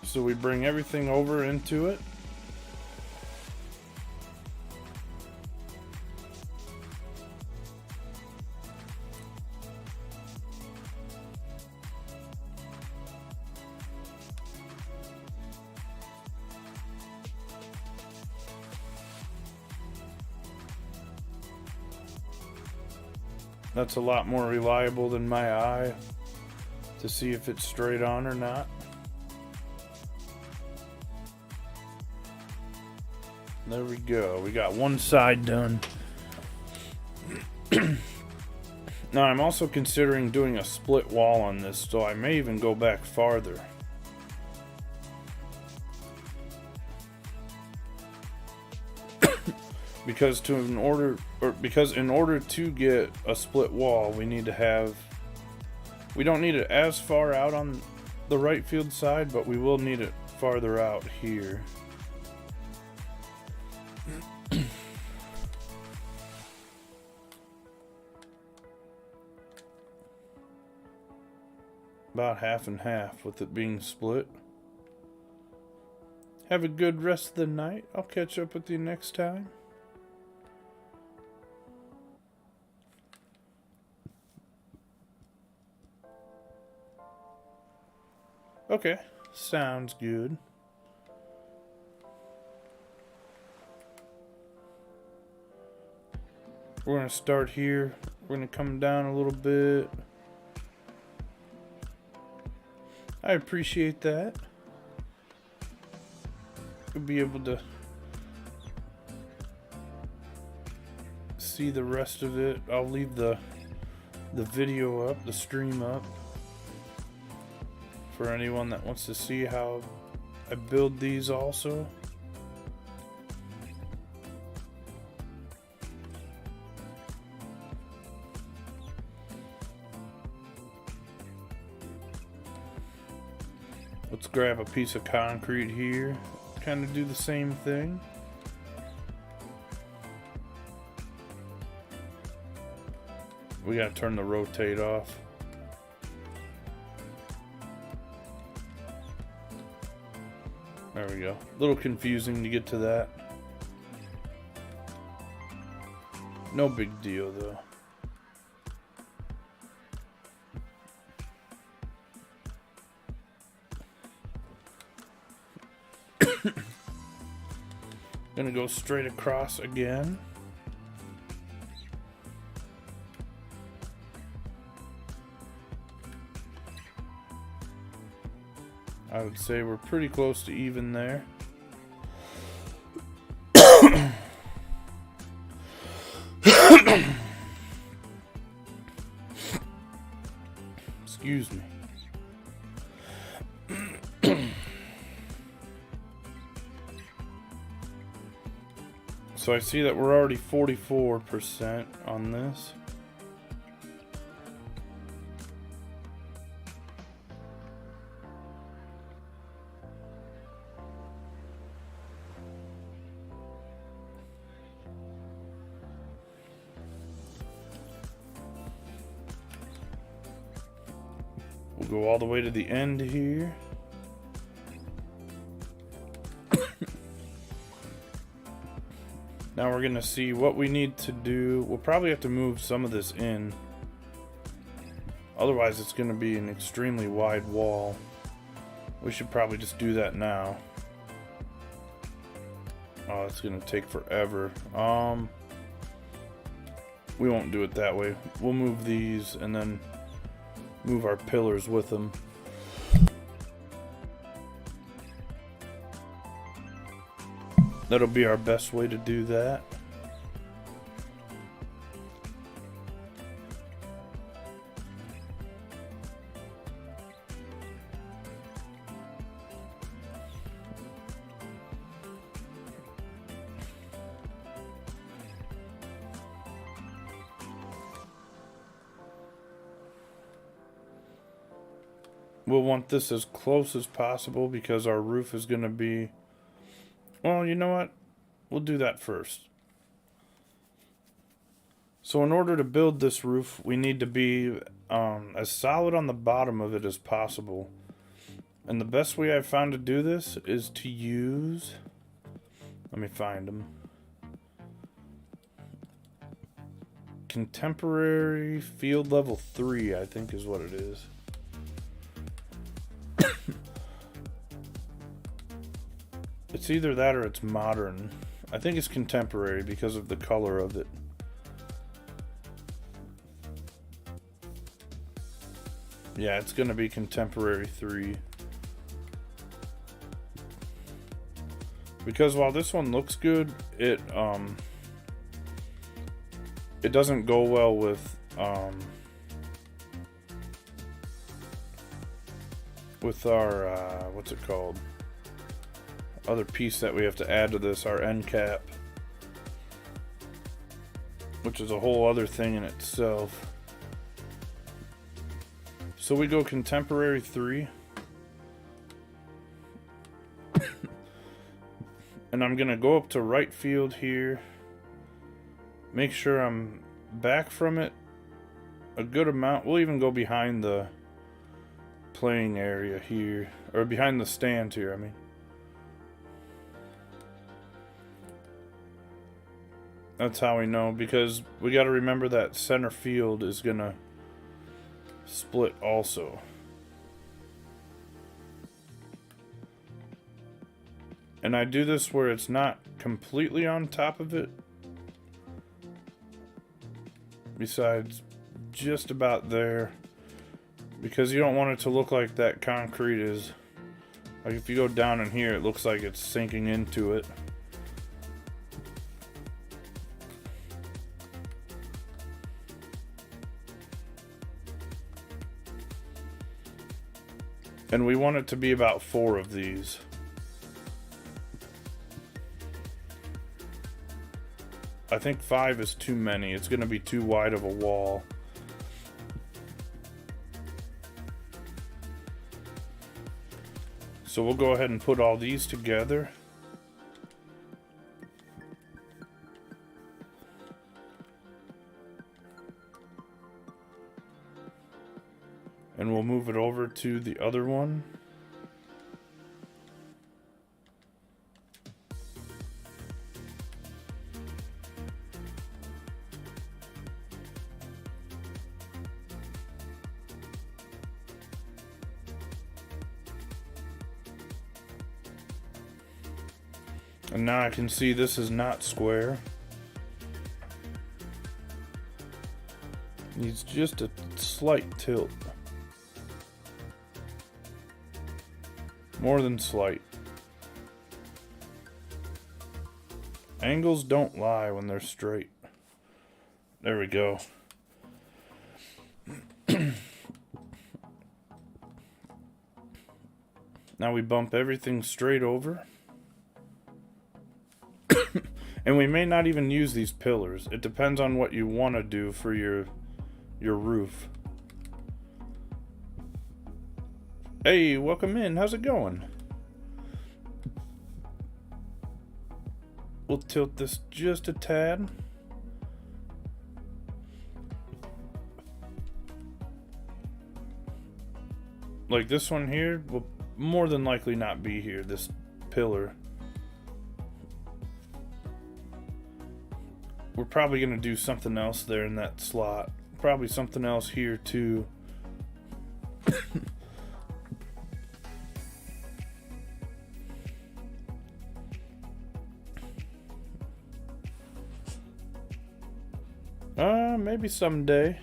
So we bring everything over into it. That's a lot more reliable than my eye to see if it's straight on or not. There we go. We got one side done. Now I'm also considering doing a split wall on this, so I may even go back farther. Because in order to get a split wall, we need to have, we don't need it as far out on the right field side, but we will need it farther out here. About half and half with it being split. Have a good rest of the night. I'll catch up with you next time. Okay, sounds good. We're going to start here. We're going to come down a little bit. I appreciate that. We'll be able to see the rest of it. I'll leave the video up, the stream up, for anyone that wants to see how I build these also. Let's grab a piece of concrete here, kind of do the same thing. We gotta turn the rotate off. There we go. A little confusing to get to that. No big deal though. Gonna go straight across again. I would say we're pretty close to even there. Excuse me. So I see that we're already 44% on this. We'll go all the way to the end here. Now we're gonna see what we need to do. We'll probably have to move some of this in. Otherwise it's gonna be an extremely wide wall. We should probably just do that now. Oh, it's gonna take forever. We won't do it that way. We'll move these and then move our pillars with them. That'll be our best way to do that. We'll want this as close as possible because our roof is going to be... Well, you know what? We'll do that first. So in order to build this roof, we need to be as solid on the bottom of it as possible. And the best way I've found to do this is to use... Let me find them. Contemporary Field Level 3, I think is what it is. It's either that or it's modern. I think it's contemporary because of the color of it. Yeah, it's gonna be contemporary 3. Because while this one looks good, it doesn't go well with our what's it called? Other piece that we have to add to this, our end cap, which is a whole other thing in itself. So we go contemporary 3. And I'm gonna go up to right field here, make sure I'm back from it a good amount. We'll even go behind the playing area here, or behind the stands here, I mean. That's how we know, because we got to remember that center field is going to split also. And I do this where it's not completely on top of it. Besides just about there. Because you don't want it to look like that concrete is... Like if you go down in here, it looks like it's sinking into it. And we want it to be about 4 of these. I think 5 is too many. It's going to be too wide of a wall. So we'll go ahead and put all these together. And we'll move it over to the other one. And now I can see this is not square. Needs just a slight tilt. More than slight. Angles don't lie when they're straight. There we go. Now we bump everything straight over. And we may not even use these pillars. It depends on what you want to do for your roof. Hey, welcome in. How's it going? We'll tilt this just a tad. Like this one here will more than likely not be here, this pillar. We're probably going to do something else there in that slot. Probably something else here too. Maybe someday.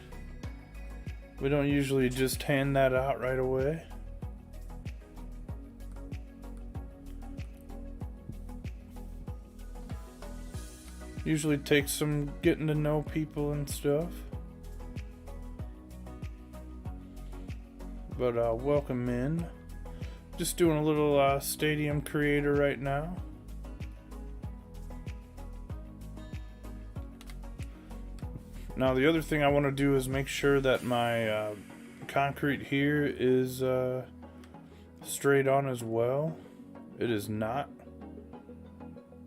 We don't usually just hand that out right away. Usually takes some getting to know people and stuff. But welcome in. Just doing a little stadium creator right now. Now the other thing I want to do is make sure that my concrete here is straight on as well. It is not.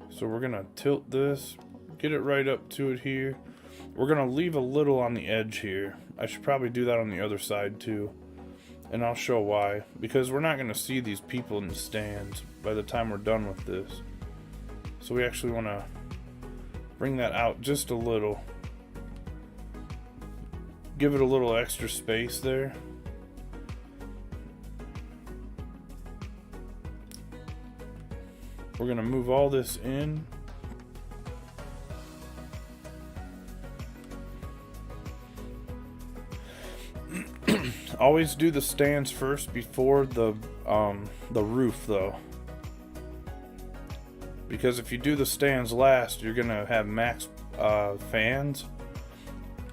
So we're going to tilt this, get it right up to it here. We're going to leave a little on the edge here. I should probably do that on the other side too. And I'll show why. Because we're not going to see these people in the stands by the time we're done with this. So we actually want to bring that out just a little. Give it a little extra space there. We're going to move all this in. Always do the stands first before the roof though. Because if you do the stands last, you're going to have max fans.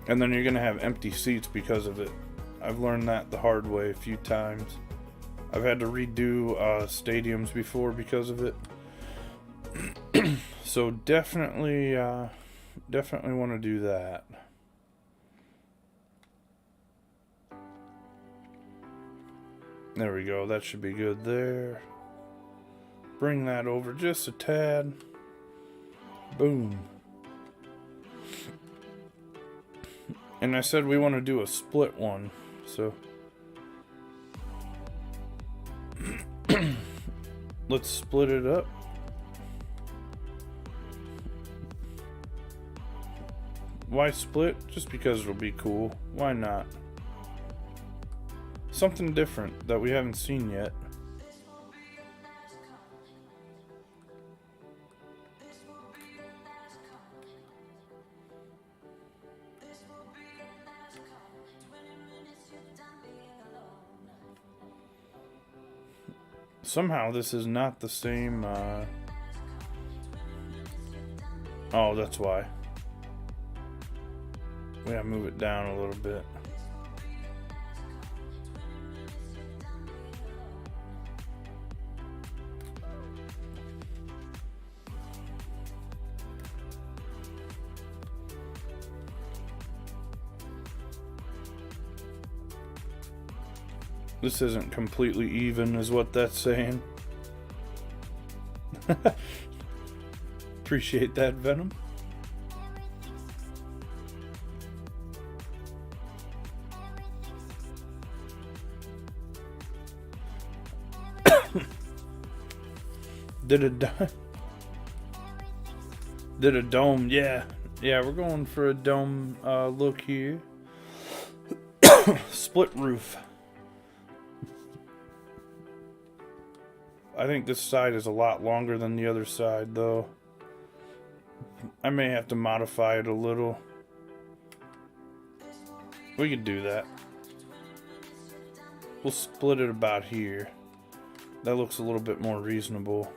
And then you're going to have empty seats because of it. I've learned that the hard way a few times. I've had to redo stadiums before because of it. So definitely want to do that. There we go. That should be good there. Bring that over just a tad. Boom. And I said we want to do a split one, so let's split it up. Why split? Just because it'll be cool. Why not? Something different that we haven't seen yet. Somehow this is not the same, oh, that's why. We gotta move it down a little bit. This isn't completely even, is what that's saying. Appreciate that, Venom. Did a dome, yeah. Yeah, we're going for a dome look here. Split roof. I think this side is a lot longer than the other side, though. I may have to modify it a little. We could do that. We'll split it about here. That looks a little bit more reasonable.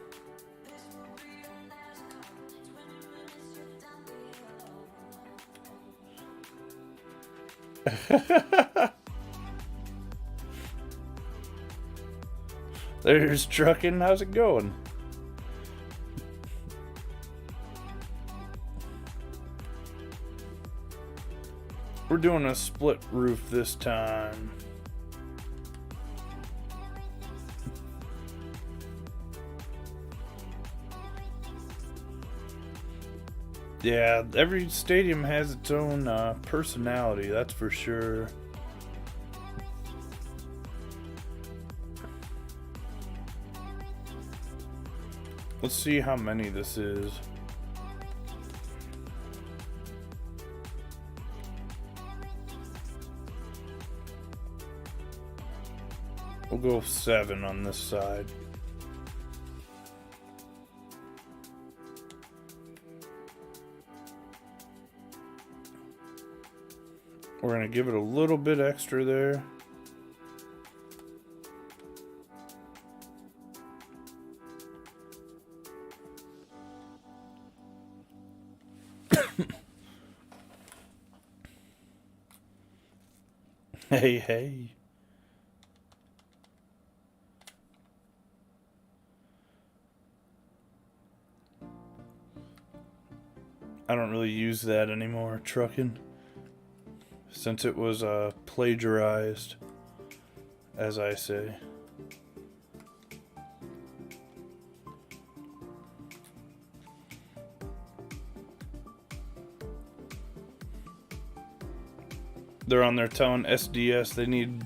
There's trucking. How's it going? We're doing a split roof this time. Yeah, every stadium has its own personality, that's for sure. Let's see how many this is. We'll go 7 on this side. We're going to give it a little bit extra there. Hey. I don't really use that anymore, trucking. Since it was plagiarized, as I say. They're on there telling SDS they need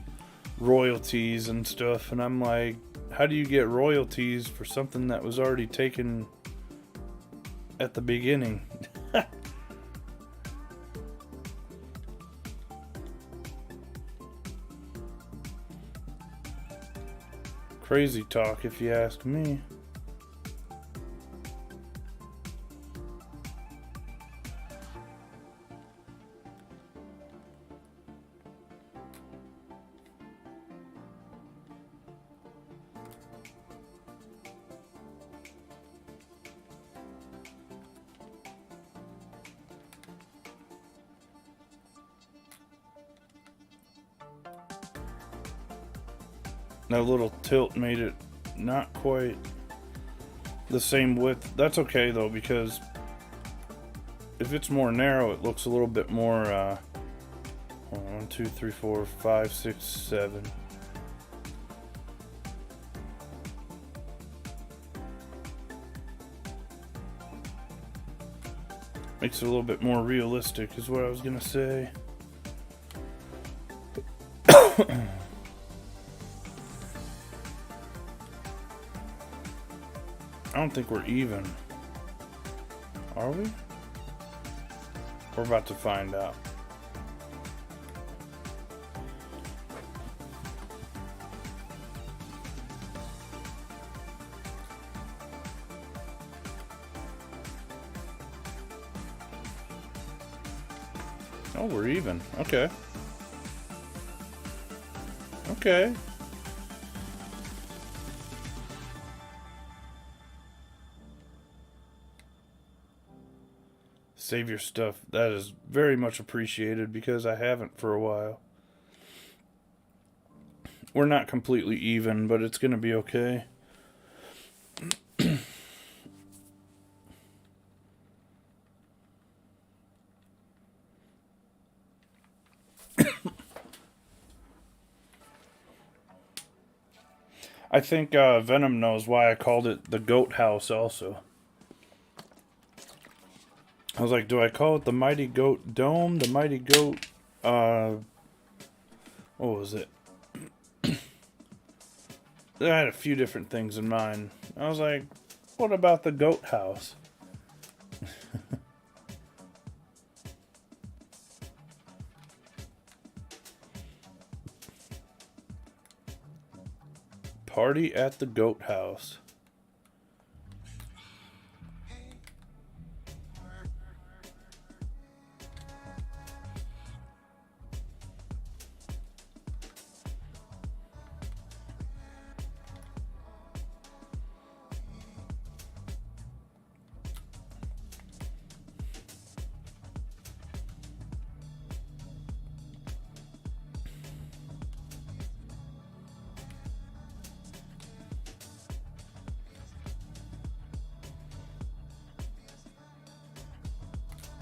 royalties and stuff, and I'm like, how do you get royalties for something that was already taken at the beginning? Crazy talk, if you ask me. That little tilt made it not quite the same width. That's okay though, because if it's more narrow, it looks a little bit more 1, 2, 3, 4, 5, 6, 7. Makes it a little bit more realistic is what I was gonna say. I don't think we're even. Are we? We're about to find out. Oh, we're even. Okay. Okay. Save your stuff. That is very much appreciated because I haven't for a while. We're not completely even, but it's going to be okay. I think Venom knows why I called it the Goat House also. I was like, do I call it the Mighty Goat Dome? The Mighty Goat, what was it? I had a few different things in mind. I was like, what about the Goat House? Party at the Goat House.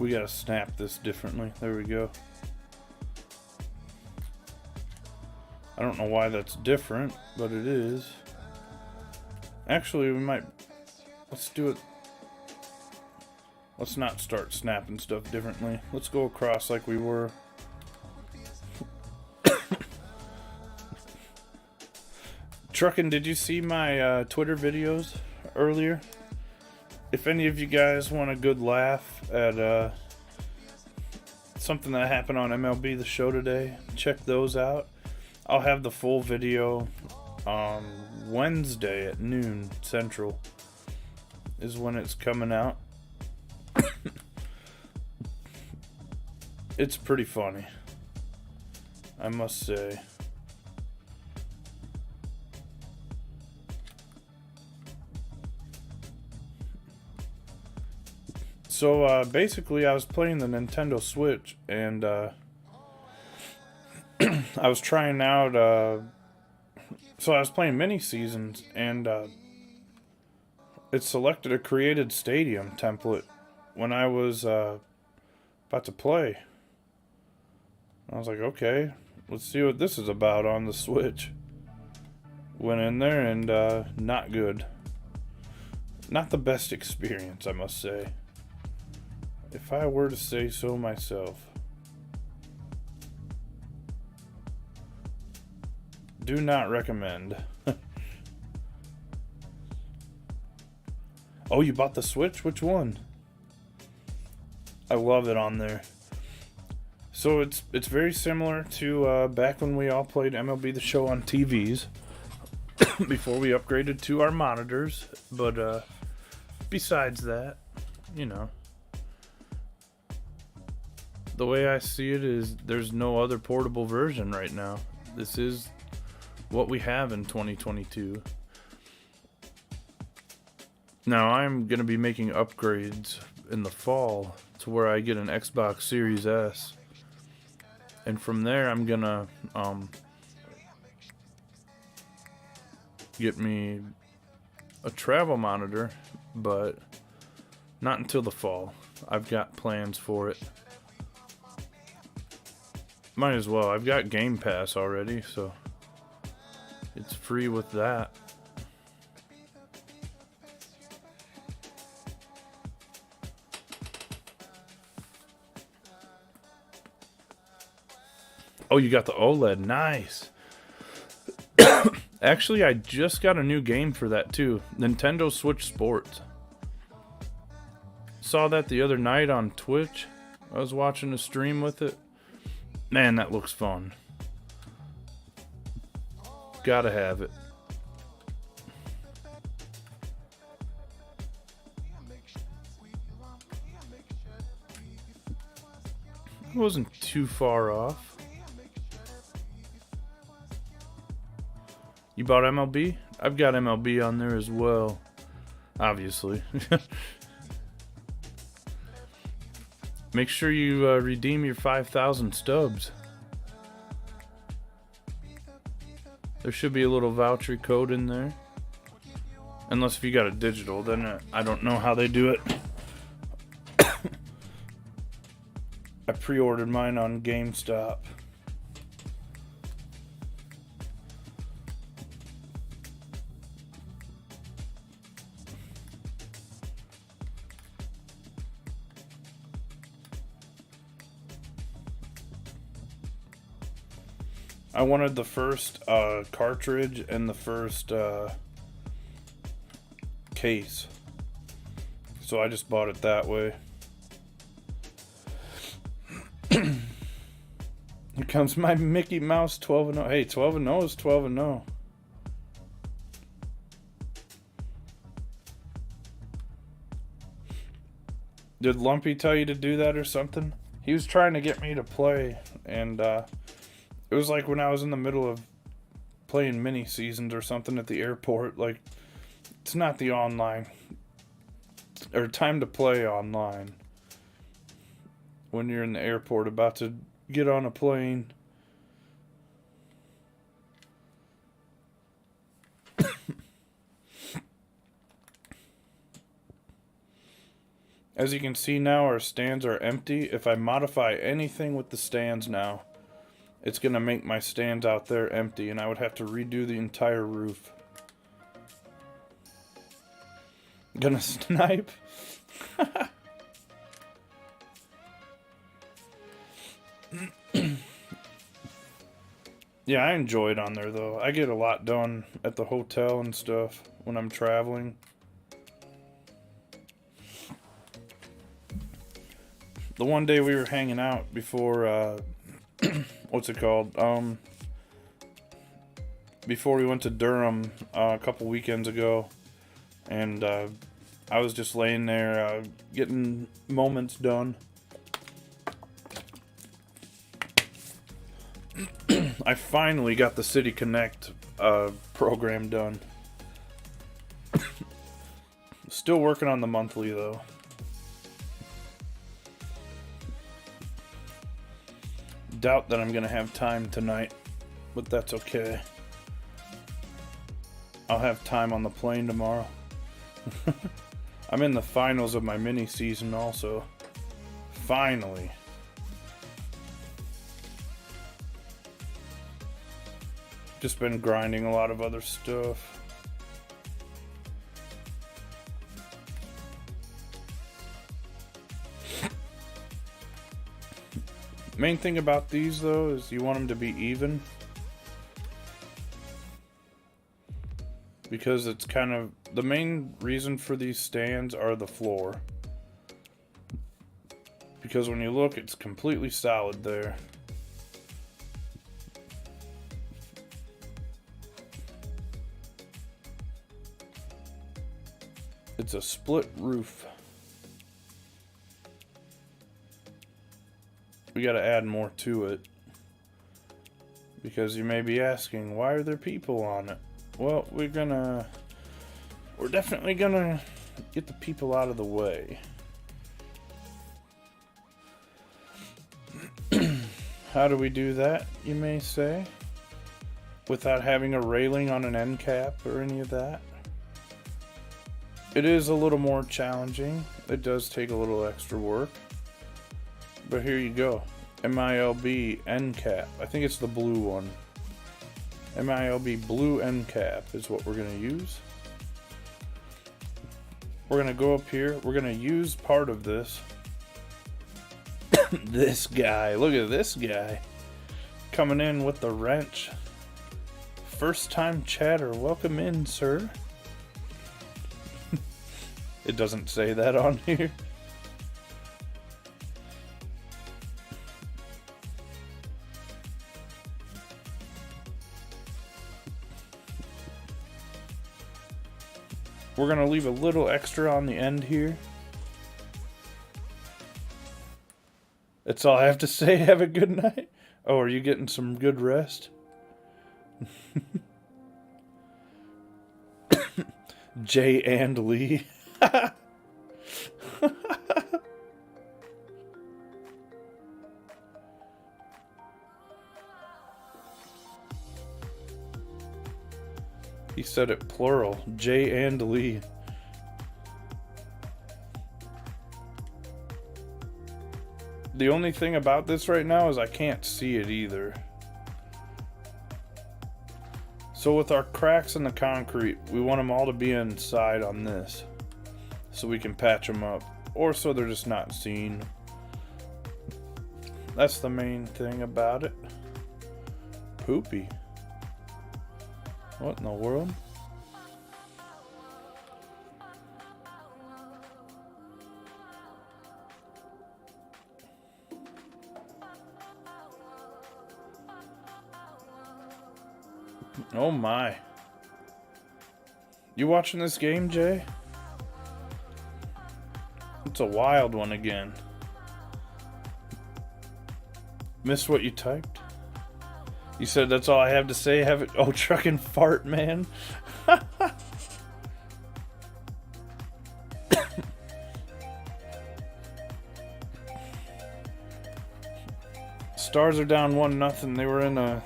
We gotta snap this differently. There we go. I don't know why that's different, but it is. Actually, we might... Let's do it... Let's not start snapping stuff differently. Let's go across like we were. Truckin', did you see my Twitter videos earlier? If any of you guys want a good laugh at something that happened on MLB The Show today, check those out. I'll have the full video on Wednesday at noon Central is when it's coming out. It's pretty funny, I must say. So basically I was playing the Nintendo Switch and I was trying out so I was playing mini seasons and it selected a created stadium template when I was about to play. I was like, okay, let's see what this is about on the Switch. Went in there and not good. Not the best experience, I must say. If I were to say so myself. Do not recommend. Oh, you bought the Switch? Which one? I love it on there. So it's very similar to back when we all played MLB The Show on TVs before we upgraded to our monitors. But besides that, you know, the way I see it is there's no other portable version right now. This is what we have in 2022. Now I'm going to be making upgrades in the fall to where I get an Xbox Series S. And from there I'm going to get me a travel monitor, but not until the fall. I've got plans for it. Might as well. I've got Game Pass already, so it's free with that. Oh, you got the OLED. Nice. Actually, I just got a new game for that too. Nintendo Switch Sports. Saw that the other night on Twitch. I was watching a stream with it. Man, that looks fun. Gotta have it. It wasn't too far off. You bought MLB? I've got MLB on there as well. Obviously. Make sure you redeem your 5,000 stubs. There should be a little voucher code in there. Unless if you got a digital, then I don't know how they do it. I pre-ordered mine on GameStop. I wanted the first cartridge and the first case. So I just bought it that way. Here comes my Mickey Mouse 12-0. Hey, 12-0 is 12-0. Did Lumpy tell you to do that or something? He was trying to get me to play, and it was like when I was in the middle of playing mini seasons or something at the airport. Like, it's not the online or time to play online when you're in the airport about to get on a plane. As you can see now, our stands are empty. If I modify anything with the stands now, it's going to make my stands out there empty, and I would have to redo the entire roof. Gonna snipe? Yeah, I enjoy it on there, though. I get a lot done at the hotel and stuff when I'm traveling. The one day we were hanging out before, what's it called? Before we went to Durham a couple weekends ago, and I was just laying there getting moments done. I finally got the City Connect program done. Still working on the monthly, though. Doubt that I'm gonna have time tonight, but that's okay. I'll have time on the plane tomorrow. I'm in the finals of my mini season also. Finally. Just been grinding a lot of other stuff. Main thing about these though is you want them to be even. Because it's kind of, the main reason for these stands are the floor. Because when you look, it's completely solid there. It's a split roof. We gotta add more to it. Because you may be asking, why are there people on it? Well, we're definitely gonna get the people out of the way. How do we do that, you may say? Without having a railing on an end cap or any of that? It is a little more challenging. It does take a little extra work. But here you go. MLB end cap. I think it's the blue one. MLB blue end cap is what we're going to use. We're going to go up here. We're going to use part of this. This guy. Look at this guy. Coming in with the wrench. First time chatter. Welcome in, sir. It doesn't say that on here. We're going to leave a little extra on the end here. That's all I have to say. Have a good night. Oh, are you getting some good rest? Jay and Lee. He said it plural. Jay and Lee. The only thing about this right now is I can't see it either. So with our cracks in the concrete, we want them all to be inside on this. So we can patch them up. Or so they're just not seen. That's the main thing about it. Poopy. What in the world? Oh my. You watching this game, Jay? It's a wild one again. Missed what you typed? You said that's all I have to say. Have it. Oh, truckin' fart, man. Stars are down 1-0. They were in a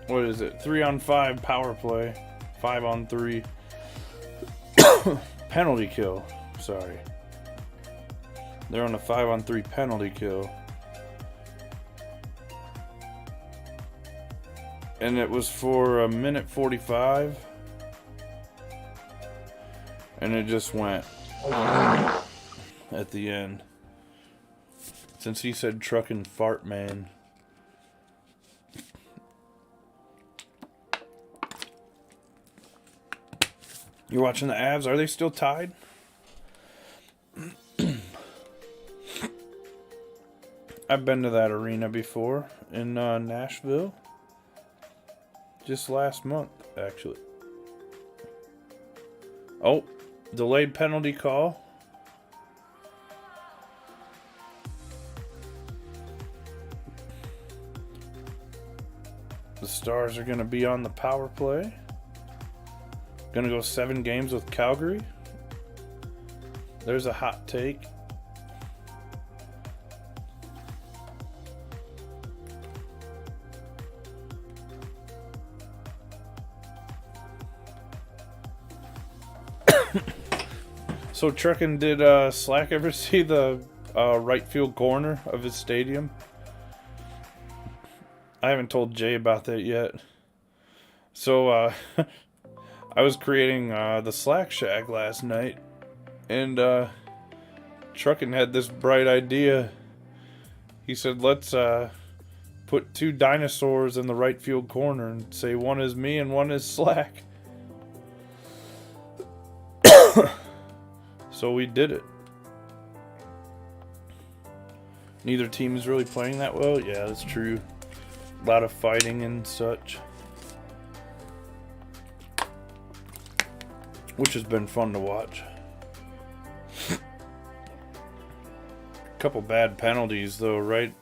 what is it? 3-on-5 power play. 5-on-3. penalty kill. Sorry. They're on a 5-on-3 penalty kill. And it was for a minute 45. And it just went at the end. Since he said truckin' fart man. You're watching the Avs. Are they still tied? I've been to that arena before in Nashville. Just last month, actually. Oh, delayed penalty call. The Stars are going to be on the power play. Going to go 7 games with Calgary. There's a hot take. So Truckin', did Slack ever see the right field corner of his stadium? I haven't told Jay about that yet. So I was creating the Slack Shack last night, and Truckin' had this bright idea. He said, let's put 2 dinosaurs in the right field corner and say one is me and one is Slack. So we did it. Neither team is really playing that well. Yeah, that's true. A lot of fighting and such. Which has been fun to watch. A couple bad penalties, though, right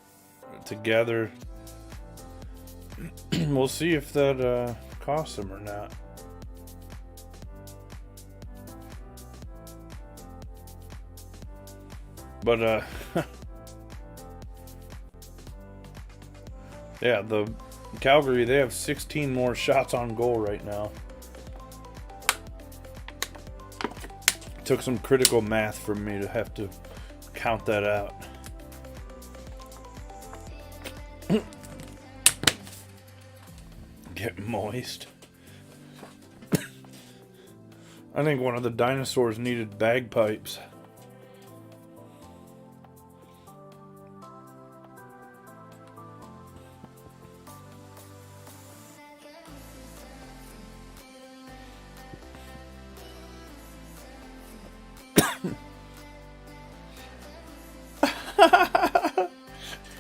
together. We'll see if that costs them or not. But, yeah, the Calgary, they have 16 more shots on goal right now. Took some critical math for me to have to count that out. Get moist. I think one of the dinosaurs needed bagpipes.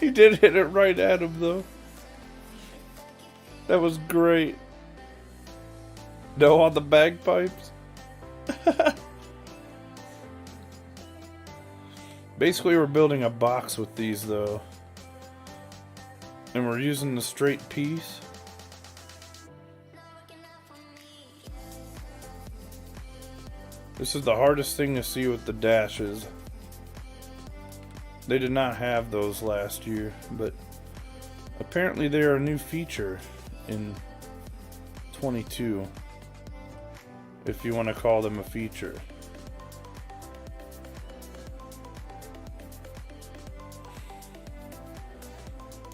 He did hit it right at him, though. That was great. No on the bagpipes. Basically, we're building a box with these, though. And we're using the straight piece. This is the hardest thing to see with the dashes. They did not have those last year, but apparently they're a new feature in 22, if you want to call them a feature.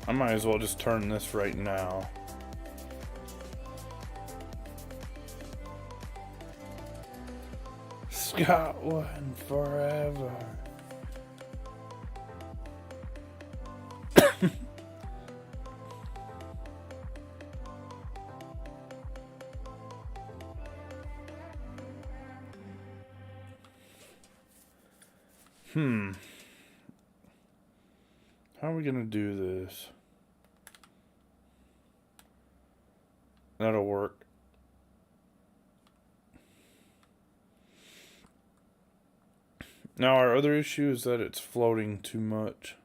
I might as well just turn this right now. Scotland forever. How are we gonna do this? That'll work. Now our other issue is that it's floating too much.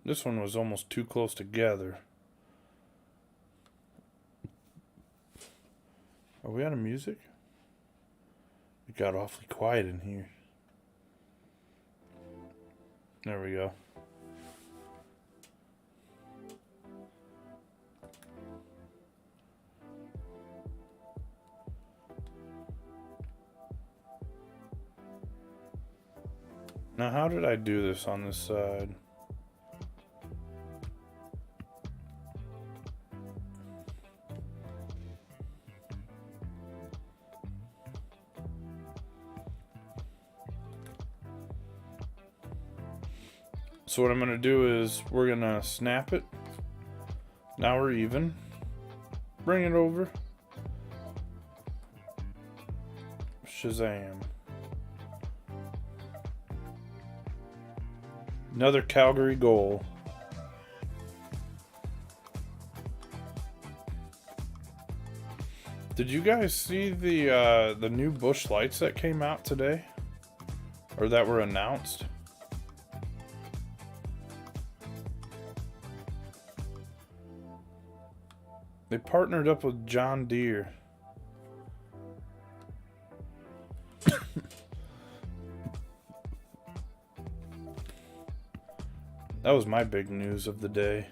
This one was almost too close together. Are we out of music? It got awfully quiet in here. There we go. Now, how did I do this on this side? So what I'm going to do is we're going to snap it. Now we're even. Bring it over. Shazam. Another Calgary goal. Did you guys see the new Busch Lights that came out today? Or that were announced? They partnered up with John Deere. That was my big news of the day.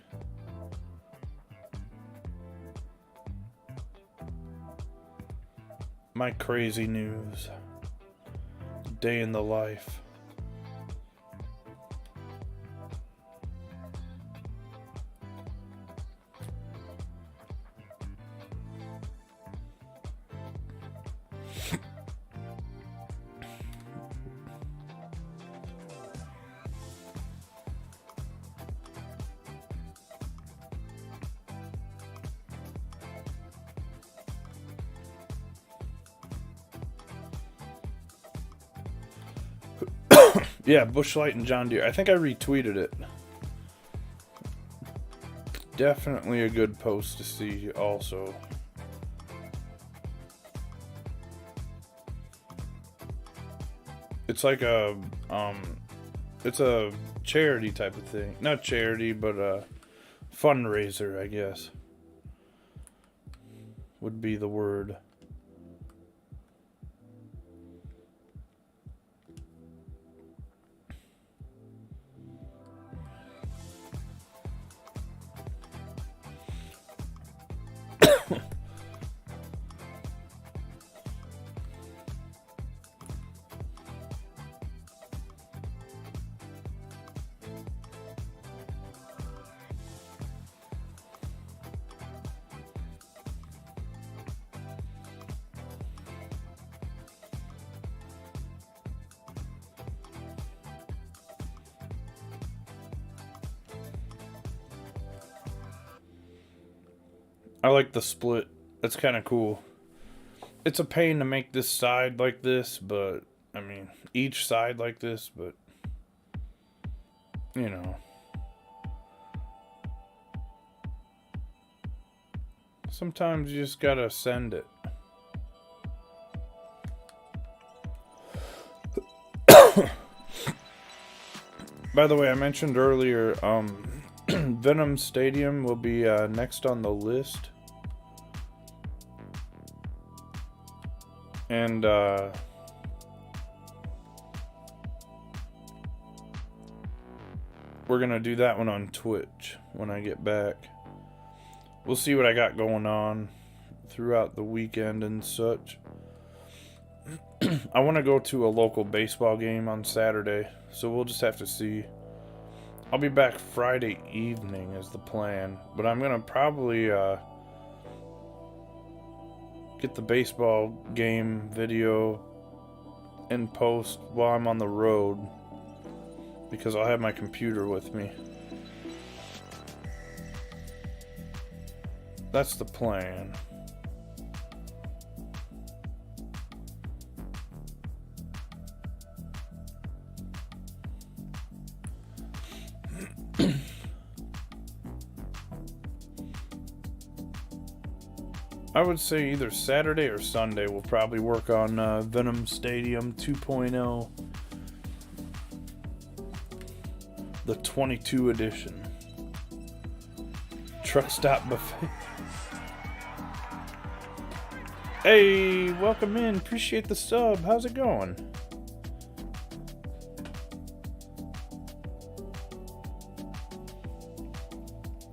My crazy news. Day in the life. Yeah, Busch Light and John Deere. I think I retweeted it. Definitely a good post to see also. It's like it's a charity type of thing. Not charity, but a fundraiser, I guess. Would be the word. I like the split. That's kind of cool. It's a pain to make this side like this, but, I mean, each side like this, but, you know. Sometimes you just gotta send it. By the way, I mentioned earlier, Venom Stadium will be next on the list. And we're gonna do that one on Twitch when I get back. We'll see what I got going on throughout the weekend and such. I want to go to a local baseball game on Saturday, so we'll just have to see. I'll be back Friday evening is the plan, but I'm gonna probably get the baseball game video in post while I'm on the road, because I'll have my computer with me. That's the plan. I would say either Saturday or Sunday we'll probably work on Venom Stadium 2.0. The 22 edition. Truck stop buffet. Hey, welcome in. Appreciate the sub. How's it going?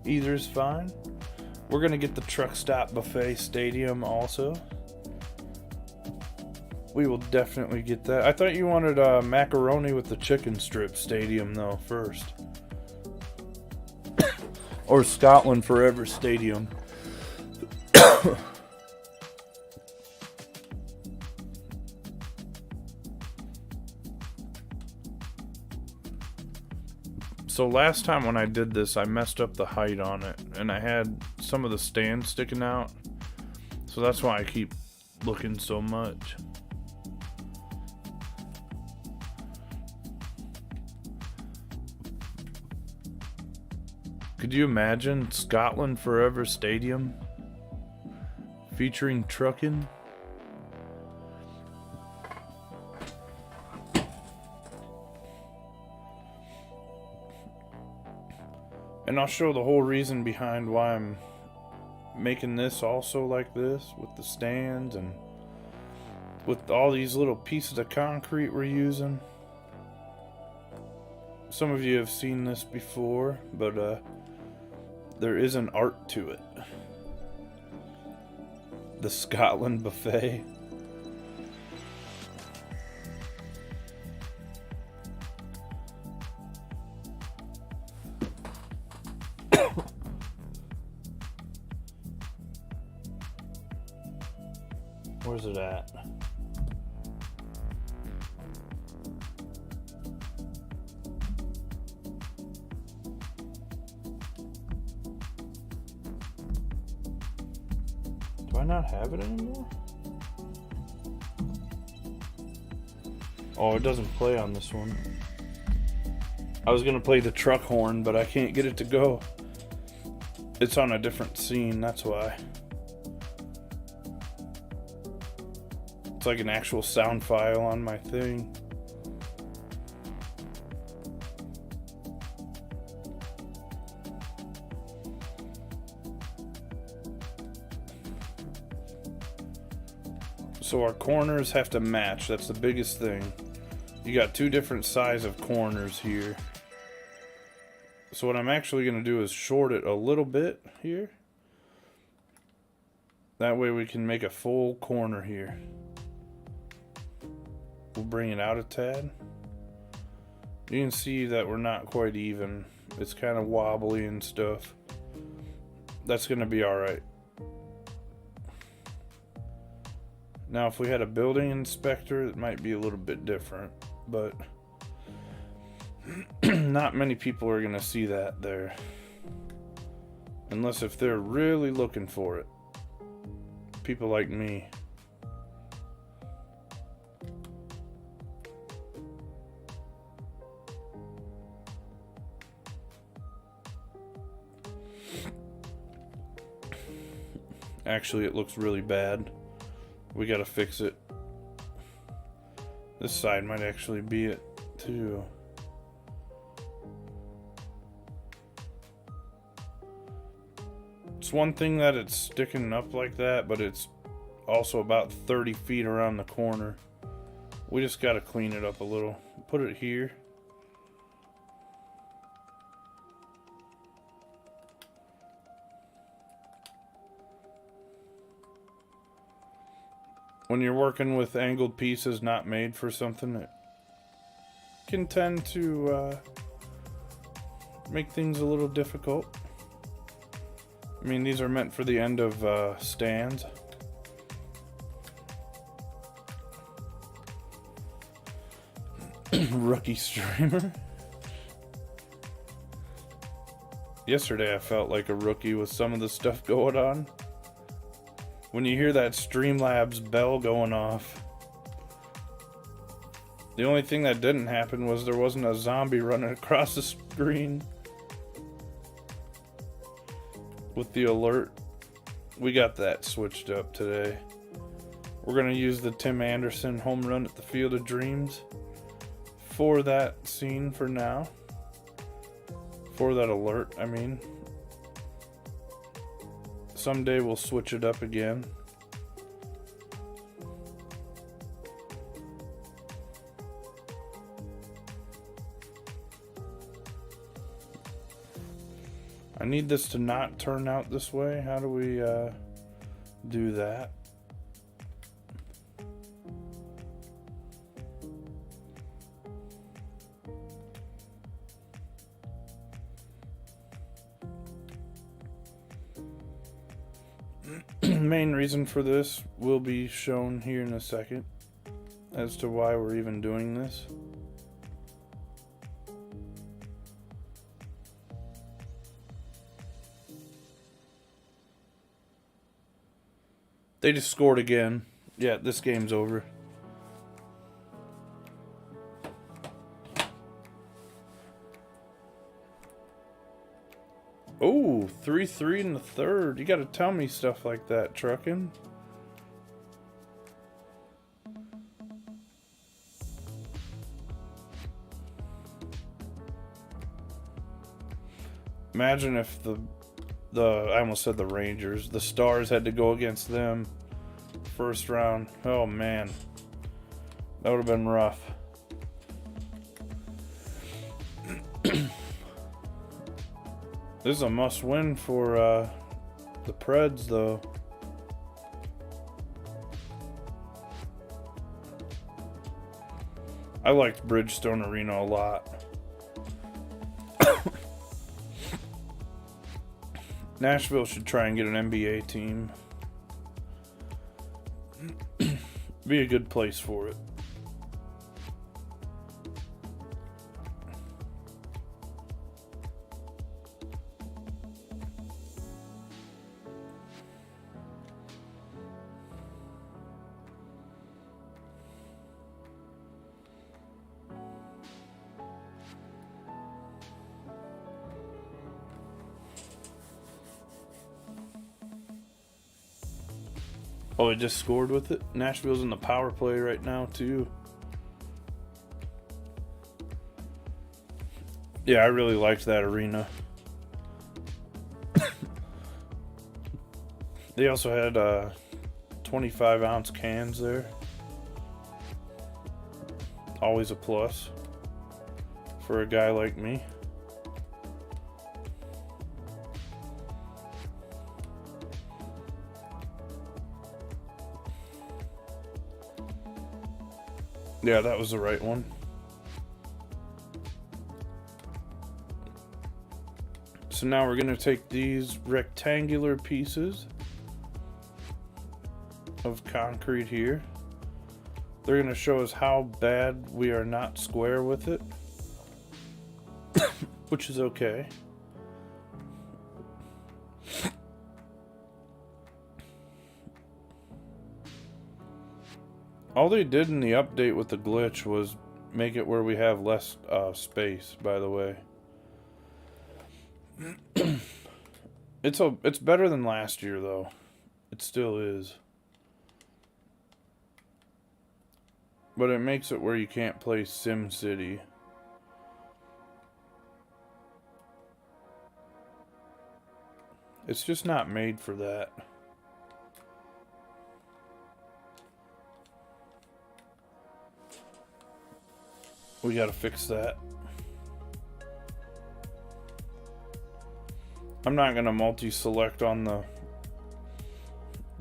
Either's fine. We're going to get the truck stop buffet stadium also. We will definitely get that. I thought you wanted macaroni with the chicken strip stadium, though, first. Or Scotland Forever Stadium. So last time when I did this, I messed up the height on it. And I had some of the stands sticking out. So that's why I keep looking so much. Could you imagine Scotland Forever Stadium featuring trucking? And I'll show the whole reason behind why I'm making this also like this, with the stands and with all these little pieces of concrete we're using. Some of you have seen this before, but there is an art to it. The Scotland Buffet. Where's it at? Do I not have it anymore? Oh, it doesn't play on this one. I was gonna play the truck horn, but I can't get it to go. It's on a different scene, that's why. It's like an actual sound file on my thing. So our corners have to match. That's the biggest thing. You got two different size of corners here. So what I'm actually going to do is short it a little bit here. That way we can make a full corner here. We'll bring it out a tad. You can see that we're not quite even. It's kind of wobbly and stuff. That's going to be alright. Now if we had a building inspector, it might be a little bit different. But not many people are going to see that there. Unless if they're really looking for it. People like me. Actually, it looks really bad. We gotta fix it. This side might actually be it, too. It's one thing that it's sticking up like that, but it's also about 30 feet around the corner. We just gotta clean it up a little. Put it here. When you're working with angled pieces not made for something, it can tend to make things a little difficult. I mean, these are meant for the end of stands. Rookie streamer. Yesterday I felt like a rookie with some of the stuff going on. When you hear that Streamlabs bell going off. The only thing that didn't happen was there wasn't a zombie running across the screen. With the alert. We got that switched up today. We're going to use the Tim Anderson home run at the Field of Dreams for that scene for now. For that alert, I mean. Someday we'll switch it up again. I need this to not turn out this way. How do we do that? Main reason for this will be shown here in a second as to why we're even doing this. They just scored again. Yeah, this game's over. Oh, 3-3 in the third. You gotta tell me stuff like that, Truckin'. Imagine if I almost said the Rangers, the Stars had to go against them first round. Oh man, that would have been rough. This is a must-win for the Preds, though. I liked Bridgestone Arena a lot. Nashville should try and get an NBA team. Be a good place for it. Oh, it just scored with it? Nashville's in the power play right now, too. Yeah, I really liked that arena. They also had 25-ounce cans there. Always a plus for a guy like me. Yeah, that was the right one. So now we're going to take these rectangular pieces of concrete here. They're going to show us how bad we are not square with it, which is okay. All they did in the update with the glitch was make it where we have less space, by the way. It's better than last year, though. It still is. But it makes it where you can't play Sim City. It's just not made for that. We gotta fix that. I'm not gonna multi-select on the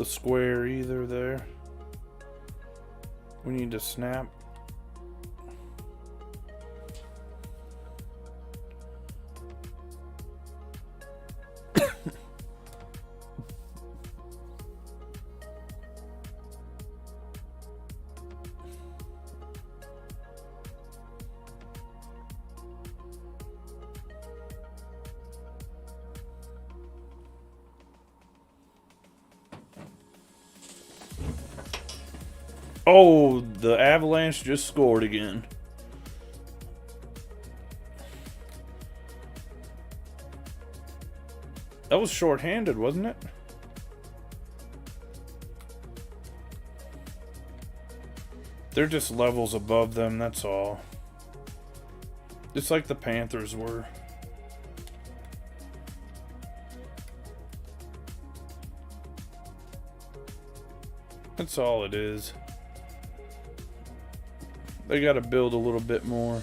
square either there. We need to snap. Oh, the Avalanche just scored again. That was shorthanded, wasn't it? They're just levels above them, that's all. Just like the Panthers were. That's all it is. They got to build a little bit more.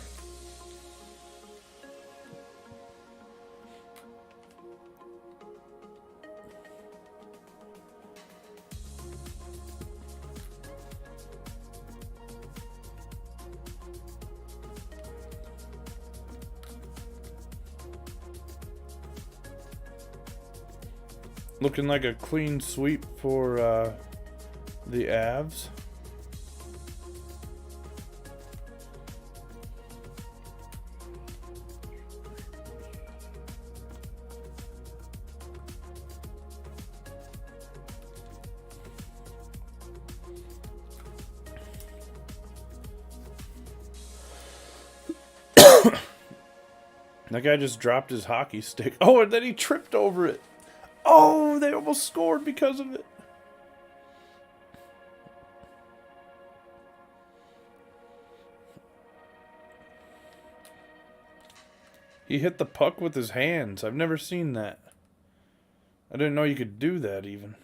Looking like a clean sweep for the Avs. That guy just dropped his hockey stick. Oh, and then he tripped over it. Oh, they almost scored because of it. He hit the puck with his hands. I've never seen that. I didn't know you could do that even.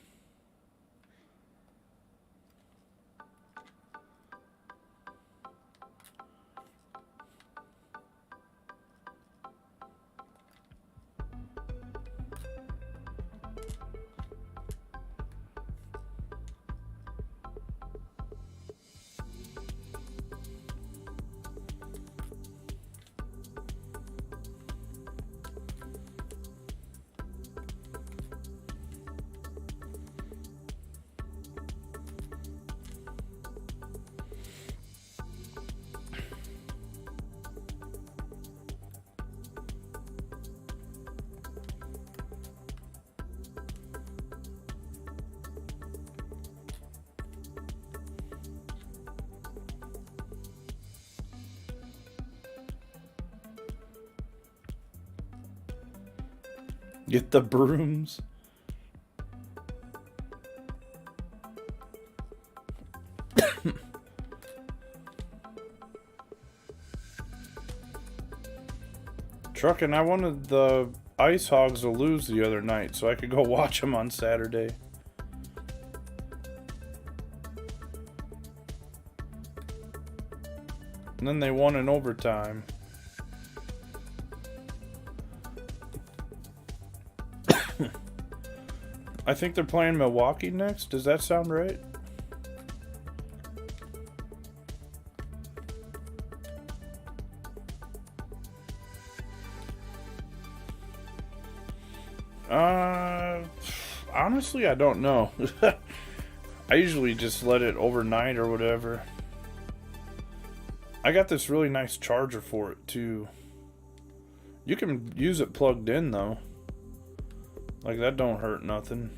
Get the brooms. Truckin', I wanted the Ice Hogs to lose the other night so I could go watch them on Saturday. And then they won in overtime. I think they're playing Milwaukee next. Does that sound right? Honestly, I don't know. I usually just let it overnight or whatever. I got this really nice charger for it too. You can use it plugged in though. Like that don't hurt nothing.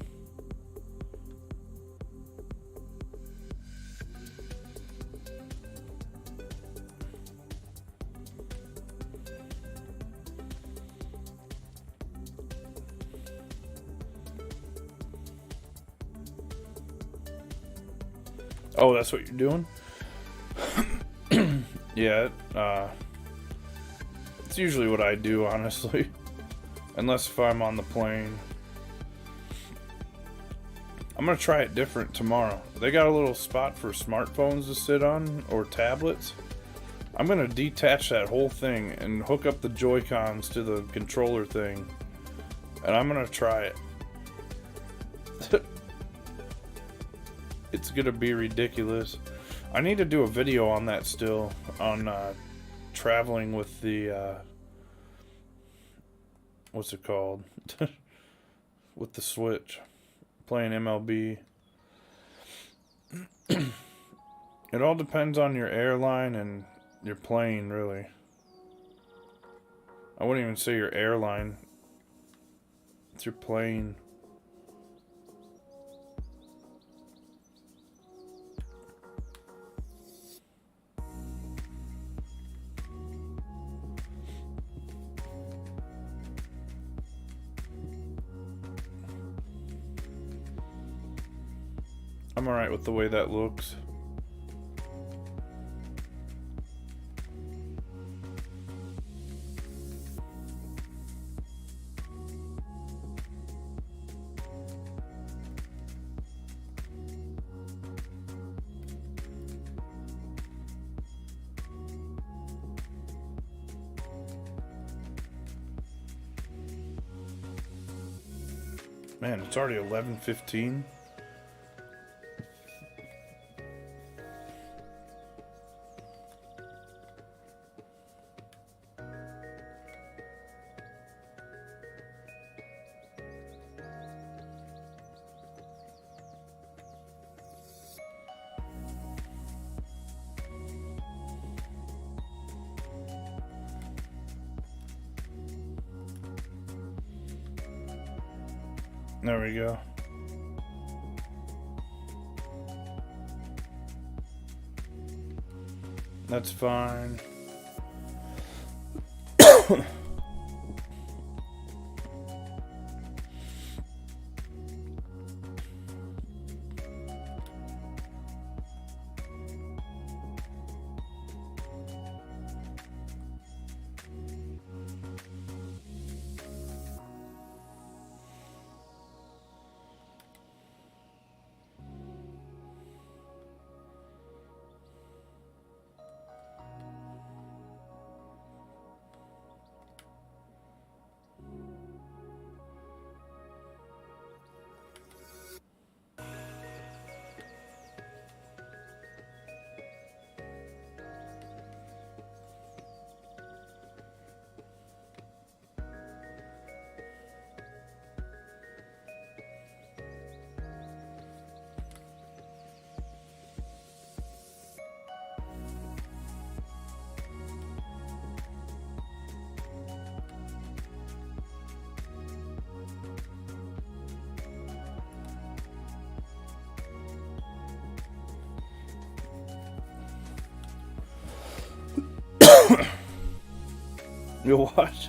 Oh, that's what you're doing? Yeah, it's usually what I do, honestly. Unless if I'm on the plane. I'm going to try it different tomorrow. They got a little spot for smartphones to sit on, or tablets. I'm going to detach that whole thing and hook up the Joy-Cons to the controller thing. And I'm going to try it. It's going to be ridiculous. I need to do a video on that still, on traveling with the, what's it called? With the Switch. Playing MLB. It all depends on your airline and your plane, really. I wouldn't even say your airline. It's your plane. I'm alright with the way that looks. Man, it's already 11:15. There we go. That's fine. You'll watch.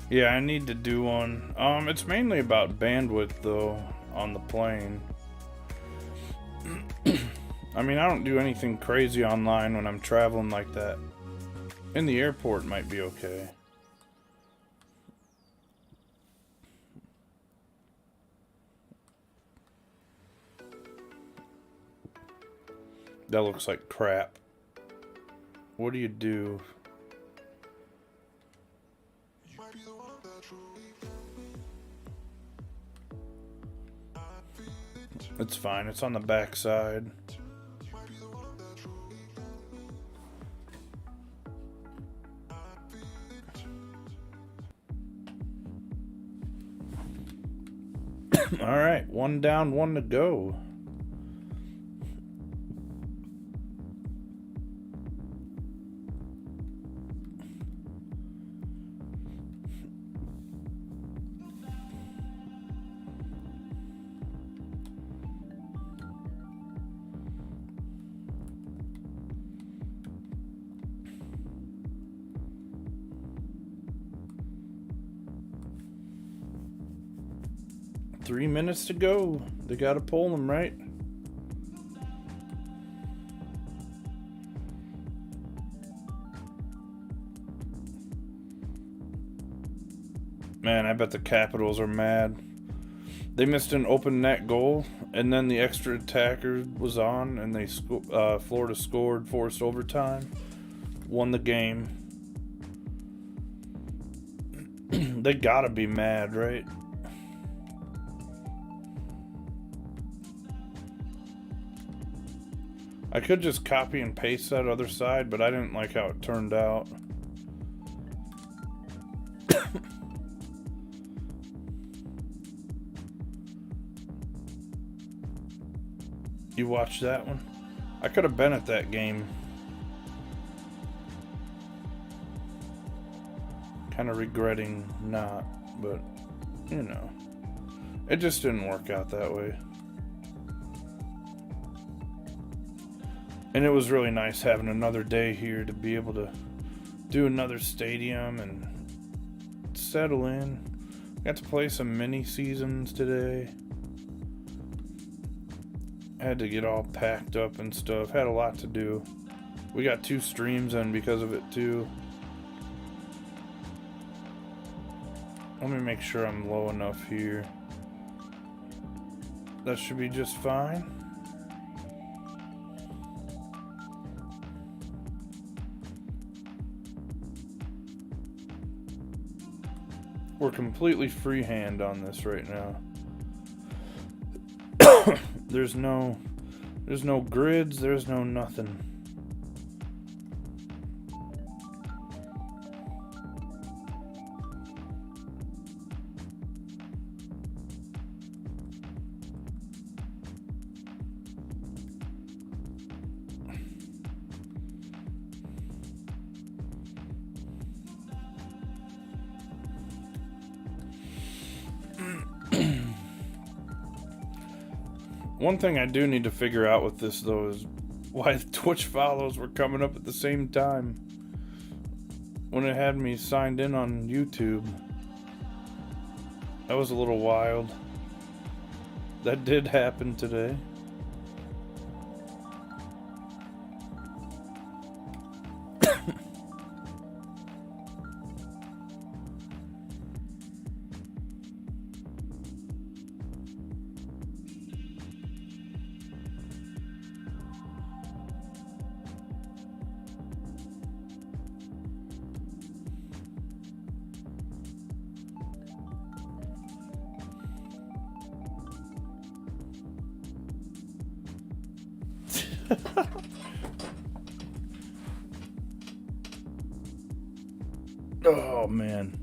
Yeah, I need to do one. It's mainly about bandwidth though on the plane. I mean, I don't do anything crazy online when I'm traveling like that. In the airport might be okay. That looks like crap. What do you do? It's fine. It's on the back side. All right, one down, one to go. Three minutes to go. They gotta pull them, right? Man, I bet the Capitals are mad. They missed an open net goal, and then the extra attacker was on, and they Florida scored, forced overtime, won the game. They gotta be mad, right? I could just copy and paste that other side, but I didn't like how it turned out. You watched that one? I could have been at that game. Kind of regretting not, but you know, it just didn't work out that way. And it was really nice having another day here to be able to do another stadium and settle in. Got to play some mini seasons today. Had to get all packed up and stuff. Had a lot to do. We got 2 streams in because of it too. Let me make sure I'm low enough here. That should be just fine. We're completely freehand on this right now. There's no grids, there's no nothing. One thing I do need to figure out with this, though, is why the Twitch follows were coming up at the same time when it had me signed in on YouTube. That was a little wild. That did happen today. Oh, man.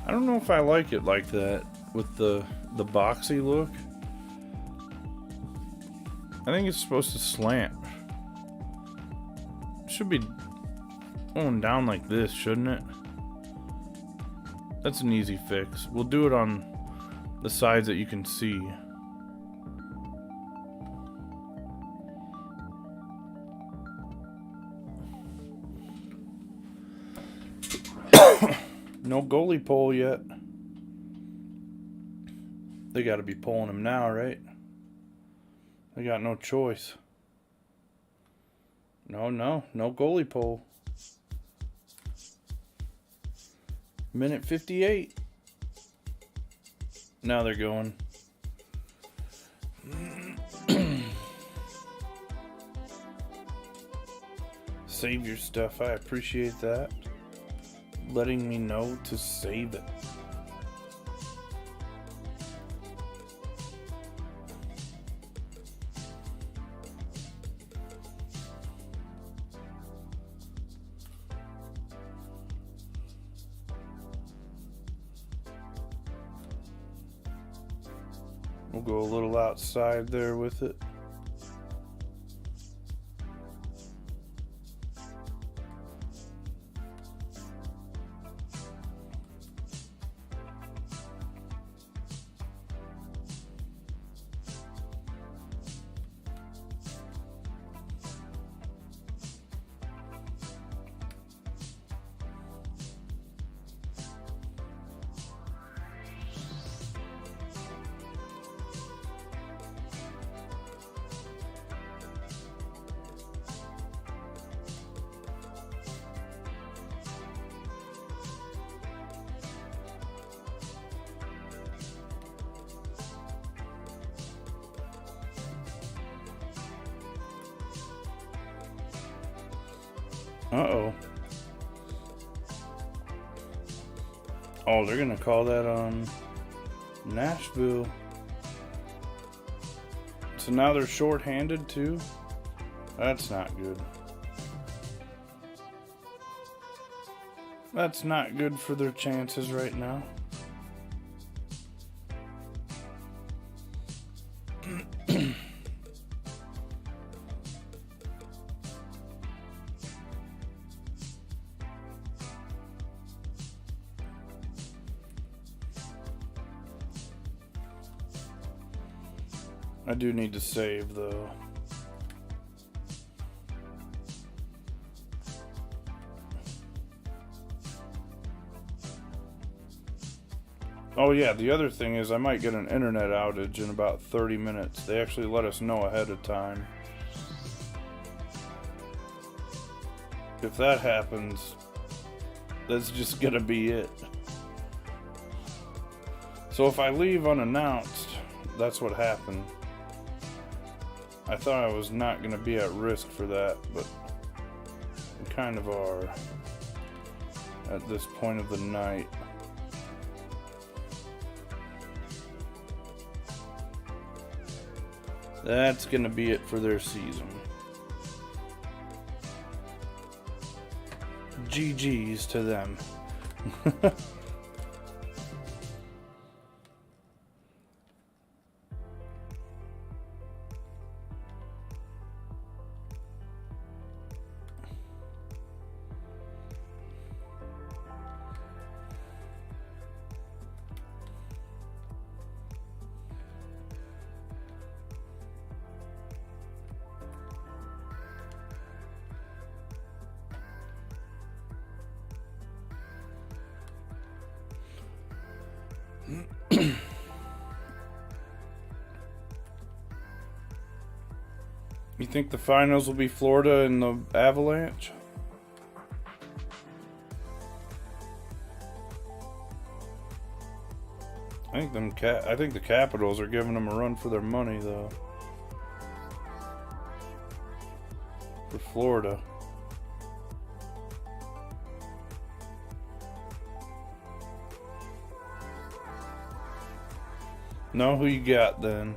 I don't know if I like it like that with the boxy look. I think it's supposed to slant. It should be going down like this, shouldn't it? That's an easy fix. We'll do it on the sides that you can see. No goalie pole yet. They gotta be pulling him now, right? They got no choice. No goalie pole. Minute 58. Now they're going. Save your stuff. I appreciate that. Letting me know to save it. We'll go a little outside there with it. Uh-oh. Oh, they're gonna call that Nashville. So now they're short-handed too? That's not good. That's not good for their chances right now. I do need to save though. Oh yeah, the other thing is I might get an internet outage in about 30 minutes. They actually let us know ahead of time. If that happens, that's just gonna be it. So if I leave unannounced, that's what happened. I thought I was not going to be at risk for that, but we kind of are at this point of the night. That's going to be it for their season. GG's to them. You think the finals will be Florida and the Avalanche? I think the Capitals are giving them a run for their money, though. For Florida. No, who you got then?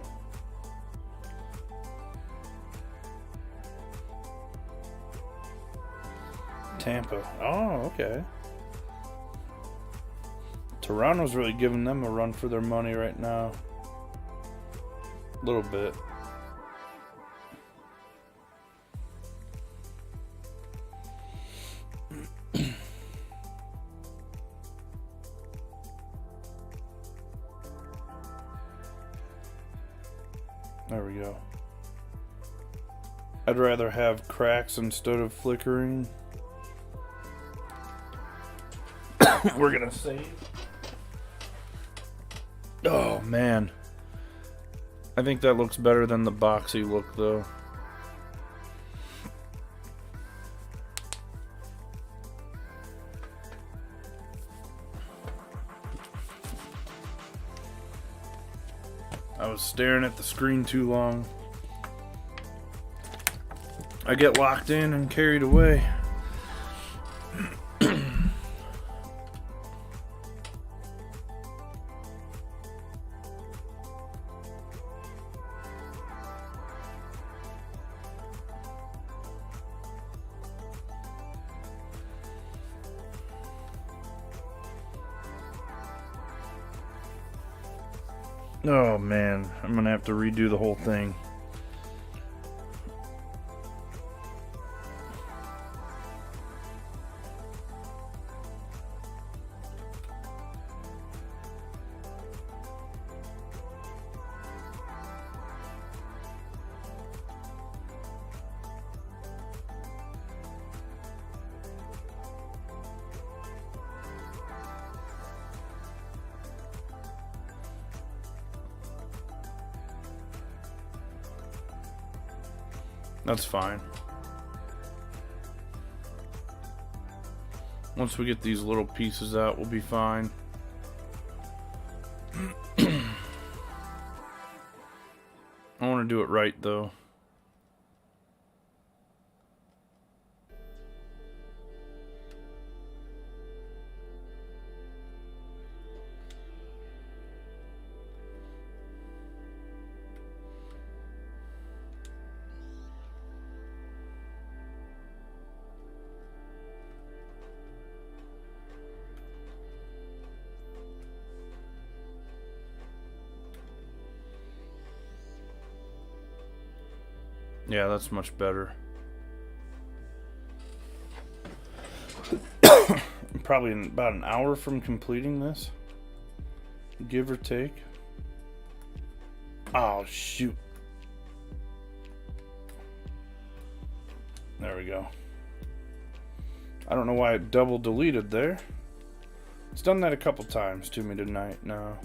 Tampa. Oh, okay. Toronto's really giving them a run for their money right now. A little bit. There we go. I'd rather have cracks instead of flickering. We're gonna save. Oh man, I think that looks better than the boxy look though. I was staring at the screen too long. I get locked in and carried away. Oh man, I'm gonna have to redo the whole thing. That's fine. Once we get these little pieces out, we'll be fine. I want to do it right, though. Yeah, that's much better. Probably in about an hour from completing this, give or take. Oh, shoot. There we go. I don't know why it double deleted there. It's done that a couple times to me tonight now.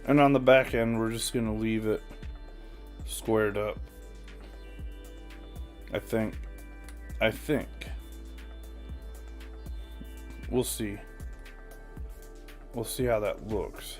And on the back end, we're just going to leave it squared up. I think. We'll see. We'll see how that looks.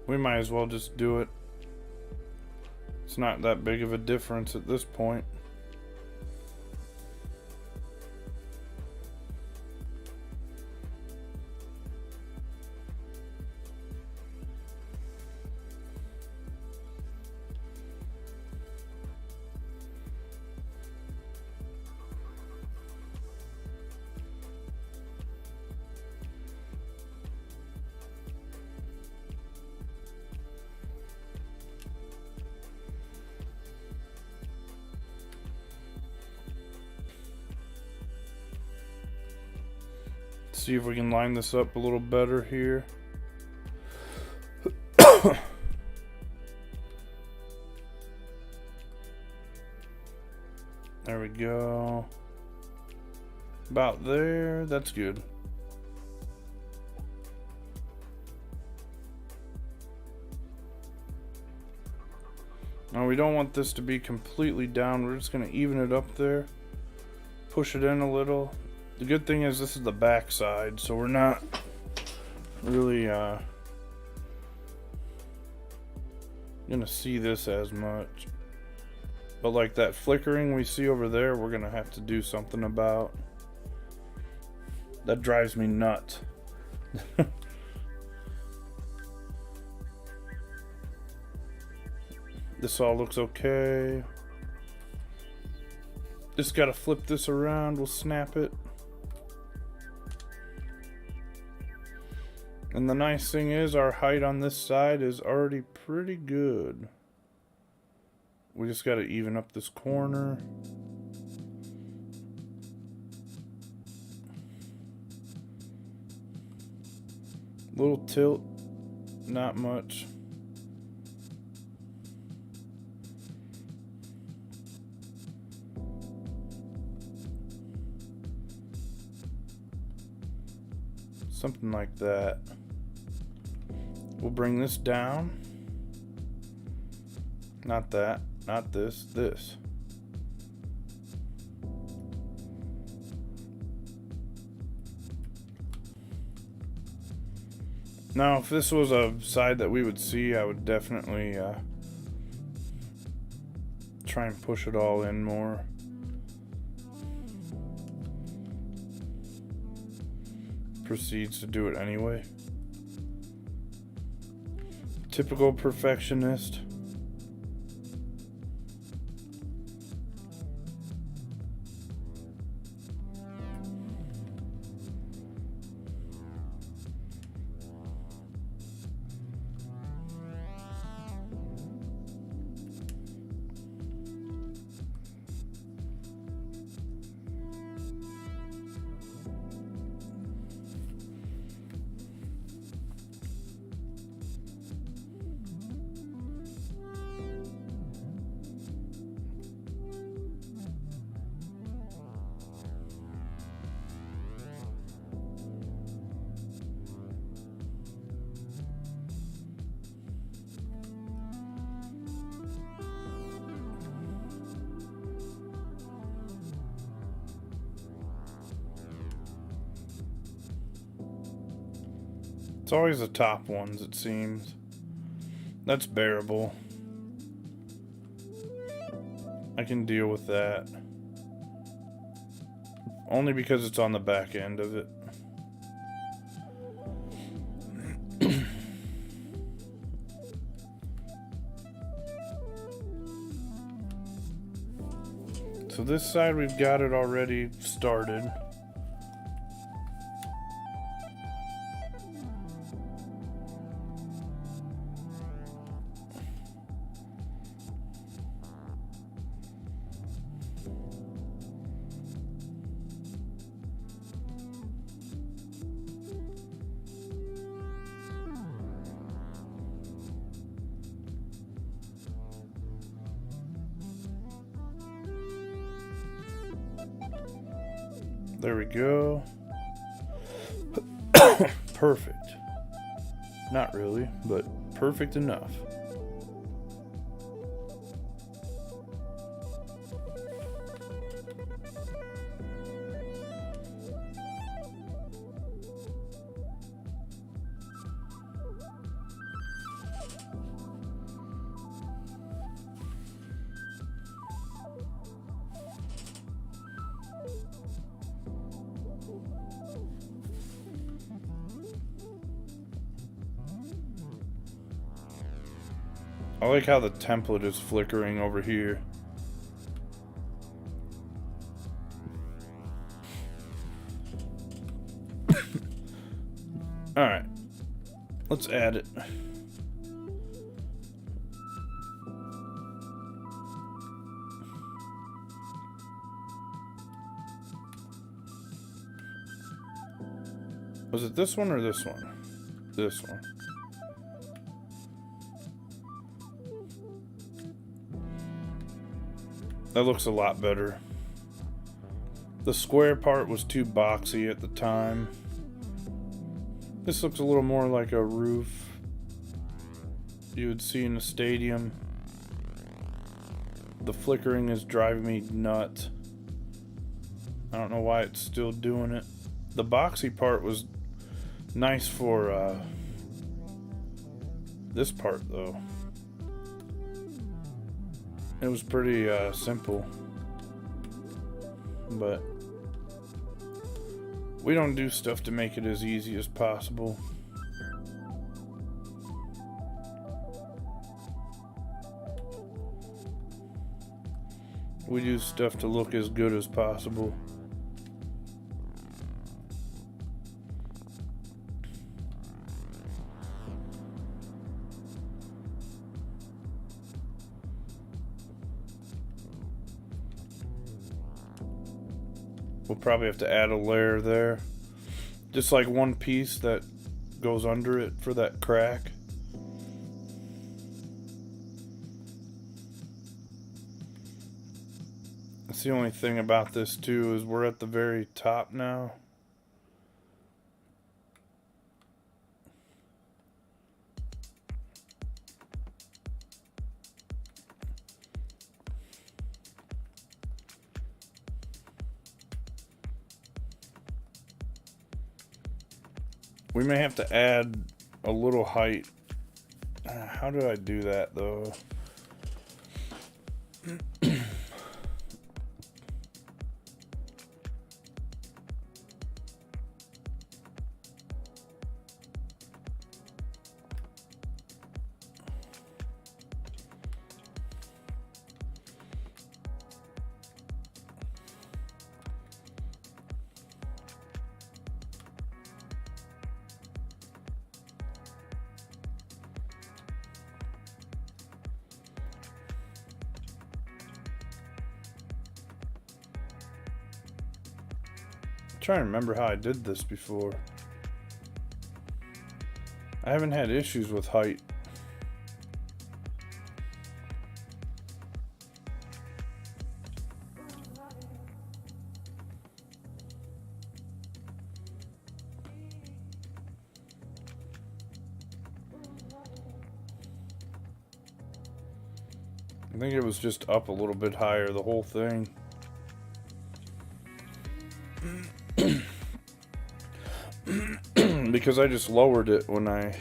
We might as well just do it. It's not that big of a difference at this point. See if we can line this up a little better here. There we go. About there. That's good. Now we don't want this to be completely down. We're just going to even it up there. Push it in a little. The good thing is this is the back side, so we're not really gonna see this as much. But like that flickering we see over there, we're gonna have to do something about. That drives me nuts. This all looks okay. Just gotta flip this around, we'll snap it. And the nice thing is our height on this side is already pretty good. We just got to even up this corner. Little tilt, not much. Something like that. We'll bring this down. Not that, not this, this. Now, if this was a side that we would see, I would definitely try and push it all in more. Proceeds to do it anyway. Typical perfectionist. It's always the top ones, it seems. That's bearable. I can deal with that. Only because it's on the back end of it. So this side we've got it already started. There we go. Perfect. Not really, but perfect enough. I like how the template is flickering over here. Alright. Let's add it. Was it this one or this one? This one. That looks a lot better. The square part was too boxy at the time. This looks a little more like a roof you would see in a stadium. The flickering is driving me nuts. I don't know why it's still doing it. The boxy part was nice for this part though. It was pretty simple, but we don't do stuff to make it as easy as possible. We do stuff to look as good as possible. We'll probably have to add a layer there. Just like one piece that goes under it for that crack. That's the only thing about this too, is we're at the very top now. We may have to add a little height. How do I do that though? Trying to remember how I did this before. I haven't had issues with height. I think it was just up a little bit higher, the whole thing. Because I just lowered it when I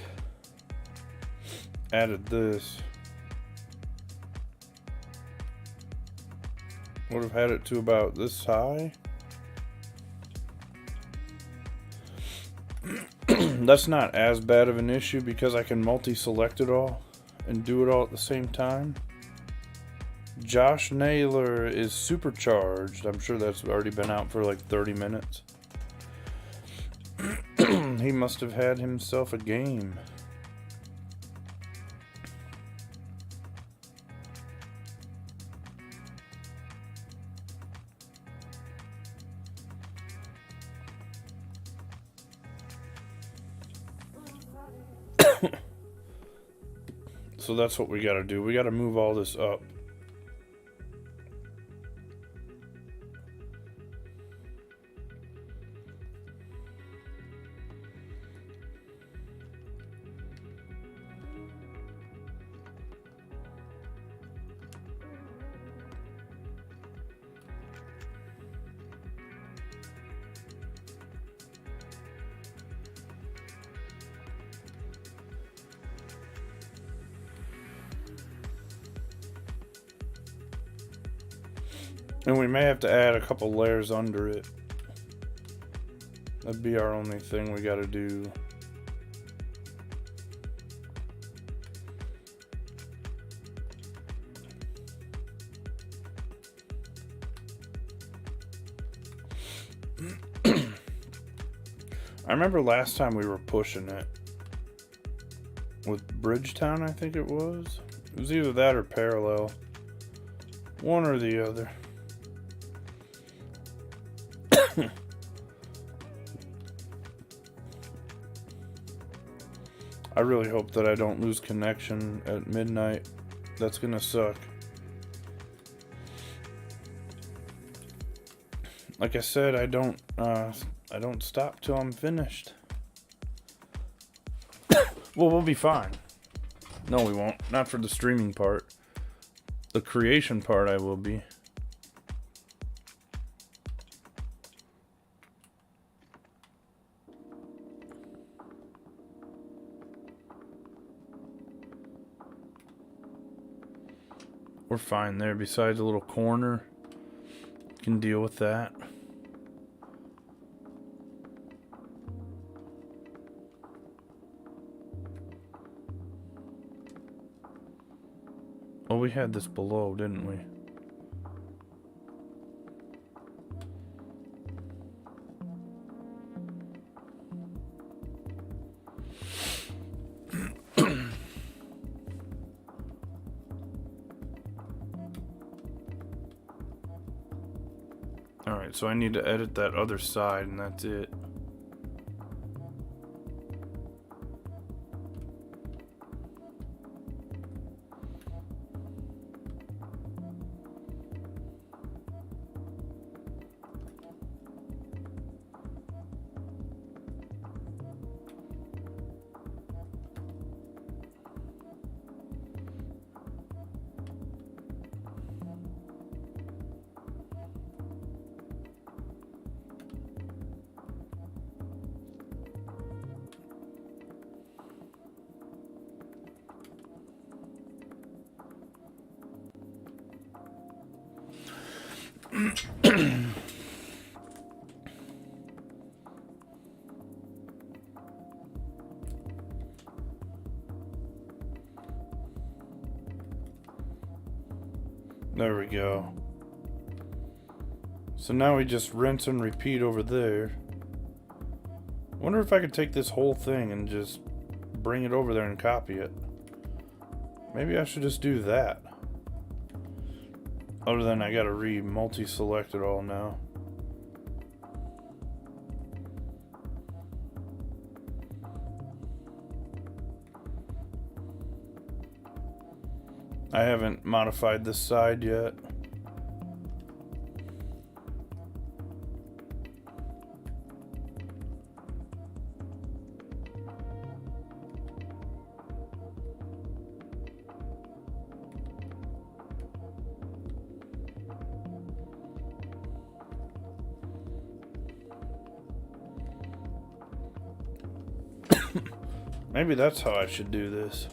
added this. Would have had it to about this high. That's not as bad of an issue because I can multi-select it all and do it all at the same time. Josh Naylor is supercharged. I'm sure that's already been out for like 30 minutes. He must have had himself a game. So that's what we gotta do. We gotta move all this up. And we may have to add a couple layers under it. That'd be our only thing we gotta do. I remember last time we were pushing it with Bridgetown, I think it was. It was either that or Parallel. One or the other. I really hope that I don't lose connection at midnight. That's gonna suck. Like I said, I don't stop till I'm finished. Well, we'll be fine. No, we won't. Not for the streaming part. The creation part, I will be. We're fine there. Besides a little corner, can deal with that. Oh, we had this below, didn't we? Alright, so I need to edit that other side, and that's it. There we go. So now we just rinse and repeat over there. Wonder if I could take this whole thing and just bring it over there and copy it. Maybe I should just do that. Other than I gotta multi-select it all now. I haven't modified this side yet. Maybe that's how I should do this.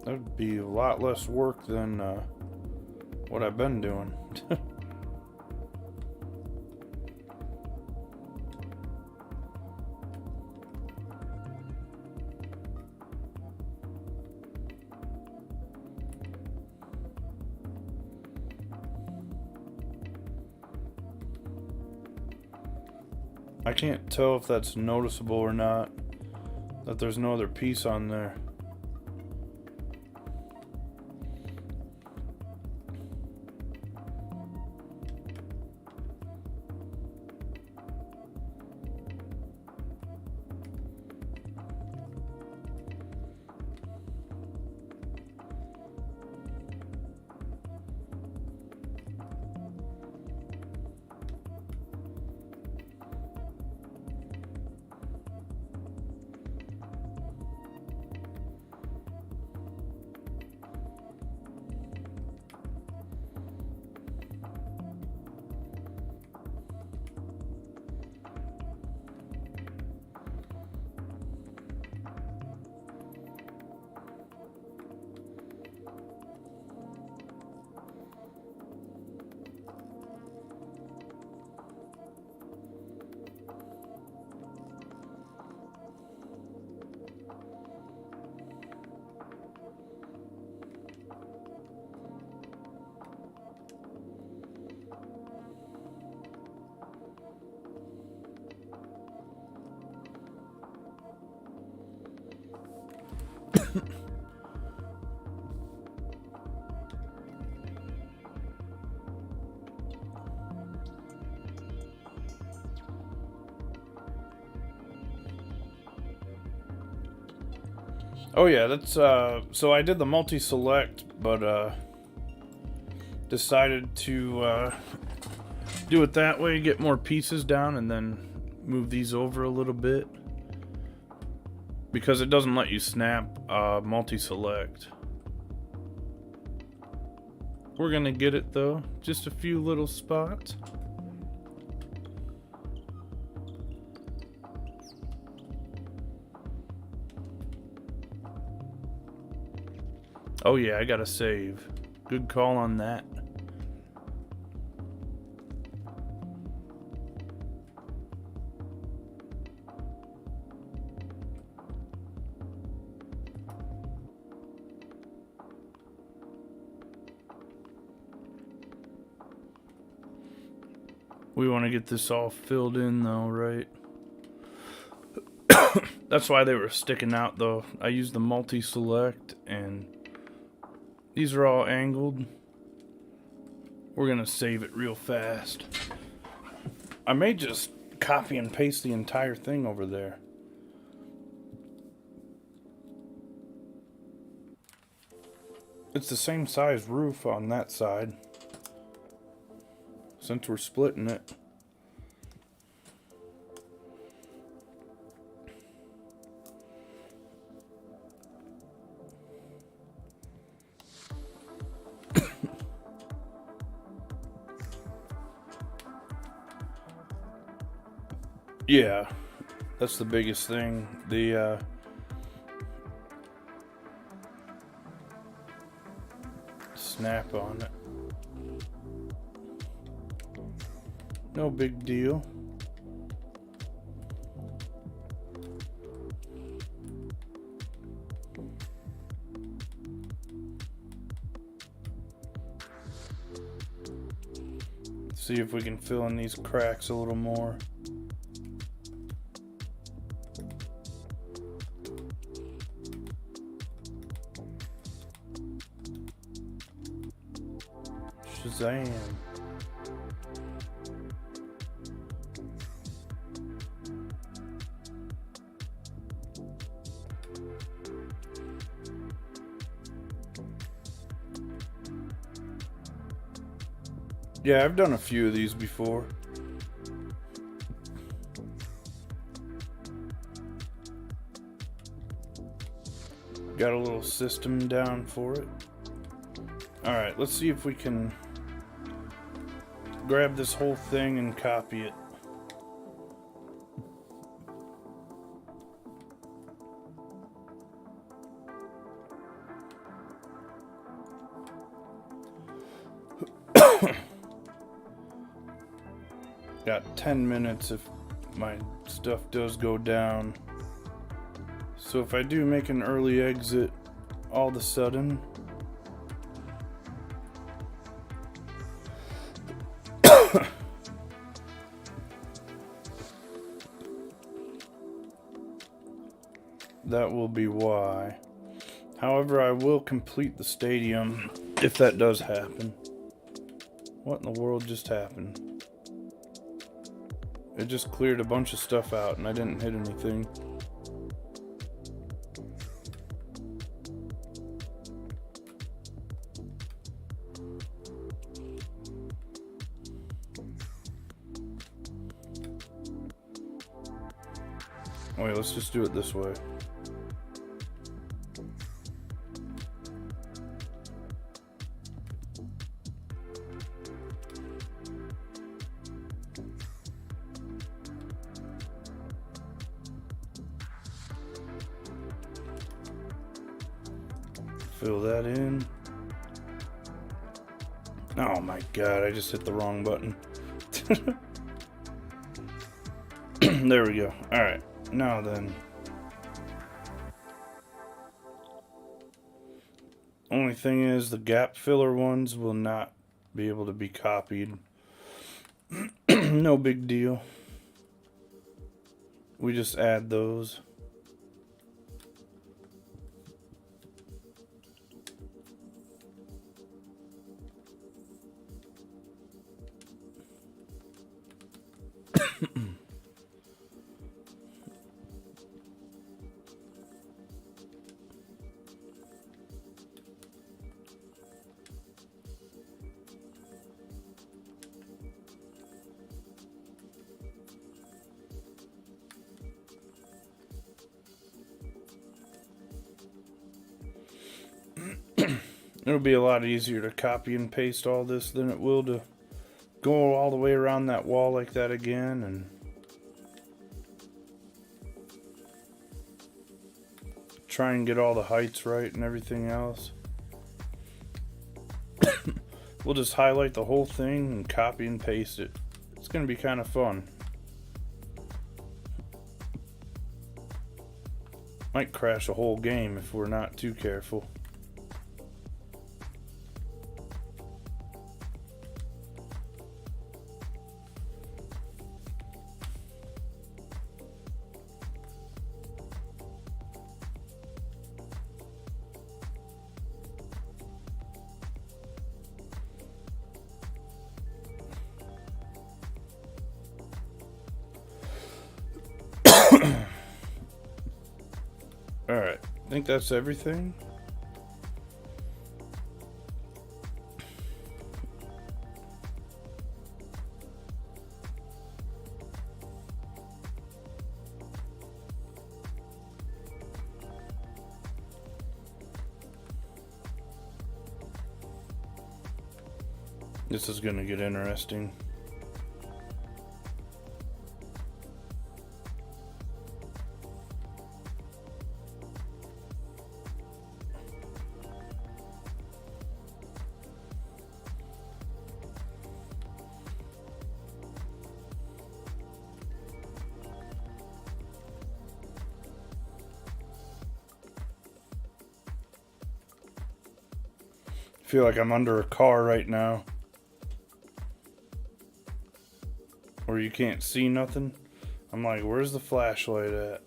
That would be a lot less work than what I've been doing. I can't tell if that's noticeable or not, that there's no other piece on there. Oh yeah, that's so I did the multi-select, but decided to do it that way, get more pieces down, and then move these over a little bit, because it doesn't let you snap multi-select. We're gonna get it though, just a few little spots. Oh yeah, I gotta save. Good call on that. We want to get this all filled in though, right? That's why they were sticking out though. I used the multi-select and these are all angled. We're gonna save it real fast. I may just copy and paste the entire thing over there. It's the same size roof on that side, since we're splitting it. Yeah, that's the biggest thing. The snap on it. No big deal. See if we can fill in these cracks a little more. Shazam. Yeah, I've done a few of these before. Got a little system down for it. Alright, let's see if we can grab this whole thing and copy it. Got 10 minutes if my stuff does go down. So if I do make an early exit all of a sudden, that will be why. However, I will complete the stadium if that does happen. What in the world just happened? It just cleared a bunch of stuff out and I didn't hit anything. Wait, let's just do it this way. Fill that in. Oh my god, I just hit the wrong button. There we go. Alright, now then. Only thing is, the gap filler ones will not be able to be copied. No big deal. We just add those. It'll be a lot easier to copy and paste all this than it will to go all the way around that wall like that again and try and get all the heights right and everything else. We'll just highlight the whole thing and copy and paste it. It's going to be kind of fun. Might crash a whole game if we're not too careful. Alright, I think that's everything. This is going to get interesting. I feel like I'm under a car right now, where you can't see nothing. I'm like, where's the flashlight at?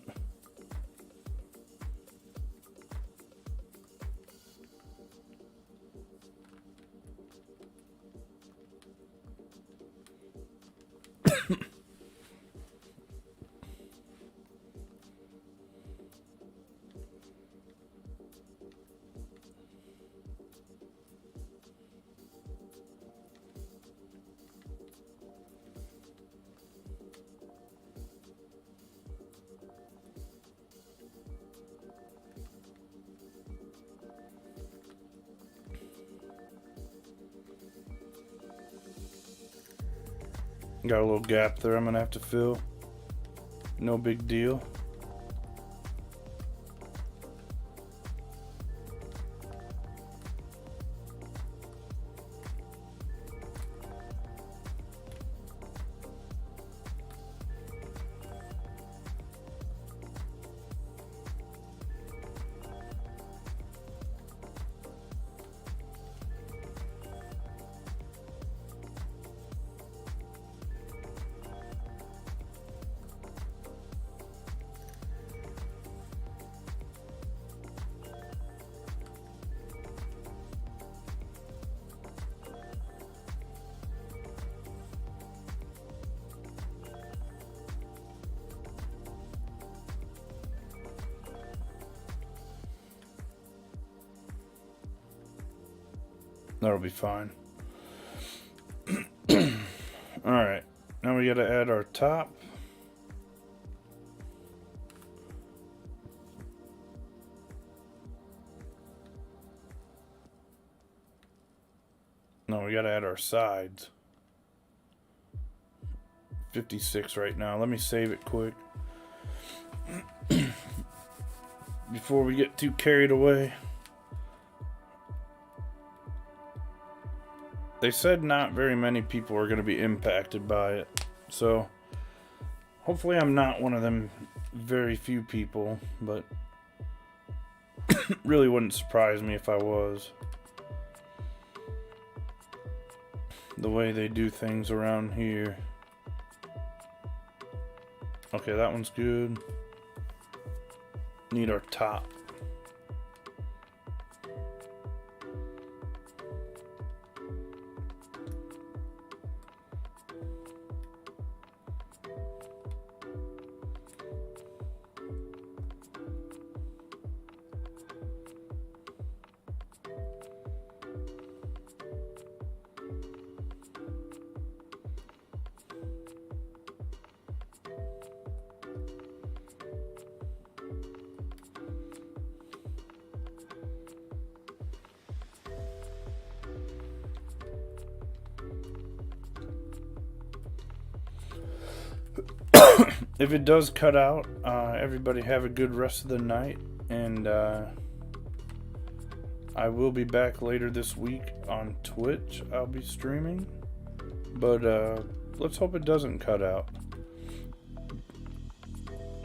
Got a little gap there I'm gonna have to fill. No big deal. That'll be fine. Alright, now we gotta add our top. No, we gotta add our sides. 56 right now. Let me save it quick before we get too carried away. They said not very many people are going to be impacted by it, so hopefully I'm not one of them very few people, but really wouldn't surprise me if I was. The way they do things around here. Okay, that one's good. Need our top. If it does cut out, everybody have a good rest of the night, and I will be back later this week on Twitch. I'll be streaming, but let's hope it doesn't cut out.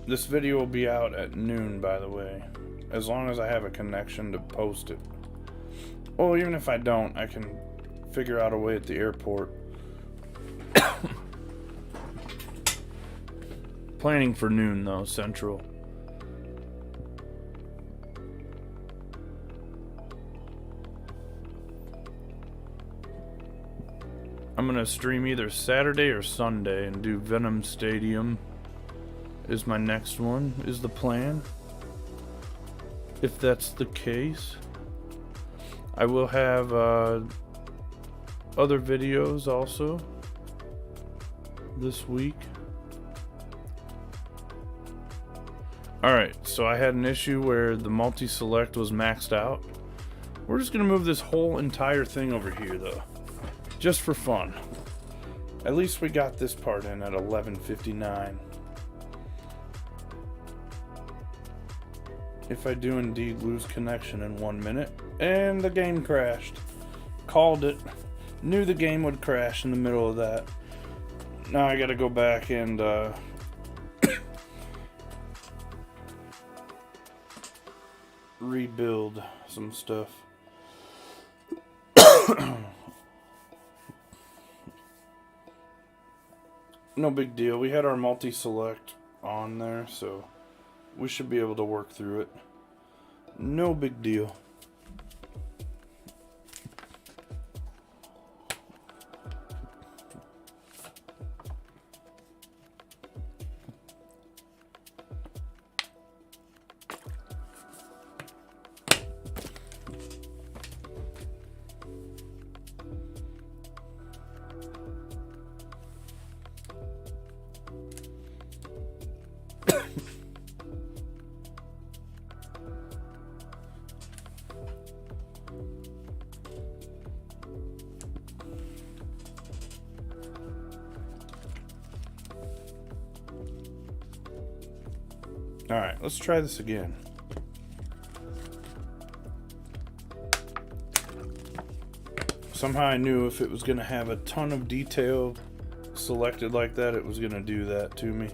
This video will be out at noon, by the way, as long as I have a connection to post it. Well, even if I don't, I can figure out a way at the airport. Planning for noon, though, Central. I'm gonna stream either Saturday or Sunday and do Venom Stadium is my next one, is the plan. If that's the case, I will have other videos also this week. Alright, so I had an issue where the multi-select was maxed out. We're just gonna move this whole entire thing over here though, just for fun. At least we got this part in at 11:59. If I do indeed lose connection in 1 minute, and the game crashed. Called it. Knew the game would crash in the middle of that. Now I gotta go back and rebuild some stuff. No big deal. We had our multi-select on there, so we should be able to work through it. No big deal. Alright, let's try this again. Somehow I knew if it was going to have a ton of detail selected like that, it was going to do that to me.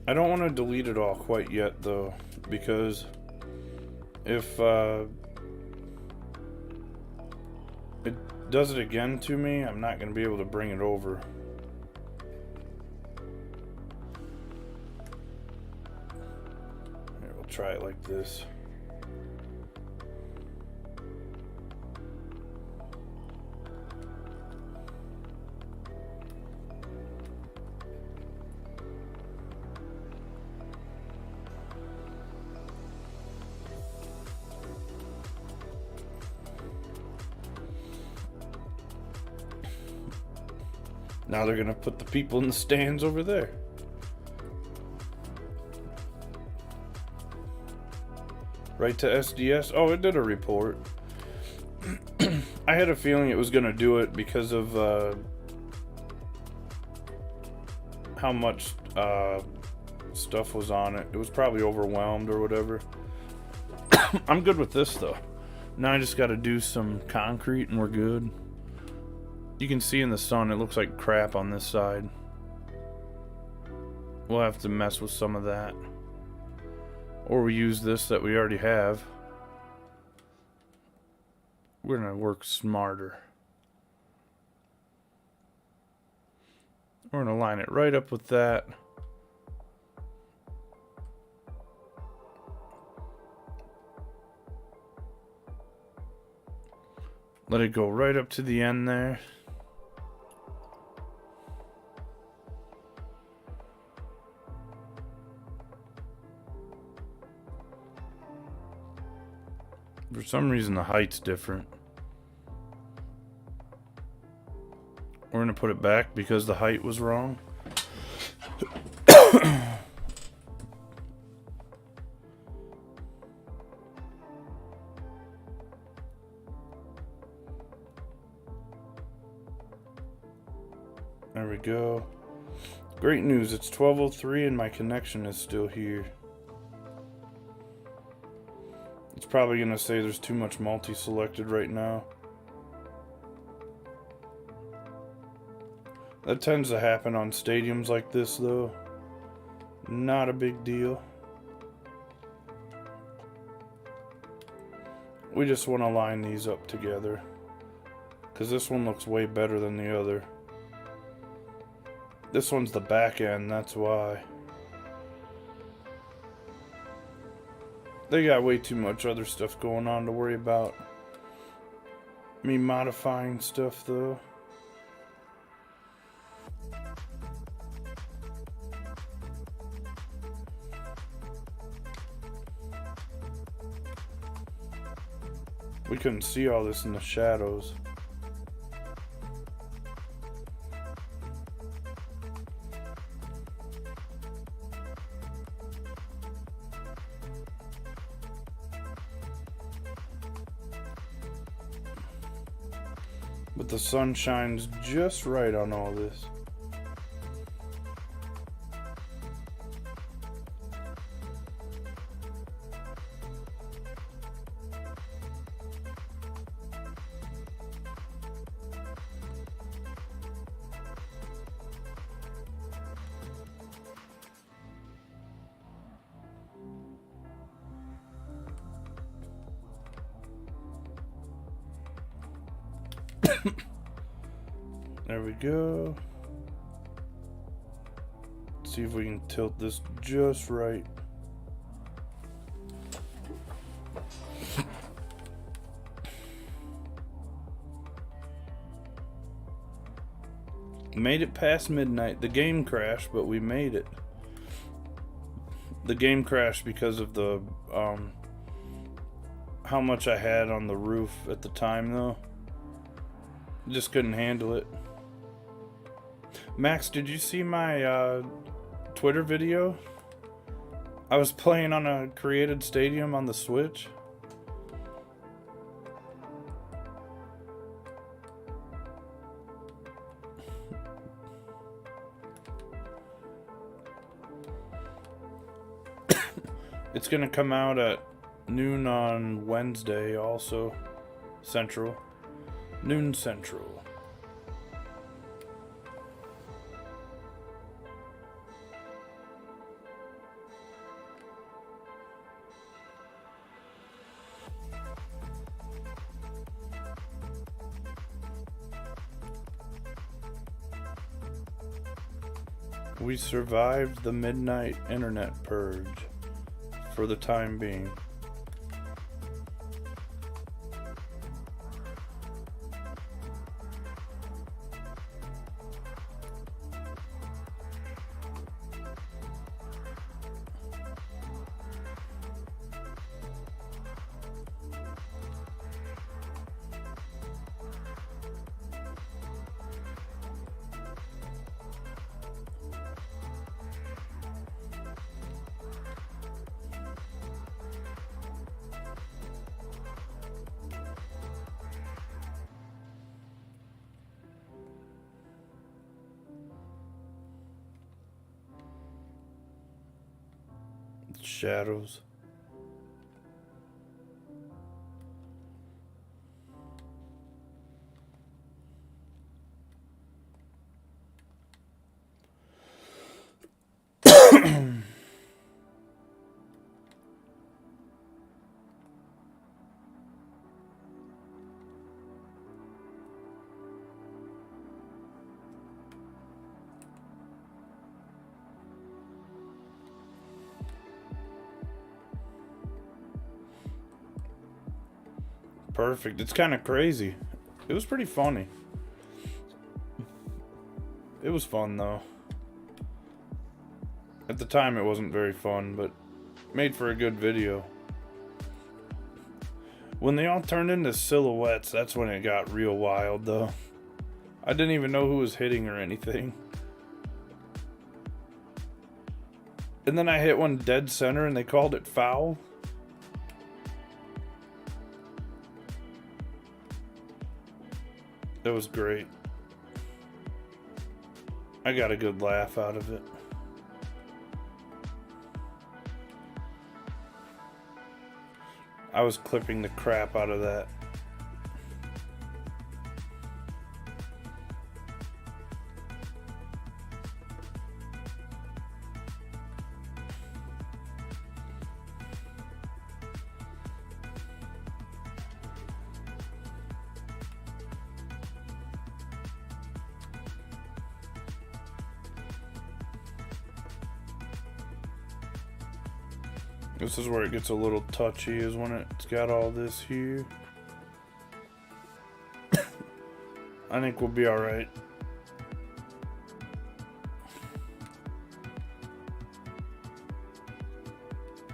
I don't want to delete it all quite yet though, because if it does it again to me, I'm not going to be able to bring it over. Here, we'll try it like this. Now they're gonna put the people in the stands over there. Right to SDS. Oh, it did a report. I had a feeling it was gonna do it because of how much stuff was on it. It was probably overwhelmed or whatever. I'm good with this though. Now I just gotta do some concrete and we're good. You can see in the sun it looks like crap on this side. We'll have to mess with some of that. Or we use this that we already have. We're gonna work smarter. We're gonna line it right up with that. Let it go right up to the end there. For some reason the height's different. We're gonna put it back because the height was wrong. There we go. Great news, it's 12:03 and my connection is still here. It's probably going to say there's too much multi-selected right now. That tends to happen on stadiums like this though. Not a big deal. We just want to line these up together, because this one looks way better than the other. This one's the back end, that's why. They got way too much other stuff going on to worry about me modifying stuff though. We couldn't see all this in the shadows. But the sun shines just right on all this. There we go. Let's see if we can tilt this just right. Made it past midnight. The game crashed, but we made it. The game crashed because of the how much I had on the roof at the time though. Just couldn't handle it. Max, did you see my Twitter video? I was playing on a created stadium on the Switch. It's gonna come out at noon on Wednesday also. Central. Noon Central. We survived the midnight internet purge for the time being. Shadows. Perfect. It's kind of crazy. It was pretty funny. It was fun though. At the time it wasn't very fun, but made for a good video. When they all turned into silhouettes, that's when it got real wild though. I didn't even know who was hitting or anything. And then I hit one dead center and they called it foul. That was great. I got a good laugh out of it. I was clipping the crap out of that. This is where it gets a little touchy, is when it's got all this here. I think we'll be alright.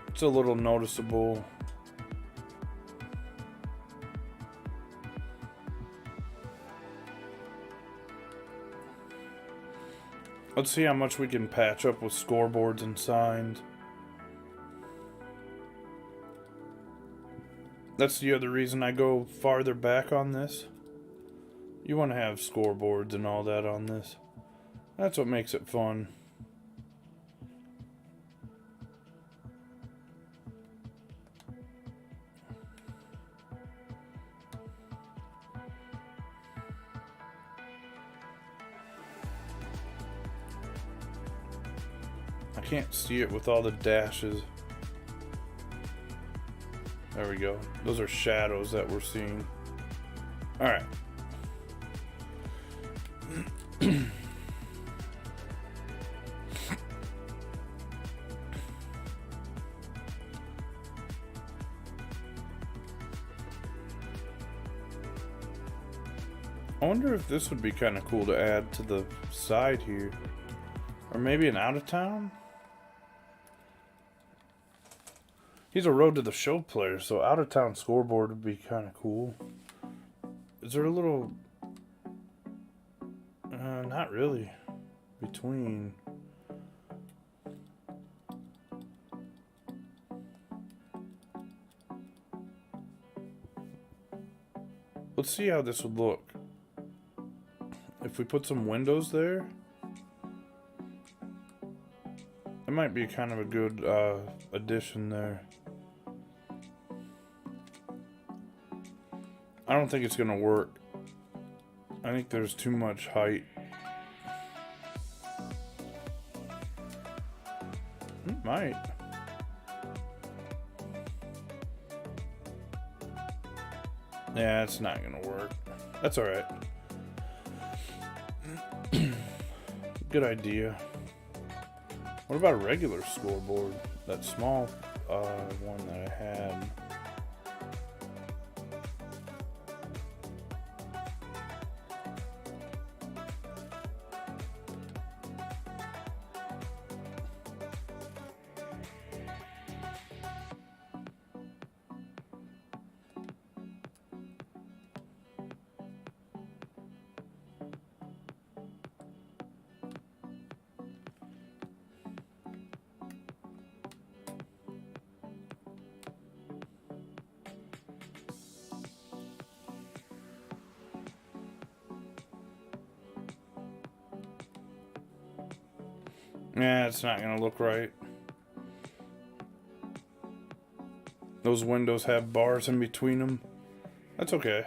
It's a little noticeable. Let's see how much we can patch up with scoreboards and signs. That's the other reason I go farther back on this. You want to have scoreboards and all that on this. That's what makes it fun. I can't see it with all the dashes. There we go. Those are shadows that we're seeing. Alright. I wonder if this would be kind of cool to add to the side here. Or maybe an out of town? He's a Road to the Show player, so out of town scoreboard would be kind of cool. Is there a little... not really. Between... Let's see how this would look. If we put some windows there, it might be kind of a good addition there. I don't think it's gonna work. I think there's too much height. It might. Yeah, it's not gonna work. That's alright. Good idea. What about a regular scoreboard? That small one that I had. Yeah, it's not gonna look right. Those windows have bars in between them. That's okay.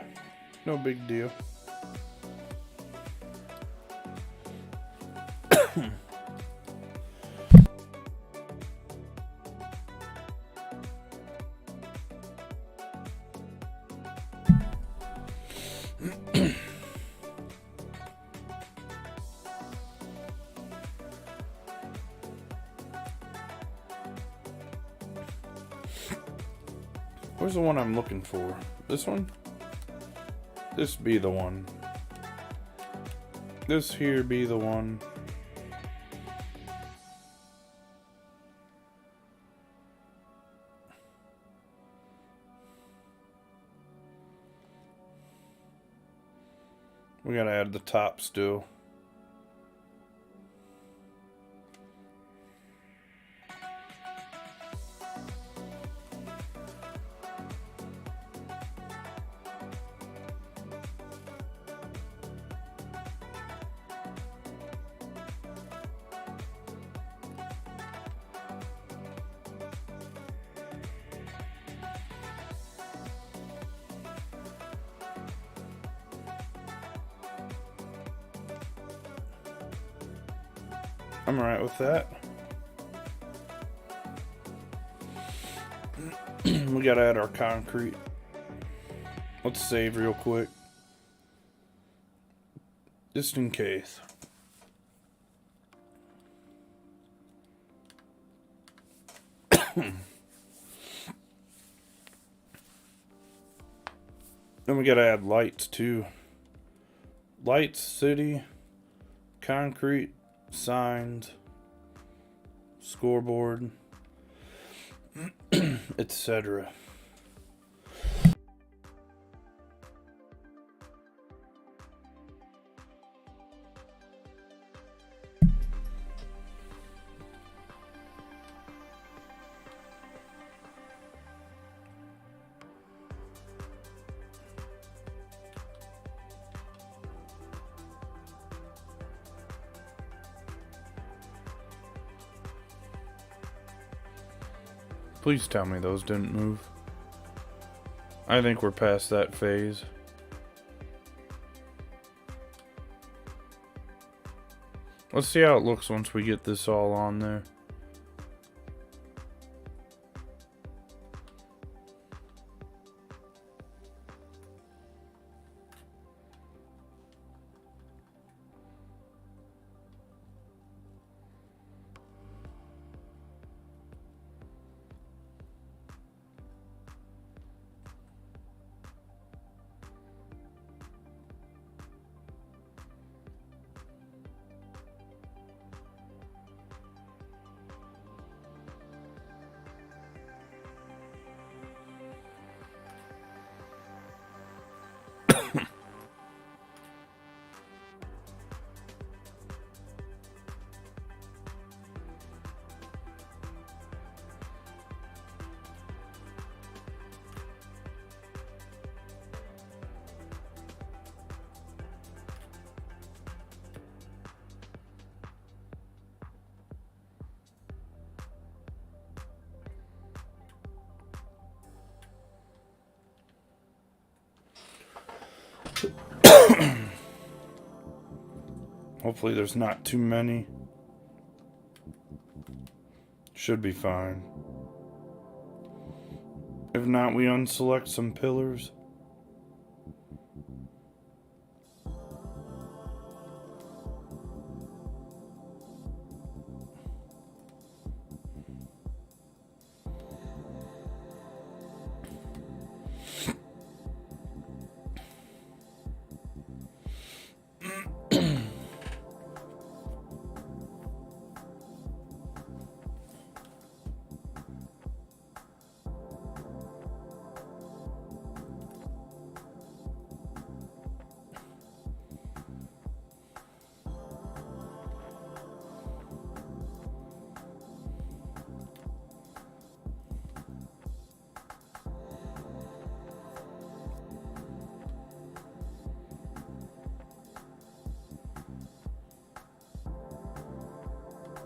No big deal. Where's the one I'm looking for? This one? This be the one. This here be the one. We gotta add the top still. I'm alright with that. We gotta add our concrete. Let's save real quick. Just in case. Then we gotta add lights too. Lights, city, concrete, signs, scoreboard, etc. Please tell me those didn't move. I think we're past that phase. Let's see how it looks once we get this all on there. Hopefully there's not too many. Should be fine. If not, we unselect some pillars.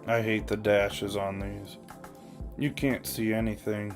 I hate the dashes on these. You can't see anything.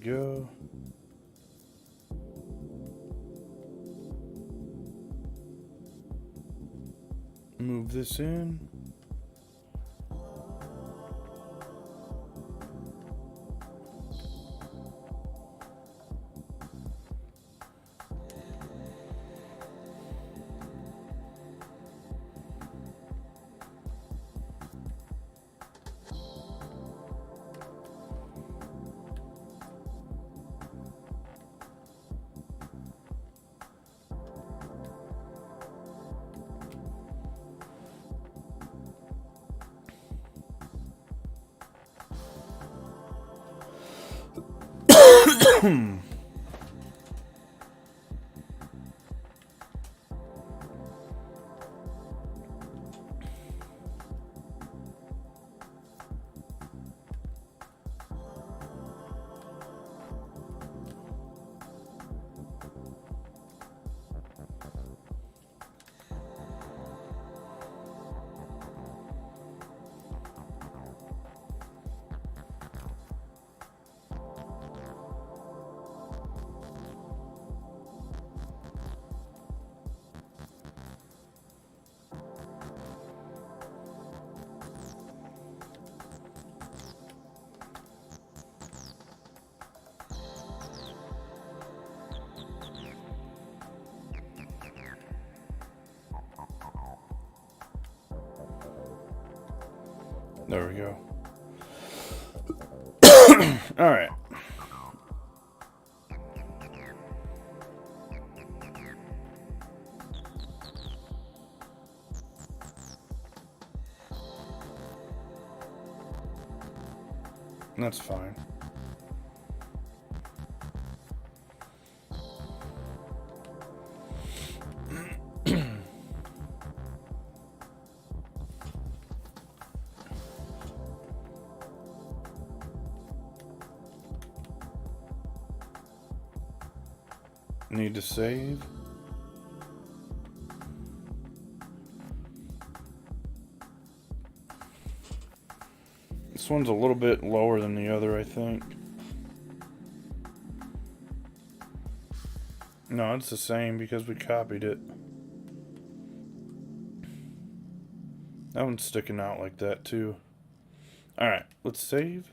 go. Move this in. There we go. All right. That's fine. Need to save. This one's a little bit lower than the other, I think. No, it's the same because we copied it. That one's sticking out like that too. Alright, let's save.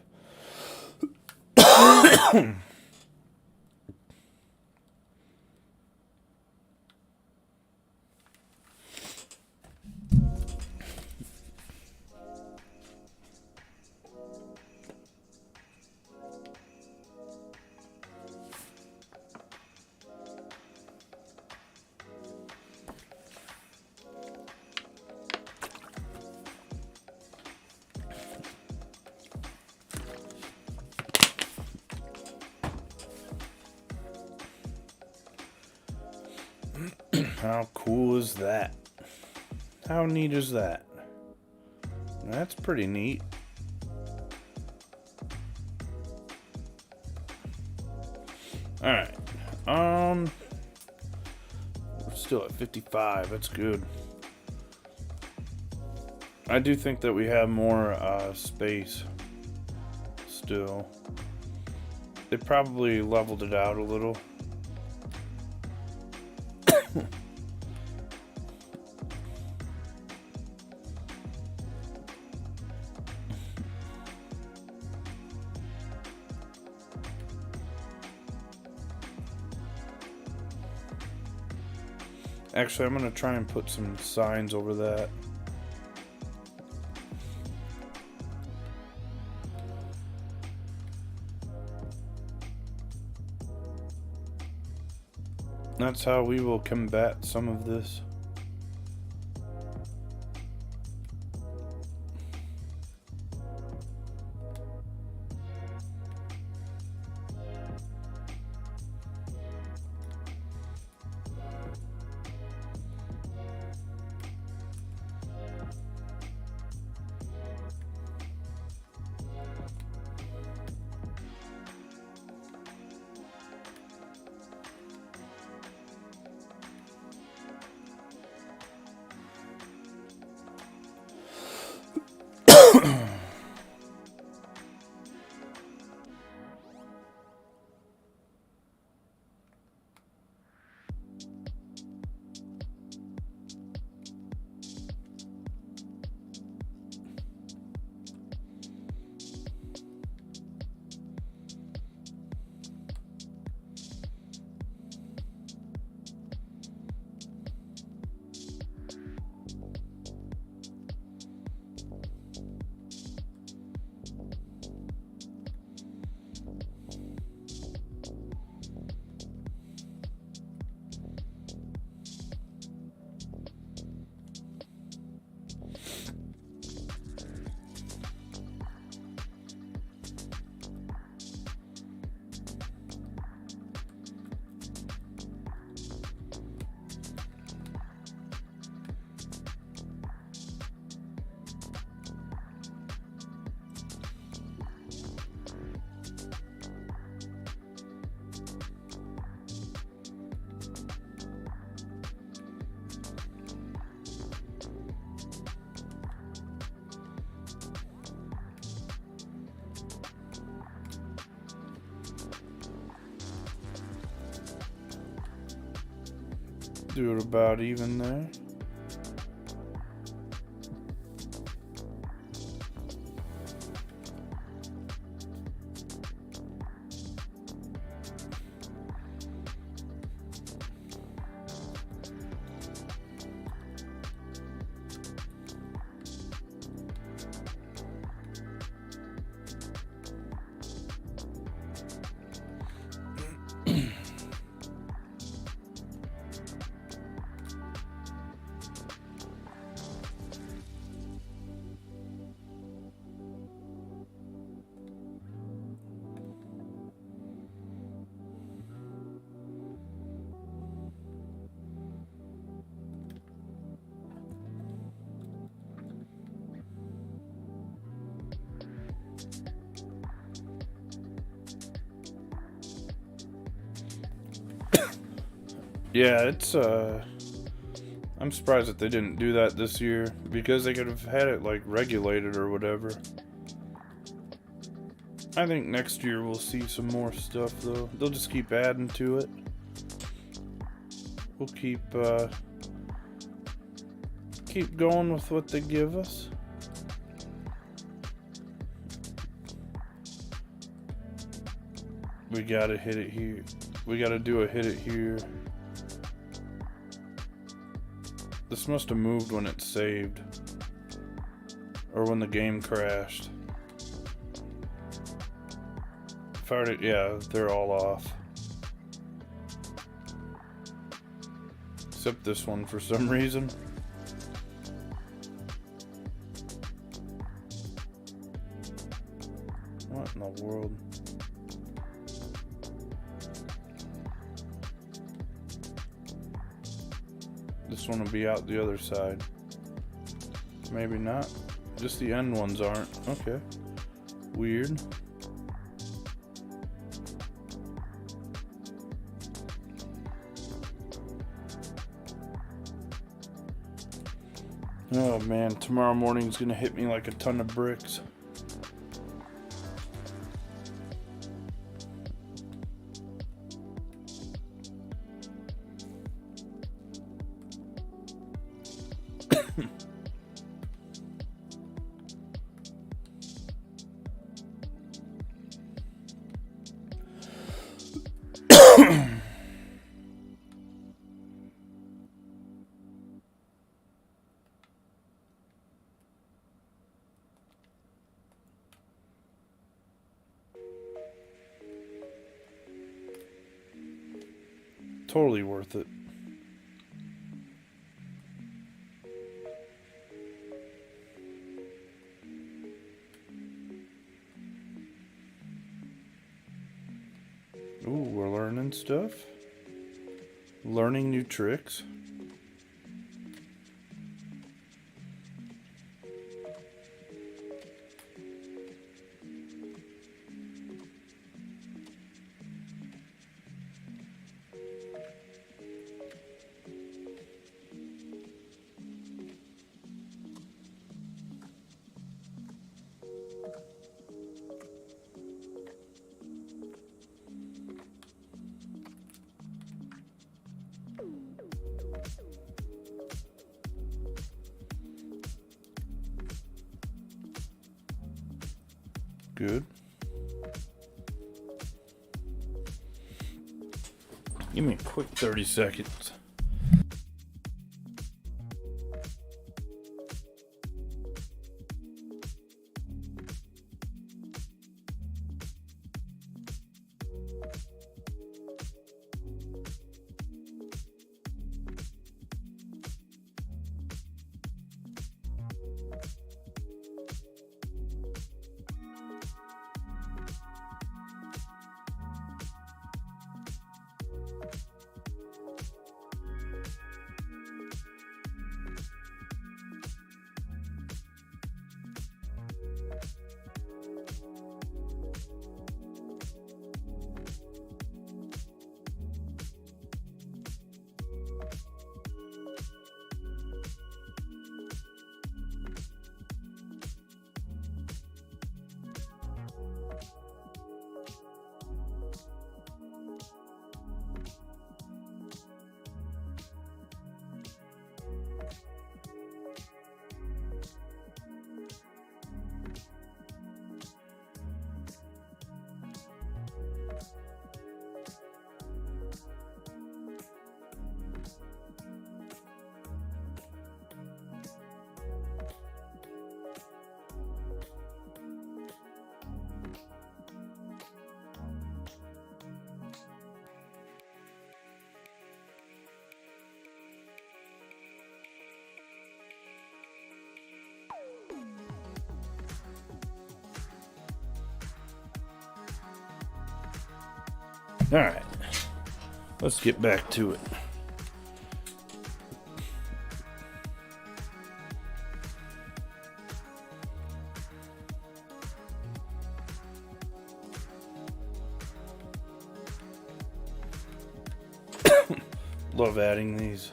How cool is that? How neat is that? That's pretty neat. Alright. We're still at 55. That's good. I do think that we have more space still. They probably leveled it out a little. Actually, I'm going to try and put some signs over that. That's how we will combat some of this. Do it about even there. Yeah, it's I'm surprised that they didn't do that this year, because they could have had it like regulated or whatever. I think next year we'll see some more stuff though. They'll just keep adding to it. We'll keep going with what they give us. We gotta hit it here. We gotta do a hit it here. This must have moved when it saved. Or when the game crashed. Fired it, yeah, they're all off. Except this one for some reason. What in the world? This one will be out the other side. Maybe not. Just the end ones aren't. Okay. Weird. Oh man, tomorrow morning's gonna hit me like a ton of bricks. Totally worth it. Ooh, we're learning stuff. Learning new tricks. Good. Give me a quick 30 seconds. Alright, let's get back to it. Love adding these.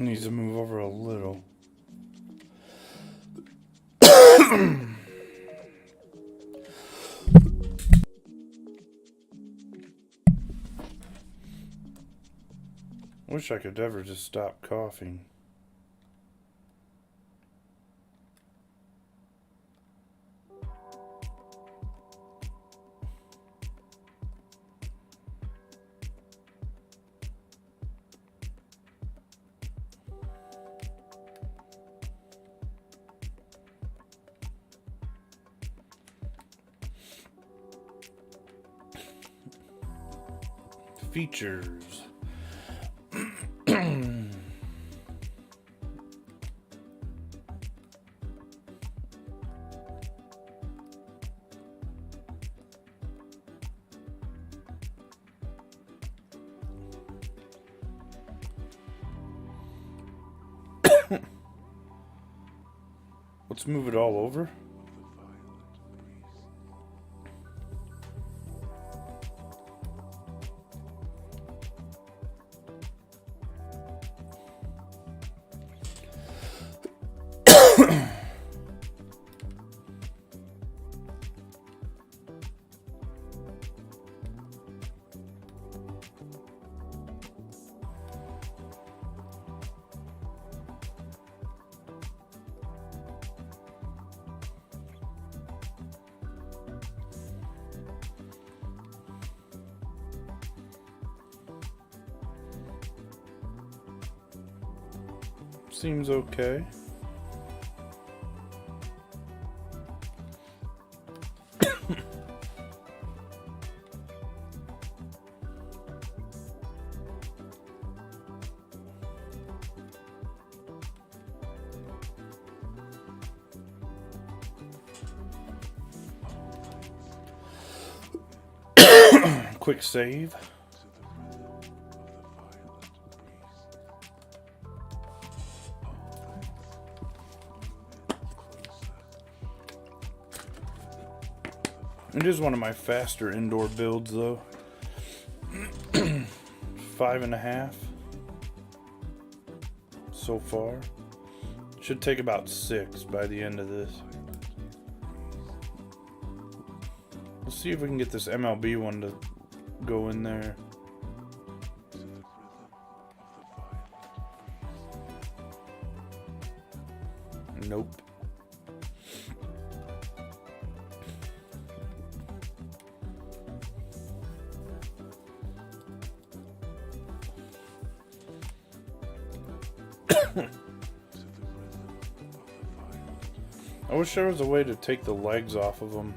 Needs to move over a little. Wish I could ever just stop coughing. Features. Let's move it all over. Seems okay. Quick save. It is one of my faster indoor builds though. 5.5 so far. Should take about 6 by the end of this. Let's see if we can get this MLB one to go in there. Nope. I wish there was a way to take the legs off of them.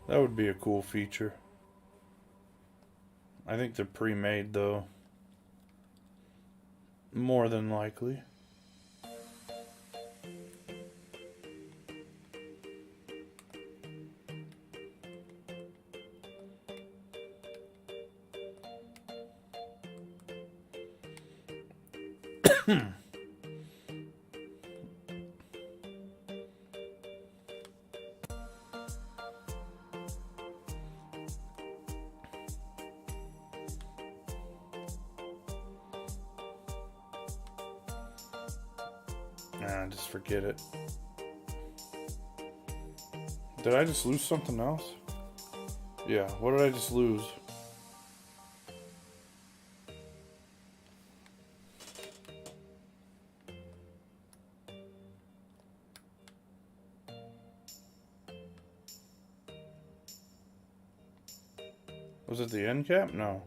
That would be a cool feature. I think they're pre-made though. More than likely. Nah, just forget it. Did I just lose something else? Yeah, what did I just lose? Was it the end cap? No.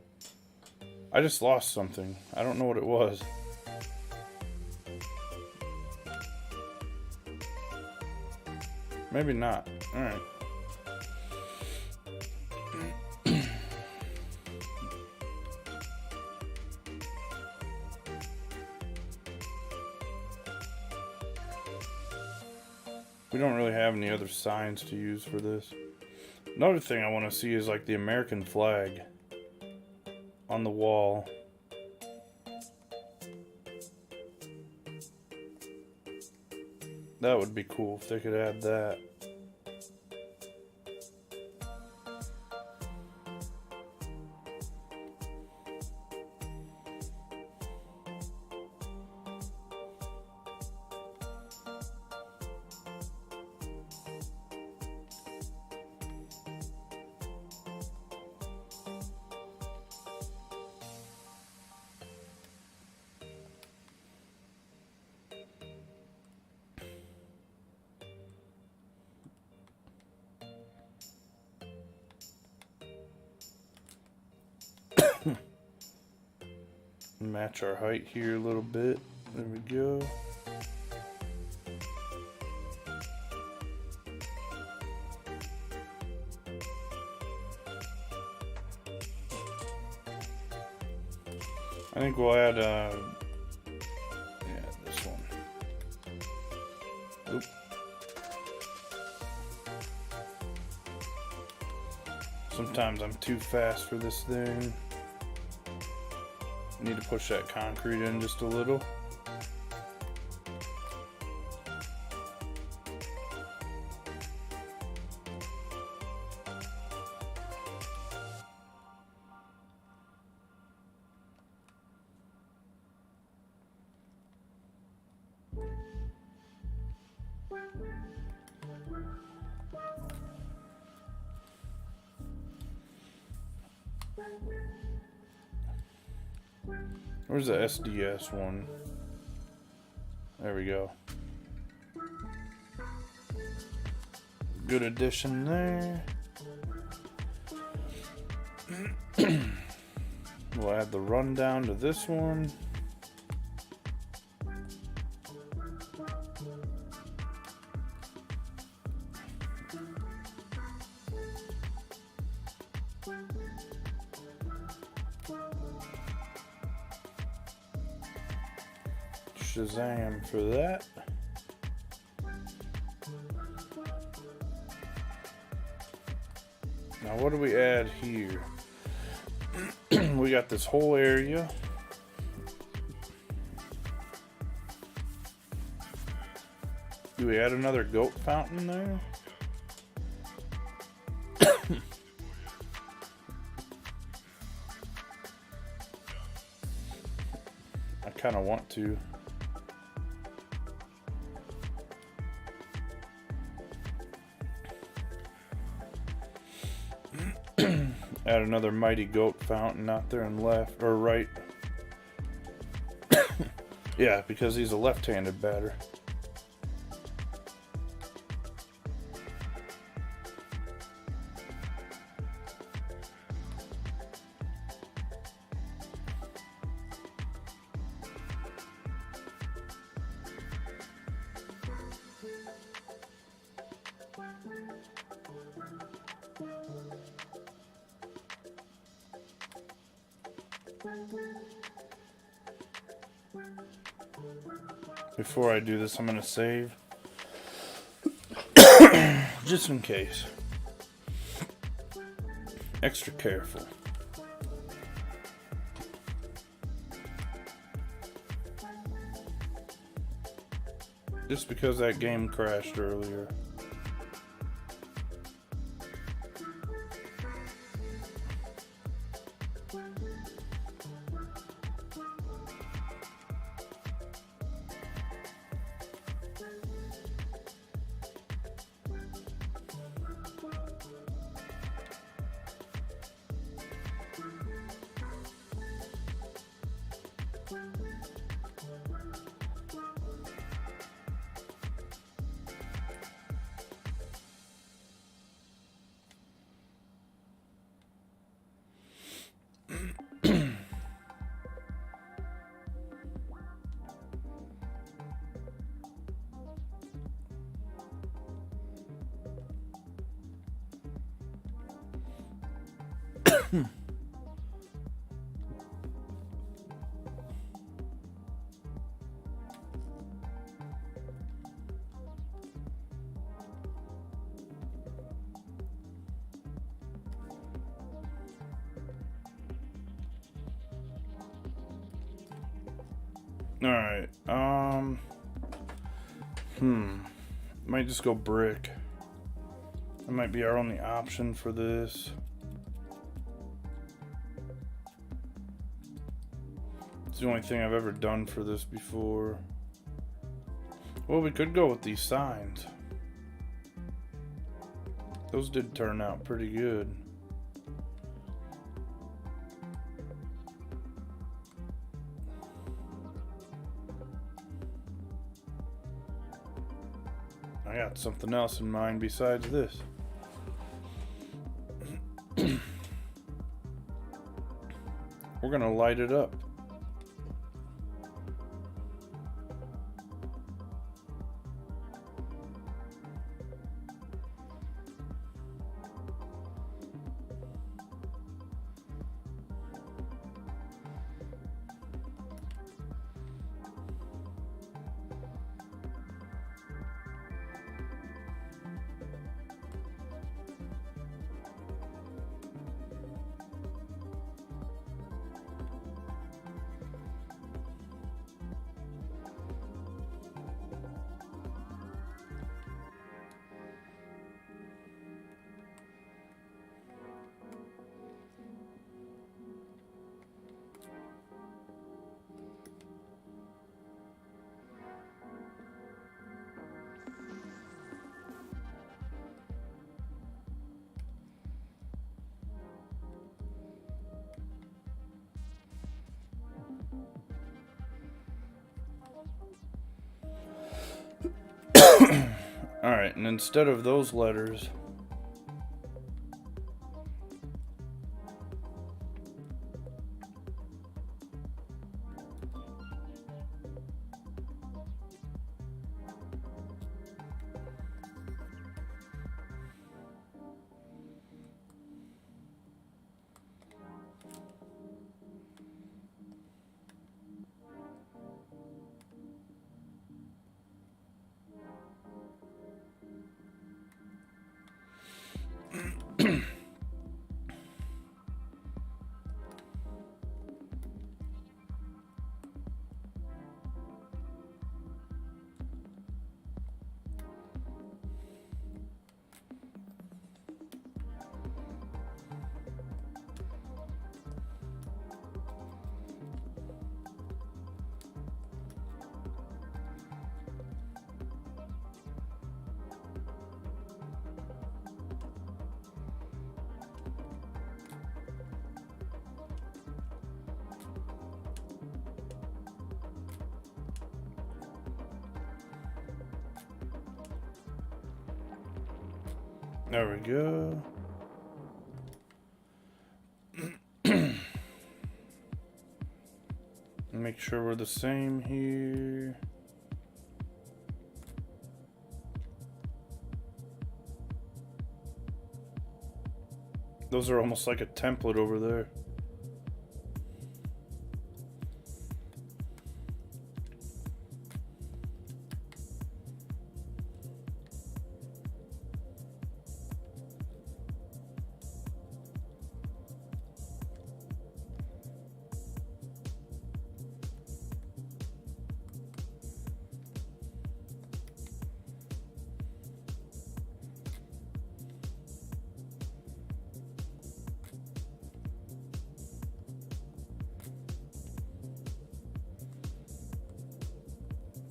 I just lost something. I don't know what it was. Maybe not. Alright. We don't really have any other signs to use for this. Another thing I want to see is like the American flag on the wall. That would be cool if they could add that. Match our height here a little bit. There we go. I think we'll add this one. Oop. Sometimes I'm too fast for this thing. Need to push that concrete in just a little. Where's the SDS one? There we go. Good addition there. We'll add the rundown to this one. Shazam for that. Now what do we add here? We got this whole area. Do we add another goat fountain there? I kind of want to. Add another mighty goat fountain out there and left or right. Yeah, because he's a left-handed batter. Before I do this, I'm going to save. Just in case. Extra careful. Just because that game crashed earlier. Alright, might just go brick. That might be our only option for this. It's the only thing I've ever done for this before. Well, we could go with these signs. Those did turn out pretty good. I got something else in mind besides this. We're gonna light it up. Alright, and instead of those letters, there we go. Make sure we're the same here. Those are almost like a template over there.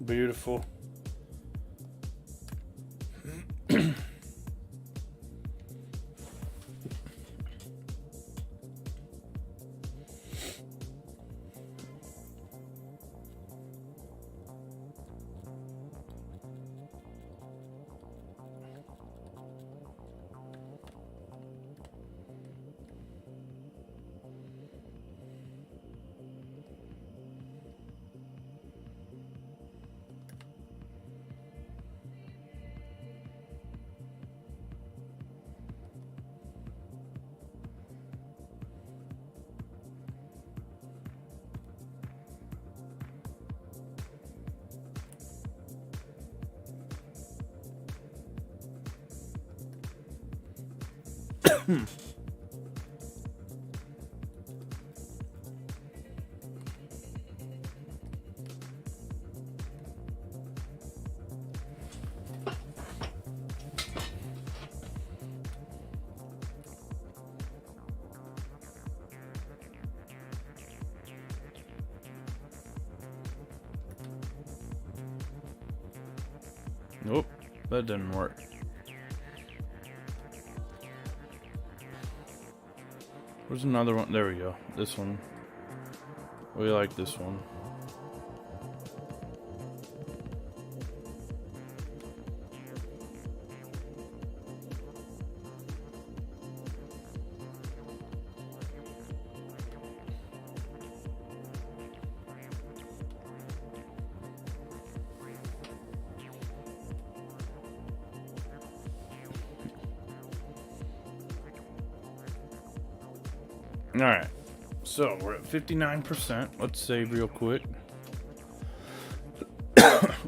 beautiful. Nope, that didn't work. Where's another one? There we go. This one. We like this one. Alright, so we're at 59%. Let's save real quick.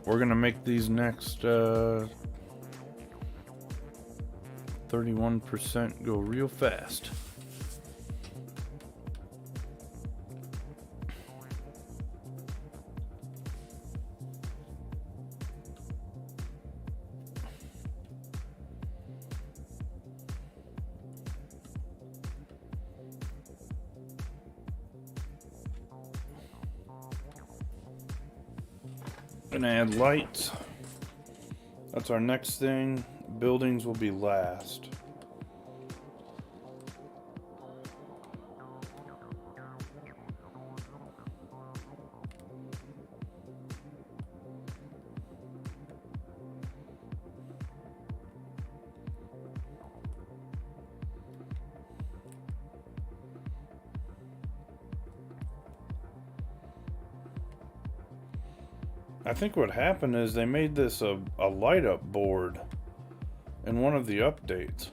We're going to make these next 31% go real fast. Gonna add lights. That's our next thing. Buildings will be last. I think what happened is they made this a light up board in one of the updates.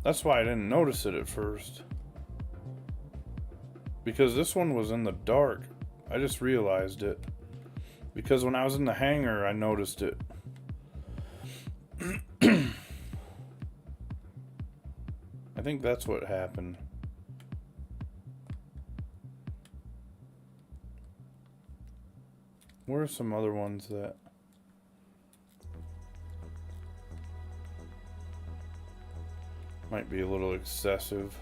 That's why I didn't notice it at first. Because this one was in the dark. I just realized it. Because when I was in the hangar, I noticed it. I think that's what happened. Where are some other ones that... might be a little excessive?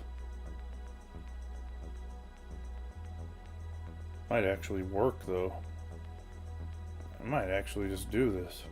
Might actually work though. I might actually just do this.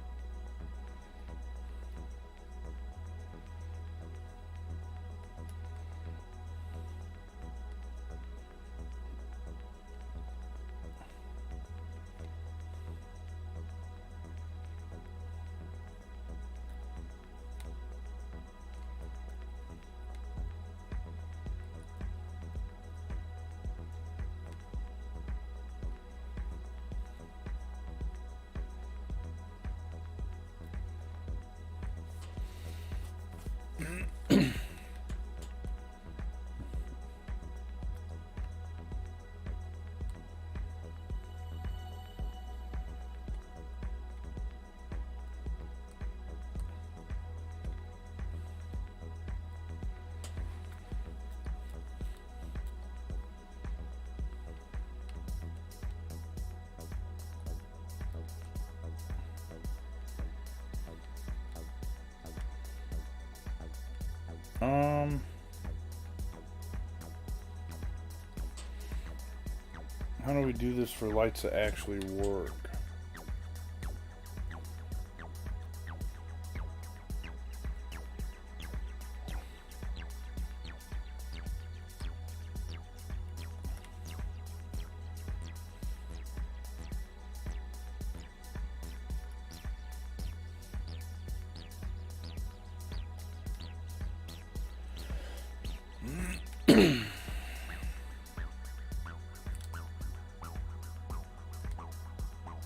How do we do this for lights that actually work?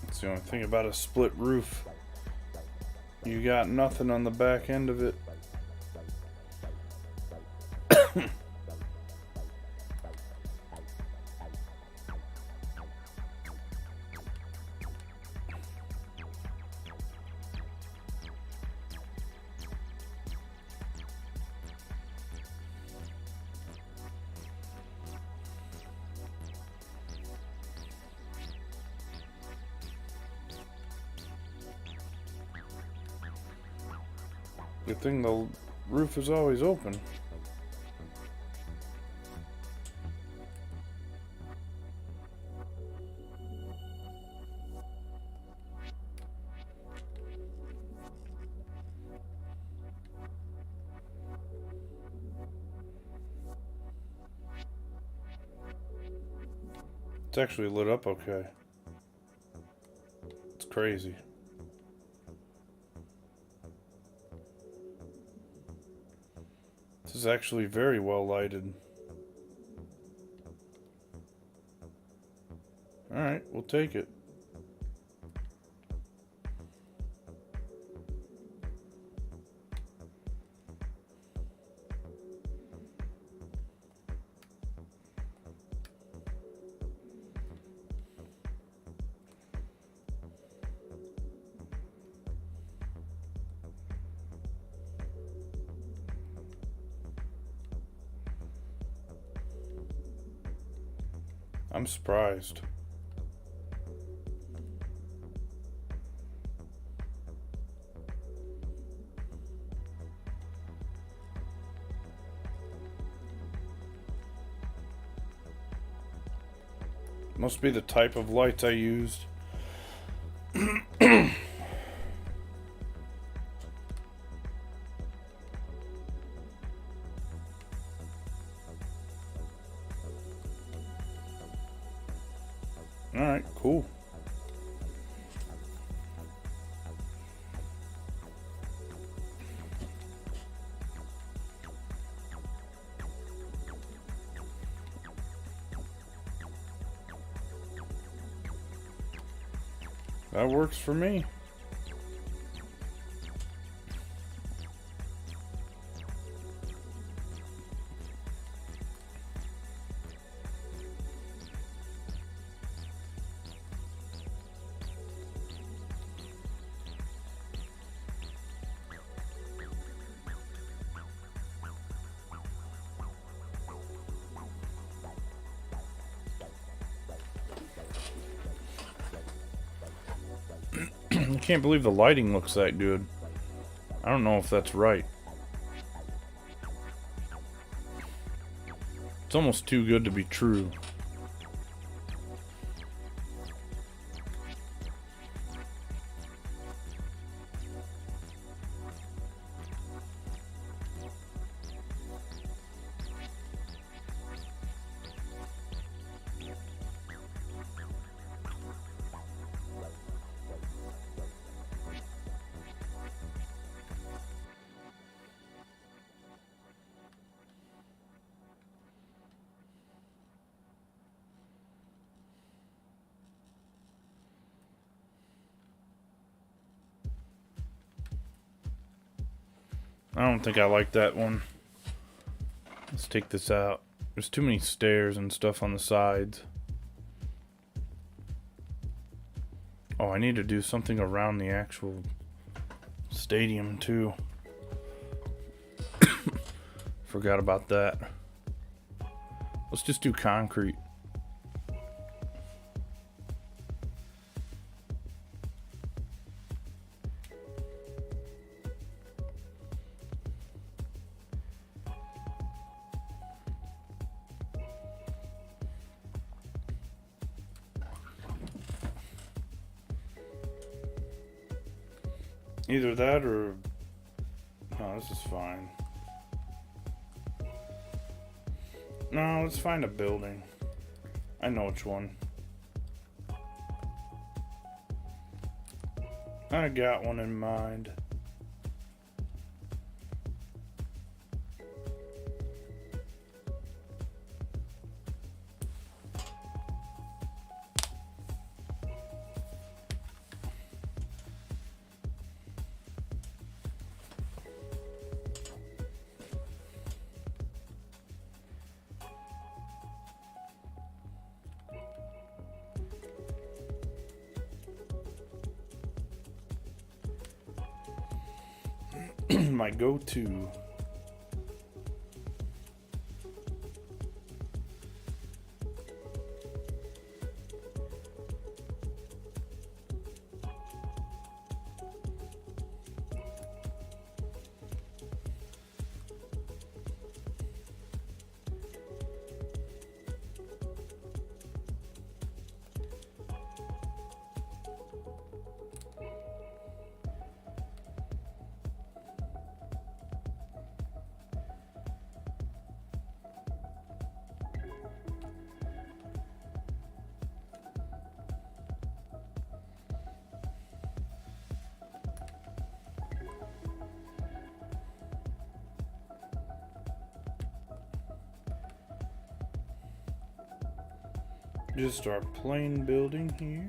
That's the only thing about a split roof. You got nothing on the back end of it. Good thing the roof is always open. It's actually lit up okay. It's crazy. This is actually very well lighted. Alright, we'll take it. I'm surprised. Must be the type of lights I used. Alright, cool. That works for me. I can't believe the lighting looks that good. I don't know if that's right. It's almost too good to be true. I don't think I like that one. Let's take this out. There's too many stairs and stuff on the sides. Oh, I need to do something around the actual stadium too. Forgot about that. Let's just do concrete. Either that or... No, this is fine. No, let's find a building. I know which one. I got one in mind. My go-to. Just our plain building here.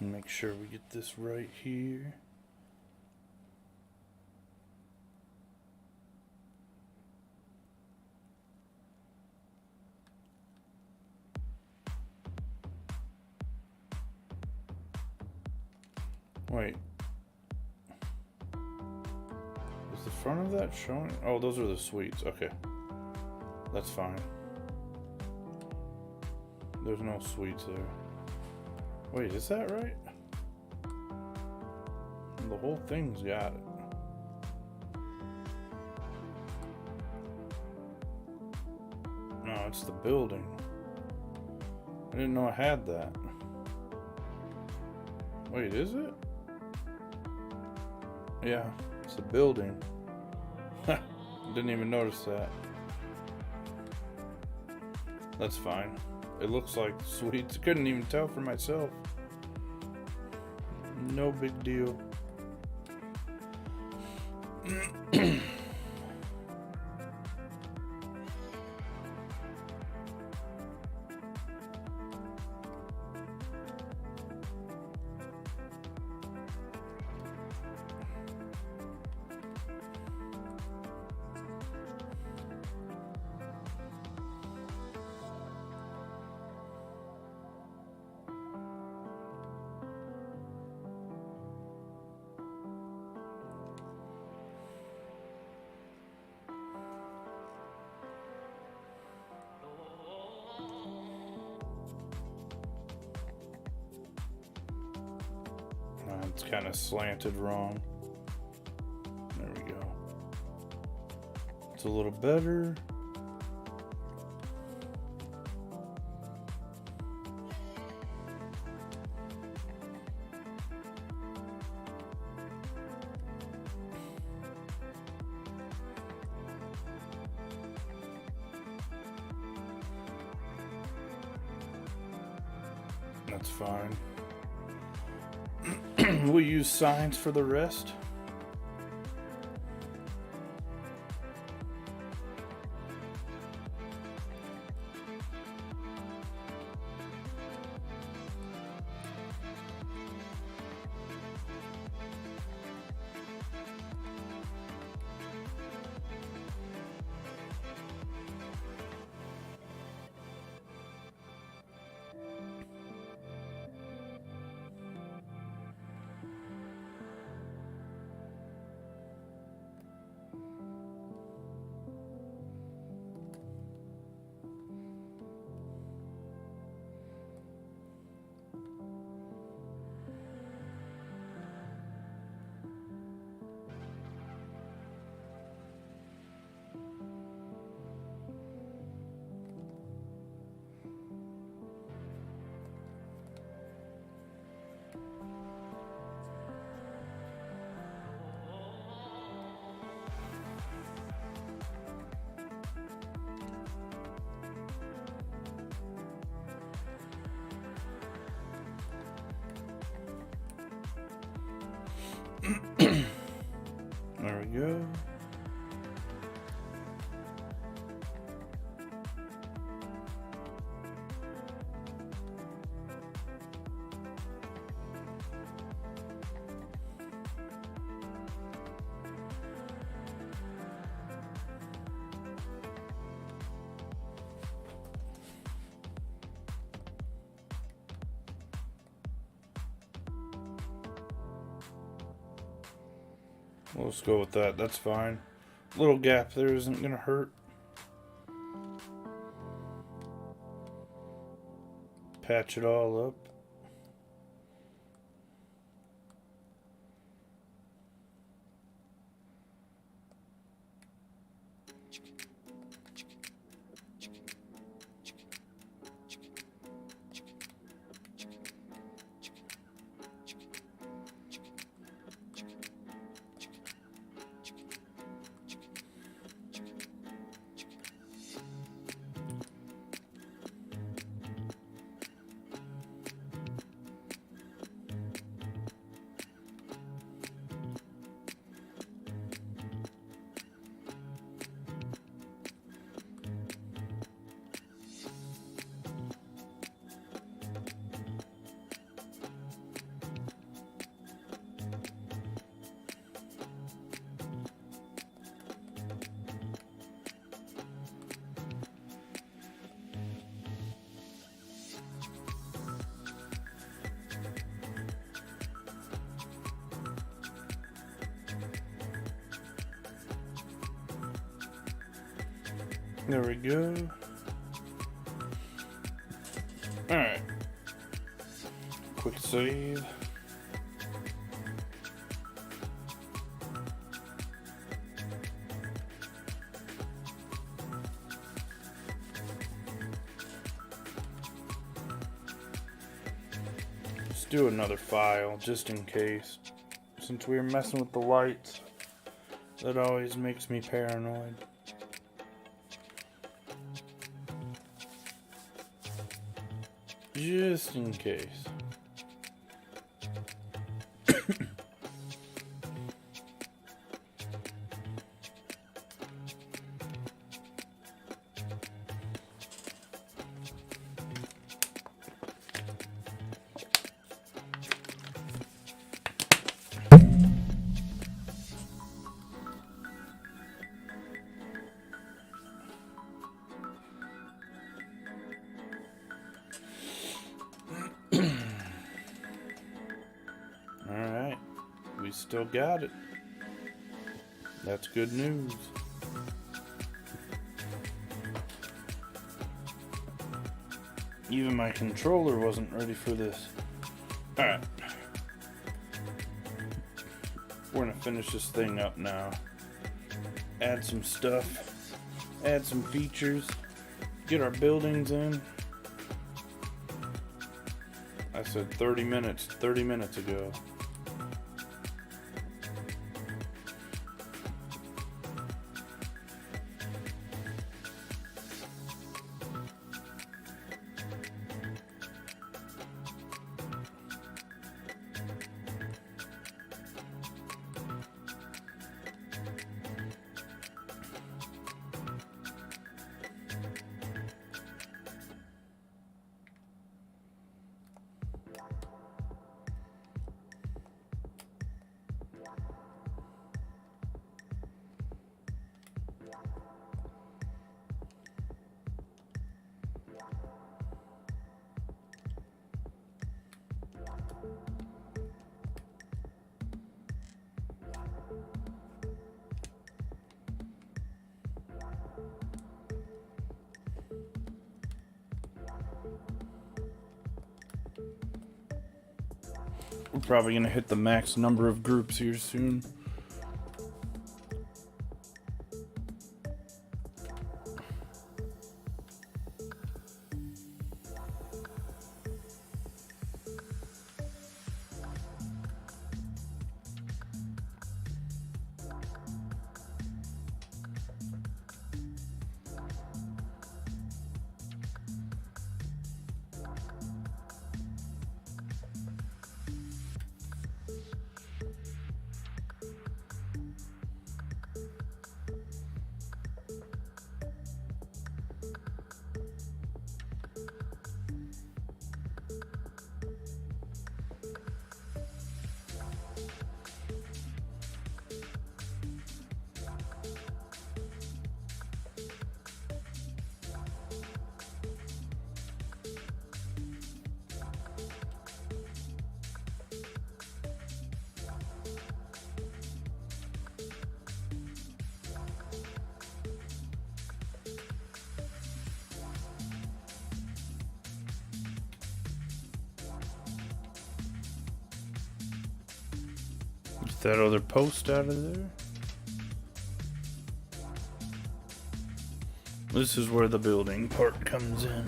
Make sure we get this right here. Wait. Is the front of that showing? Oh, those are the suites. Okay. That's fine. There's no suites there. Wait, is that right? The whole thing's got it. No, it's the building. I didn't know I had that. Wait, is it? Yeah, it's the building. Didn't even notice that. That's fine. It looks like suites. Couldn't even tell for myself. No big deal. It's kind of slanted wrong. There we go. It's a little better. That's fine. We'll use signs for the rest. There we go. Well, let's go with that. That's fine. Little gap there isn't going to hurt. Patch it all up. There we go. Alright. Quick save. Let's do another file just in case. Since we were messing with the lights, that always makes me paranoid. Just in case. Alright, we still got it. That's good news. Even my controller wasn't ready for this. Alright. We're gonna finish this thing up now. Add some stuff. Add some features. Get our buildings in. I said 30 minutes ago. probably going to hit the max number of groups here soon. Get that other post out of there. This is where the building part comes in.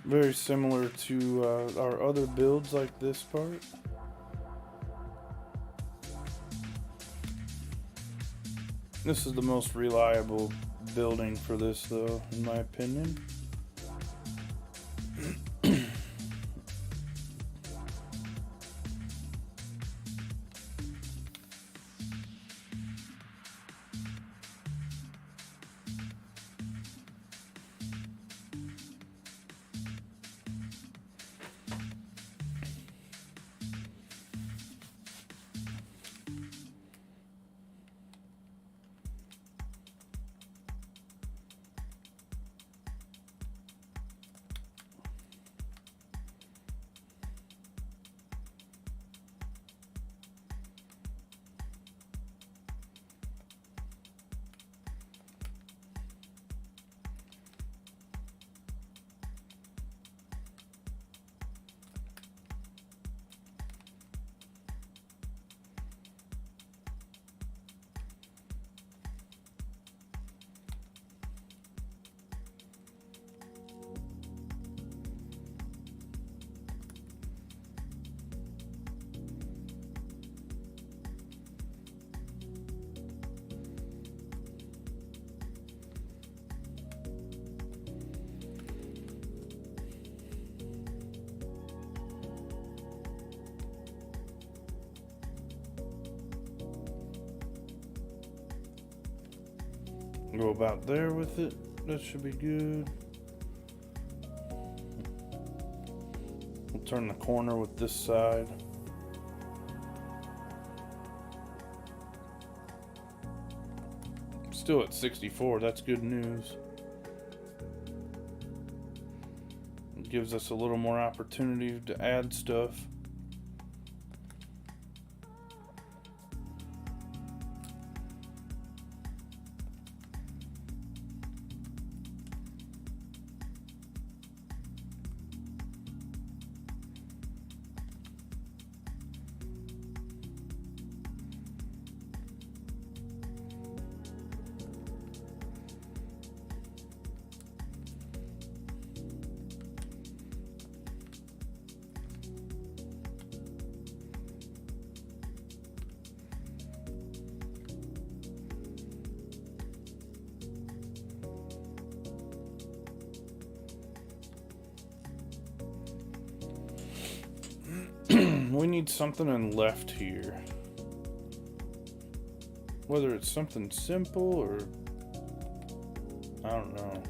Very similar to our other builds like this part. This is the most reliable building for this though, in my opinion. Go about there with it. That should be good. We'll turn the corner with this side. Still at 64. That's good news. It gives us a little more opportunity to add stuff. We need something in left here. Whether it's something simple or I don't know.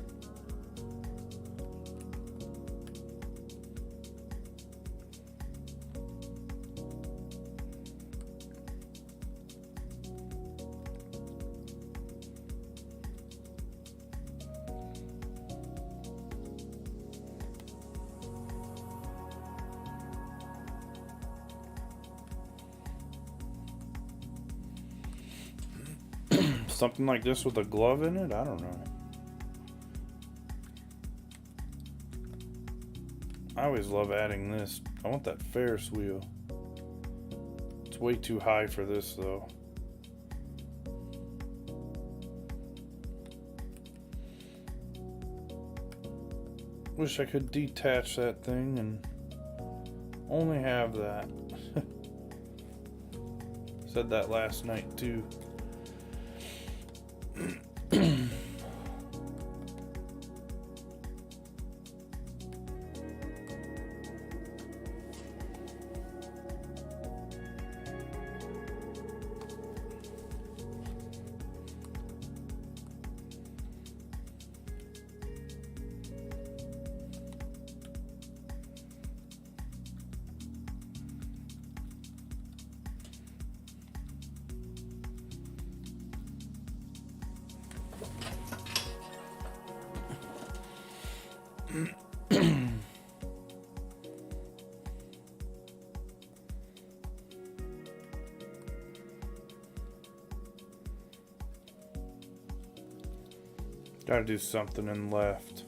something like this with a glove in it? I don't know. I always love adding this. I want that Ferris wheel. It's way too high for this though. Wish I could detach that thing and only have that. Said that last night too. Gotta do something in left.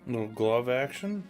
Little glove action.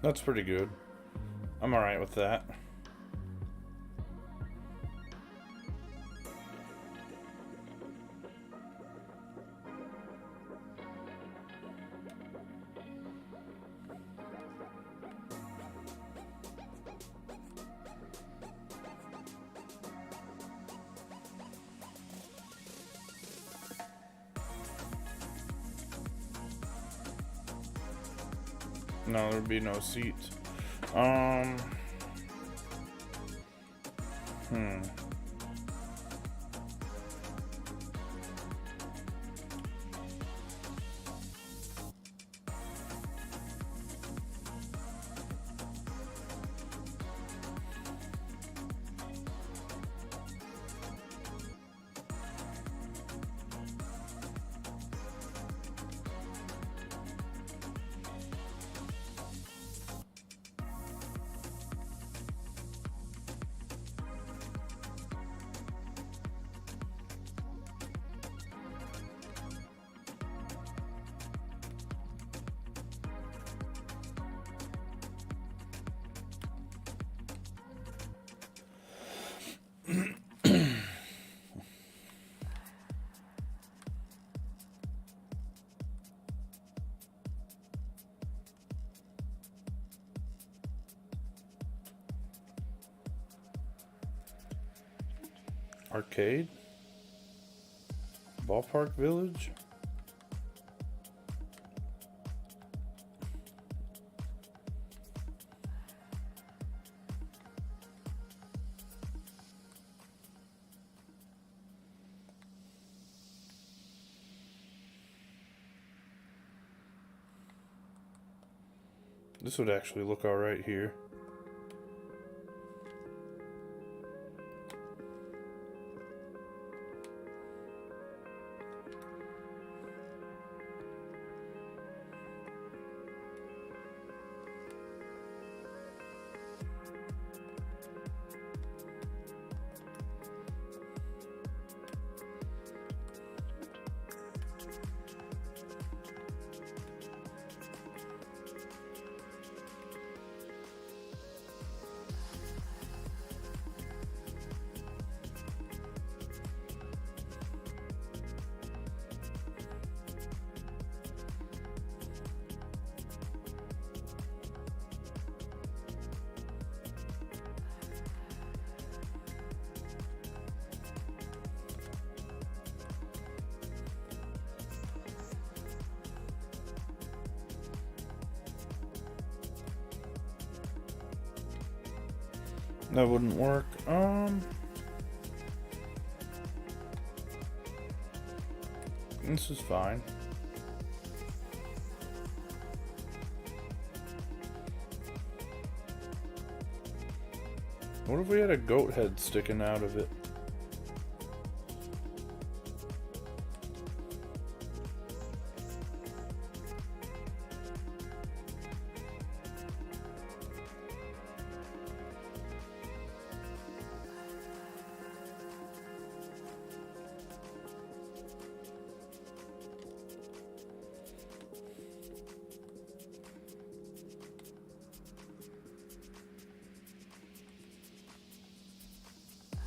That's pretty good. I'm alright with that. No, there'd be no seats. Arcade? Ballpark Village? This would actually look alright here. That wouldn't work. This is fine. What if we had a goat head sticking out of it?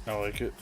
I like it.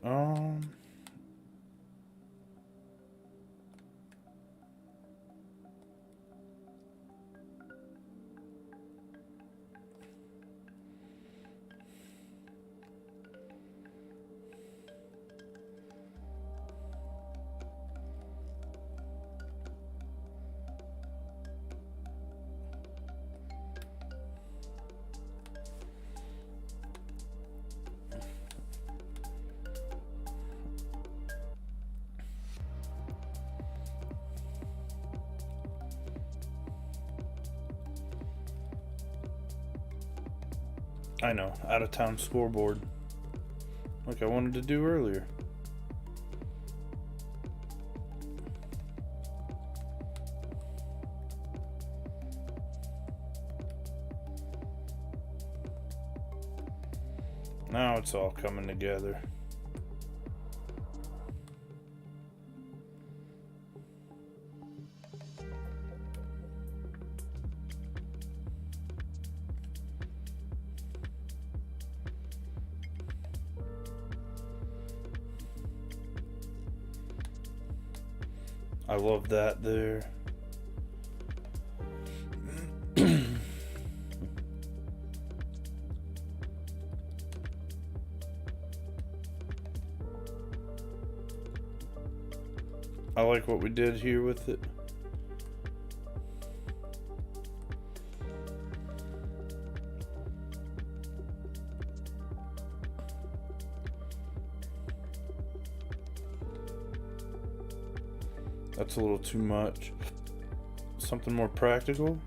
Um, I know, out of town scoreboard. Like I wanted to do earlier. Now it's all coming together. I love that there. I like what we did here with it. That's a little too much. Something more practical.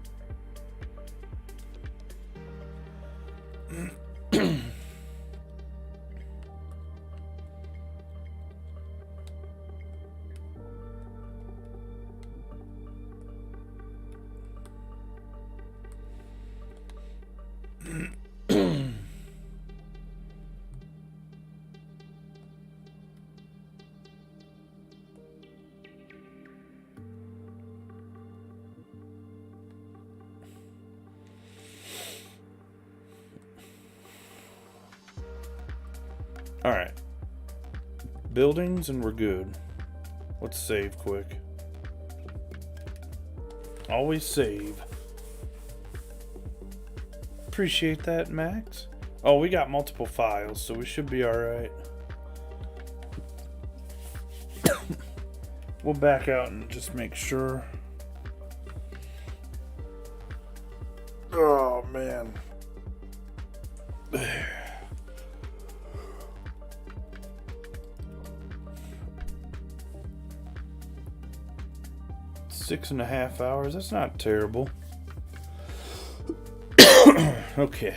Alright. Buildings, and we're good. Let's save quick. Always save. Appreciate that, Max. Oh, we got multiple files, so we should be alright. We'll back out and just make sure. Oh, man. 6.5 hours. That's not terrible. Okay.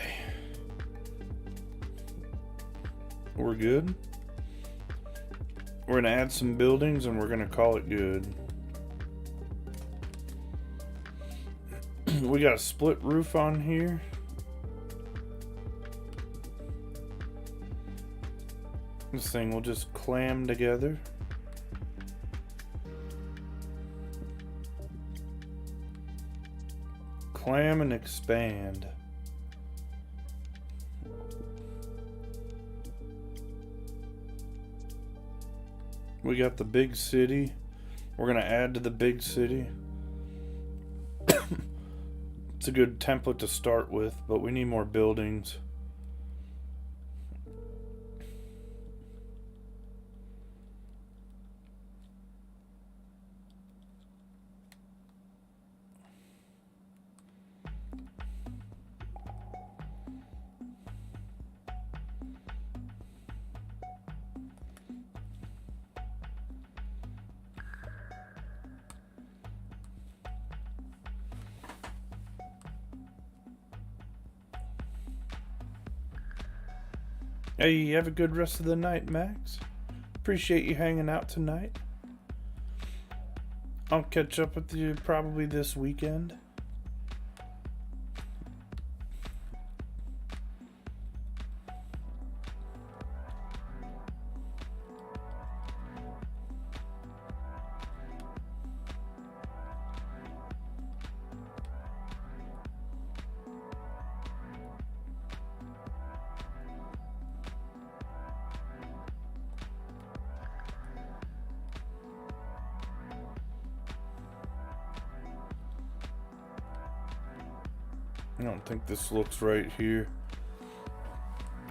We're good. We're going to add some buildings and we're going to call it good. We got a split roof on here. This thing will just clam together. Clam and expand. We got the big city. We're going to add to the big city. It's a good template to start with, but we need more buildings. Hey, have a good rest of the night, Max. Appreciate you hanging out tonight. I'll catch up with you probably this weekend. I don't think this looks right here.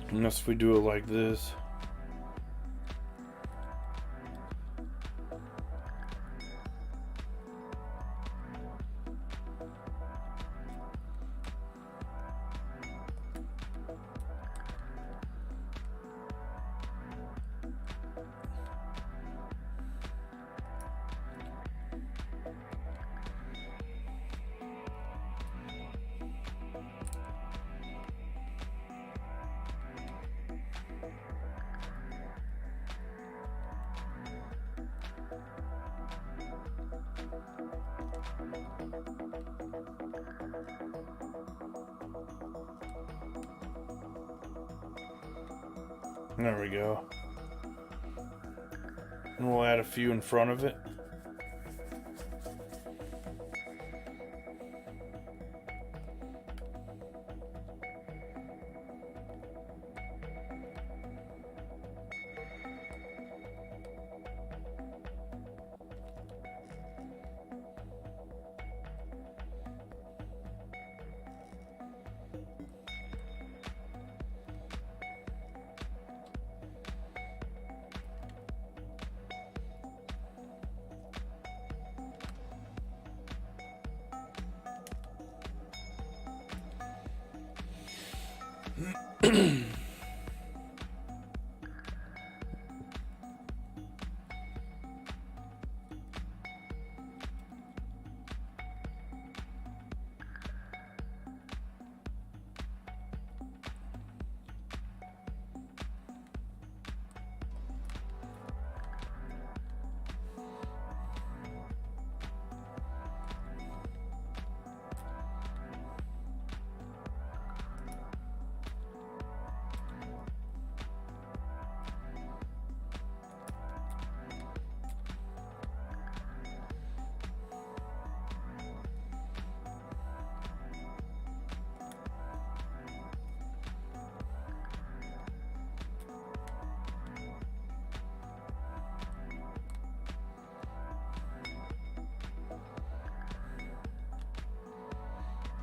Unless we do it like this. There we go. And we'll add a few in front of it.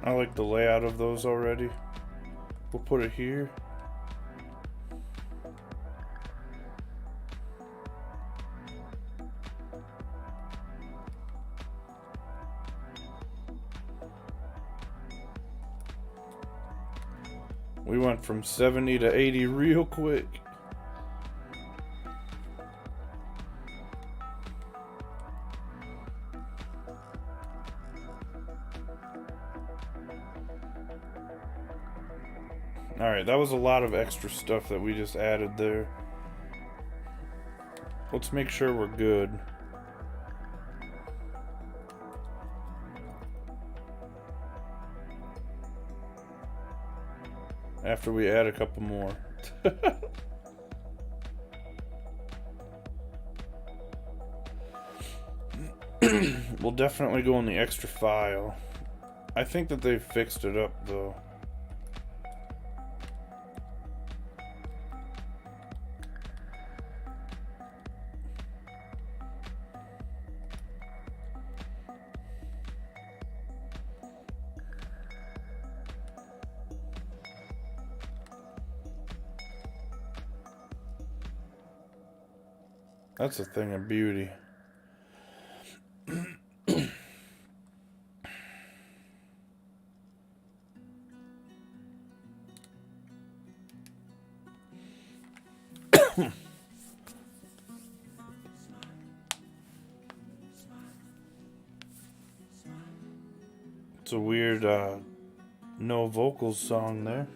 I like the layout of those already. We'll put it here. We went from 70 to 80 real quick. Alright, that was a lot of extra stuff that we just added there. Let's make sure we're good. After we add a couple more. We'll definitely go in the extra file. I think that they've fixed it up though. That's a thing of beauty. It's a weird no vocals song there.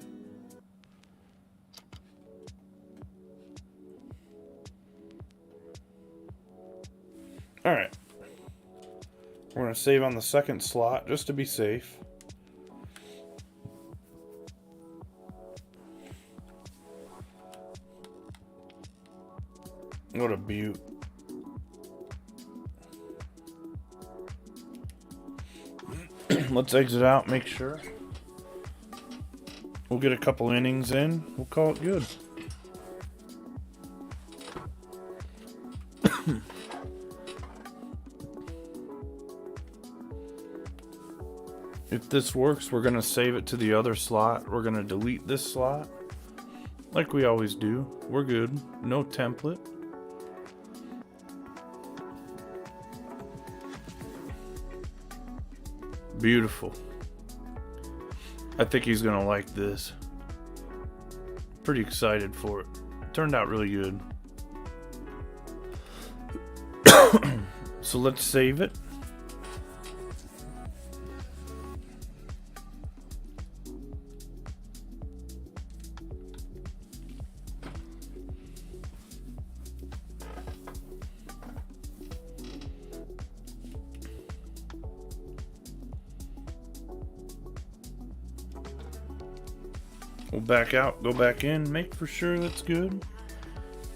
Alright. We're going to save on the second slot just to be safe. What a beaut. Let's exit out, make sure. We'll get a couple innings in. We'll call it good. If this works, we're going to save it to the other slot. We're going to delete this slot. Like we always do. We're good. No template. Beautiful. I think he's going to like this. Pretty excited for it. Turned out really good. So let's save it. We'll back out, go back in, make for sure that's good,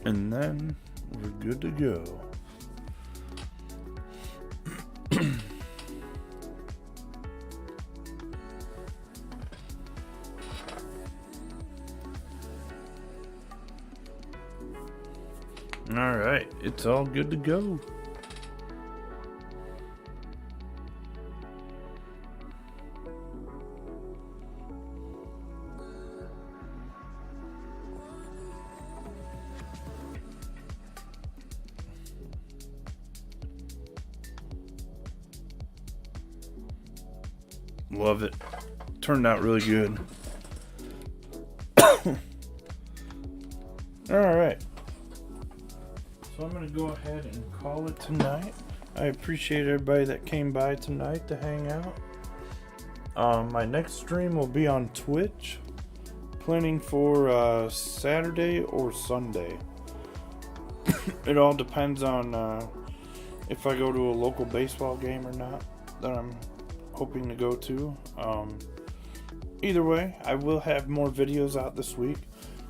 and then we're good to go. Alright, it's all good to go. Love it. Turned out really good. Alright. So I'm going to go ahead and call it tonight. I appreciate everybody that came by tonight to hang out. My next stream will be on Twitch. Planning for Saturday or Sunday. It all depends on if I go to a local baseball game or not that I'm hoping to go to. Either way, I will have more videos out this week.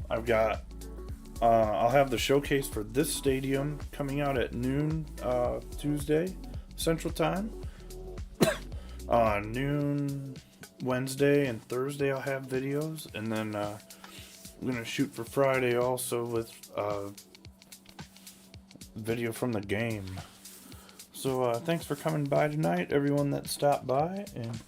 I'll have the showcase for this stadium coming out at noon Tuesday Central Time. Noon Wednesday and Thursday I'll have videos, and then I'm gonna shoot for Friday also with video from the game. So thanks for coming by tonight, everyone that stopped by, and